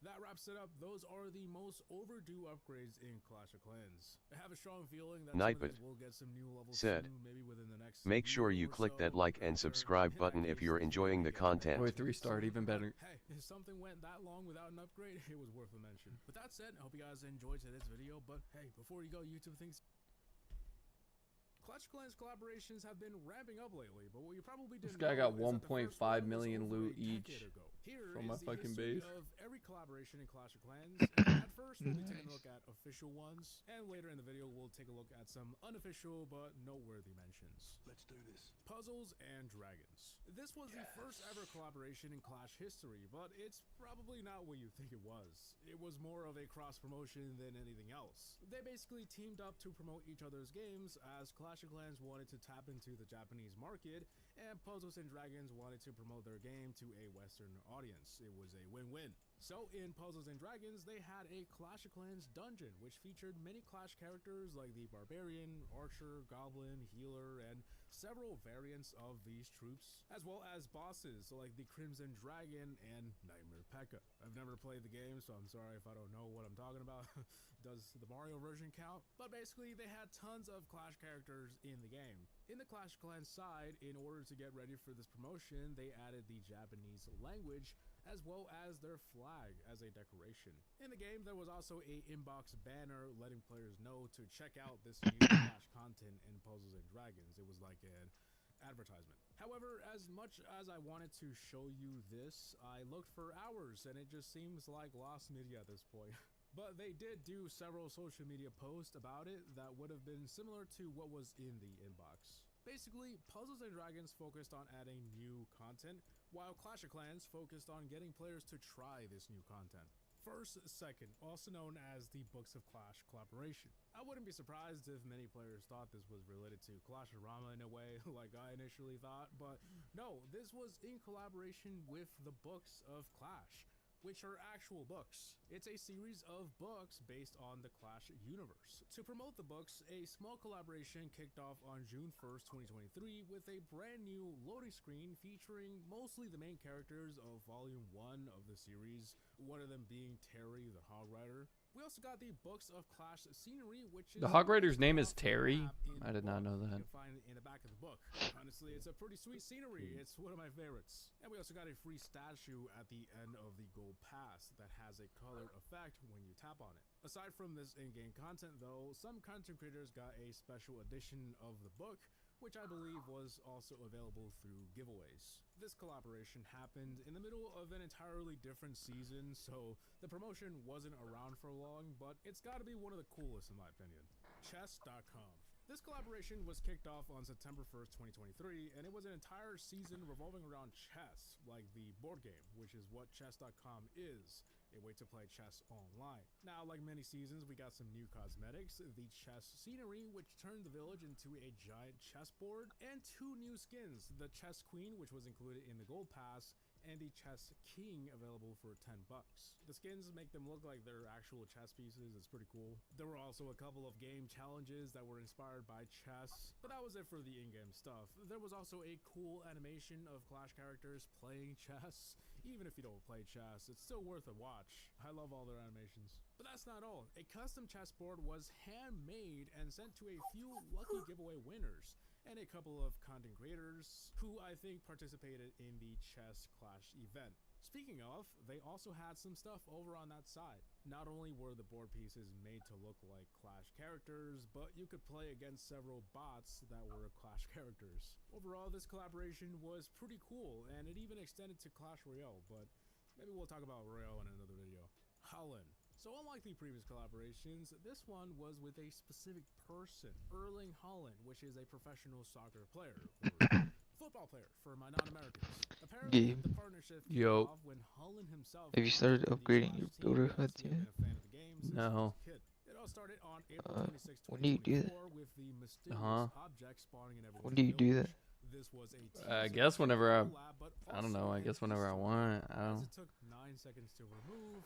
That wraps it up. Those are the most overdue upgrades in Clash of Clans. I have a strong feeling that Nightbot will get some new levels said, soon, maybe within the next make sure you click that like and subscribe button if you're enjoying the content. Boy, 3-starred, even better. Hey, if something went that long without an upgrade, it was worth a mention. With that said, I hope you guys enjoyed today's video, but hey, before you go, YouTube thinks Clash of Clans collaborations have been ramping up lately, but what you probably didn't This guy got know is that the first 1.5 one was million over loot a decade each ago. Here from my is the fucking history base. of every collaboration in Clash of Clans. And at first, we'll be taking a look at official ones, and later in the video, we'll take a look at some unofficial but noteworthy mentions. Let's do this. Puzzles and Dragons. This was the first ever collaboration in Clash history, but it's probably not what you think it was. It was more of a cross promotion than anything else. They basically teamed up to promote each other's games, as Clash of Clans wanted to tap into the Japanese market, and Puzzles and Dragons wanted to promote their game to a Western audience. It was a win-win. So in Puzzles and Dragons, they had a Clash of Clans dungeon, which featured many Clash characters like the Barbarian, Archer, Goblin, Healer, and several variants of these troops, as well as bosses like the Crimson Dragon and Nightmare P.E.K.K.A. I've never played the game, so I'm sorry if I don't know what I'm talking about. Does the Mario version count? But basically, they had tons of Clash characters in the game. In the Clash of Clans side, in order to get ready for this promotion, they added the Japanese language as well as their flag as a decoration. In the game, there was also a inbox banner letting players know to check out this new Clash content in Puzzles and Dragons. It was like an advertisement. However, as much as I wanted to show you this, I looked for hours and it just seems like lost media at this point. But they did do several social media posts about it that would have been similar to what was in the inbox. Basically, Puzzles and Dragons focused on adding new content, while Clash of Clans focused on getting players to try this new content. First Second, also known as the Books of Clash collaboration. I wouldn't be surprised if many players thought this was related to Clash-orama in a way, like I initially thought, but no, this was in collaboration with the Books of Clash, which are actual books. It's a series of books based on the Clash universe. To promote the books, a small collaboration kicked off on June 1st, 2023 with a brand new loading screen featuring mostly the main characters of Volume 1 of the series, one of them being Terry the Hog Rider. We also got the Books of Clash scenery, which is The Hog Rider's name is Terry? I did not know that. You can find it in the back of the book. Honestly, it's a pretty sweet scenery. It's one of my favorites. And we also got a free statue at the end of the Gold Pass that has a colored effect when you tap on it. Aside from this in-game content though, some content creators got a special edition of the book, which I believe was also available through giveaways. This collaboration happened in the middle of an entirely different season, so the promotion wasn't around for long, but it's gotta be one of the coolest in my opinion. Chess.com. This collaboration was kicked off on September 1st, 2023, and it was an entire season revolving around chess, like the board game, which is what Chess.com is, a way to play chess online. Now, like many seasons, we got some new cosmetics, the chess scenery, which turned the village into a giant chessboard, and 2 new skins, the Chess Queen, which was included in the Gold Pass, and the Chess King, available for 10 bucks. The skins make them look like they're actual chess pieces. It's pretty cool. There were also a couple of game challenges that were inspired by chess, but that was it for the in-game stuff. There was also a cool animation of Clash characters playing chess. Even if you don't play chess, it's still worth a watch. I love all their animations. But that's not all. A custom chessboard was handmade and sent to a few lucky giveaway winners, and a couple of content creators who I think participated in the Chess Clash event. Speaking of, they also had some stuff over on that side. Not only were the board pieces made to look like Clash characters, but you could play against several bots that were Clash characters. Overall, this collaboration was pretty cool, and it even extended to Clash Royale, but maybe we'll talk about Royale in another video. Holland. So unlike the previous collaborations, this one was with a specific person, Erling Haaland, which is a professional soccer player, or football player for my non-Americans. Apparently, Game. the partnership kicked Yo. off when Haaland himself Have you started upgrading your builder HUDs yet? No. It all started on April 26, when do you do that? 2024 with the mysterious object spawning in everyone's When do you do village. that? This was a I teaser guess whenever I collab, but don't know, also I a guess whenever I teaser, want. I as don't. it took 9 seconds to remove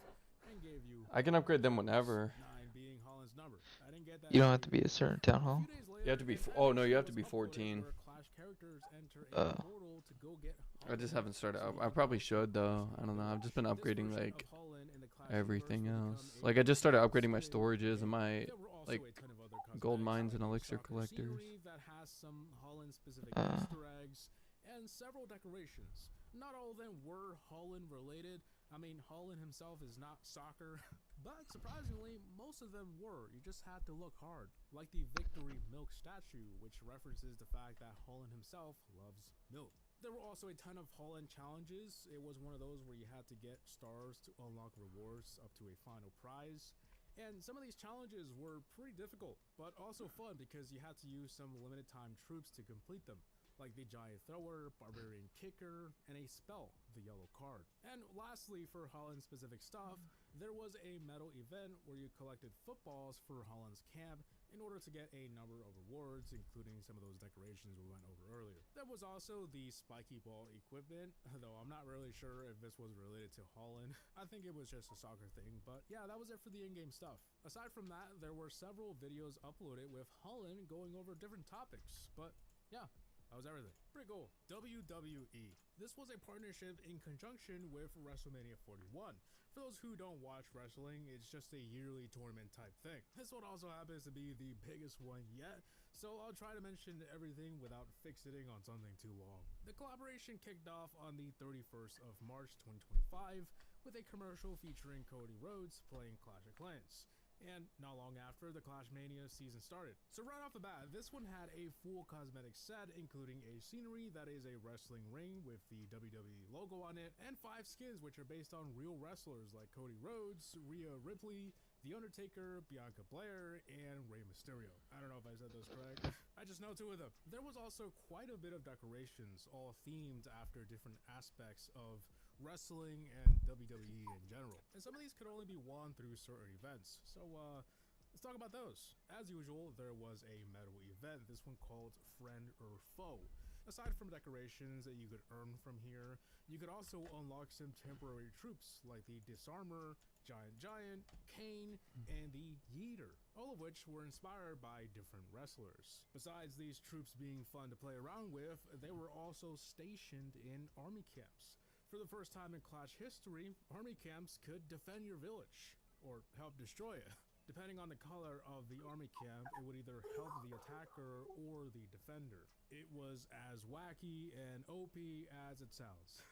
and gave you I can upgrade them whenever. 9 being Haaland's number. I didn't get that You don't have to be a certain town hall. few days You later, have to be. an Oh no, you have animation to be was uploaded 14. where Clash characters enter a portal to go get I just Haaland. haven't started. So you I can probably upgrade should though. Clash I don't know. I've just been This upgrading version like of Haaland in the Clash everything universe will else. become a Like I just started main upgrading my display storages and my There were also like a ton of other gold cosmetics, mines and like elixir soccer collectors. scenery that has some Haaland-specific Easter eggs and several decorations. Not all of them were Haaland related. I mean, Haaland himself is not soccer, but surprisingly, most of them were. You just had to look hard. Like the Victory Milk statue, which references the fact that Haaland himself loves milk. There were also a ton of Haaland challenges. It was one of those where you had to get stars to unlock rewards up to a final prize. And some of these challenges were pretty difficult, but also fun because you had to use some limited time troops to complete them, like the Giant Thrower, Barbarian Kicker, and a spell, the Yellow Card. And lastly, for Haaland specific stuff, there was a medal event where you collected footballs for Haaland's camp in order to get a number of rewards, including some of those decorations we went over earlier. There was also the spiky ball equipment, though I'm not really sure if this was related to Haaland. I think it was just a soccer thing, but yeah, that was it for the in-game stuff. Aside from that, there were several videos uploaded with Haaland going over different topics, but yeah. That was everything. Pretty cool. WWE. This was a partnership in conjunction with WrestleMania 41. For those who don't watch wrestling, it's just a yearly tournament type thing. This one also happens to be the biggest one yet, so I'll try to mention everything without fixating on something too long. The collaboration kicked off on the 31st of March 2025 with a commercial featuring Cody Rhodes playing Clash of Clans. And not long after, the Clash Mania season started. So right off the bat, this one had a full cosmetic set, including a scenery that is a wrestling ring with the WWE logo on it, and 5 skins which are based on real wrestlers like Cody Rhodes, Rhea Ripley, The Undertaker, Bianca Belair, and Rey Mysterio. I don't know if I said those correct. I just know 2 of them. There was also quite a bit of decorations, all themed after different aspects of wrestling and WWE in general. And some of these could only be won through certain events. So, let's talk about those. As usual, there was a medal event, this one called Friend or Foe. Aside from decorations that you could earn from here, you could also unlock some temporary troops like the Disarmer, Giant, Kane, and the Yeeter, all of which were inspired by different wrestlers. Besides these troops being fun to play around with, they were also stationed in army camps. For the first time in Clash history, army camps could defend your village, or help destroy it. Depending on the color of the army camp, it would either help the attacker or the defender. It was as wacky and OP as it sounds.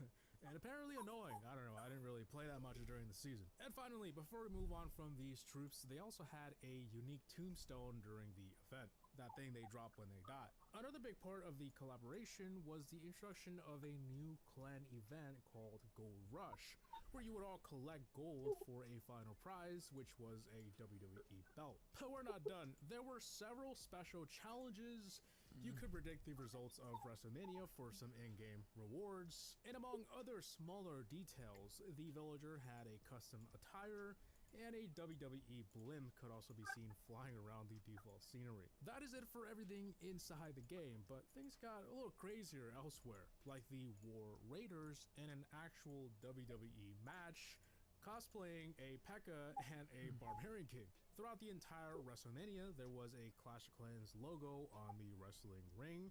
And apparently annoying. I don't know, I didn't really play that much during the season. And finally, before we move on from these troops, they also had a unique tombstone during the event. That thing they drop when they die. Another big part of the collaboration was the introduction of a new clan event called Gold Rush, where you would all collect gold for a final prize, which was a WWE belt. But we're not done. There were several special challenges. You could predict the results of WrestleMania for some in-game rewards. And among other smaller details, the villager had a custom attire, and a WWE blimp could also be seen flying around the default scenery. That is it for everything inside the game, but things got a little crazier elsewhere, like the War Raiders in an actual WWE match, cosplaying a P.E.K.K.A. and a Barbarian King. Throughout the entire WrestleMania, there was a Clash of Clans logo on the wrestling ring.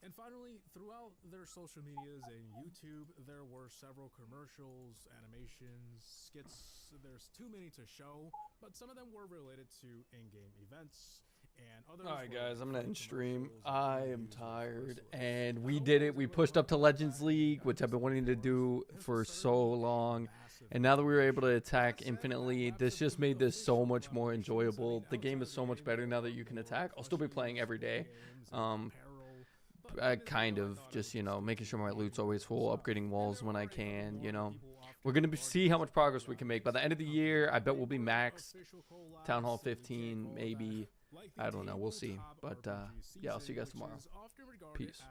And finally, throughout their social medias and YouTube, there were several commercials, animations, skits. There's too many to show, but some of them were related to in-game events. And others Alright were guys, I'm gonna end stream. commercials and I am interviews with tired, wrestlers. and Not we only did was it. We it pushed up to really Legends fun, League, which I've been wanting to do for so long. And now that we were able to attack infinitely, this just made this so much more enjoyable. The game is so much better now that you can attack. I'll still be playing every day. Kind of just, you know, making sure my loot's always full, upgrading walls when I can, you know. We're going to see how much progress we can make. By the end of the year, I bet we'll be max Town Hall 15, maybe. I don't know. We'll see. But, yeah, I'll see you guys tomorrow. Peace.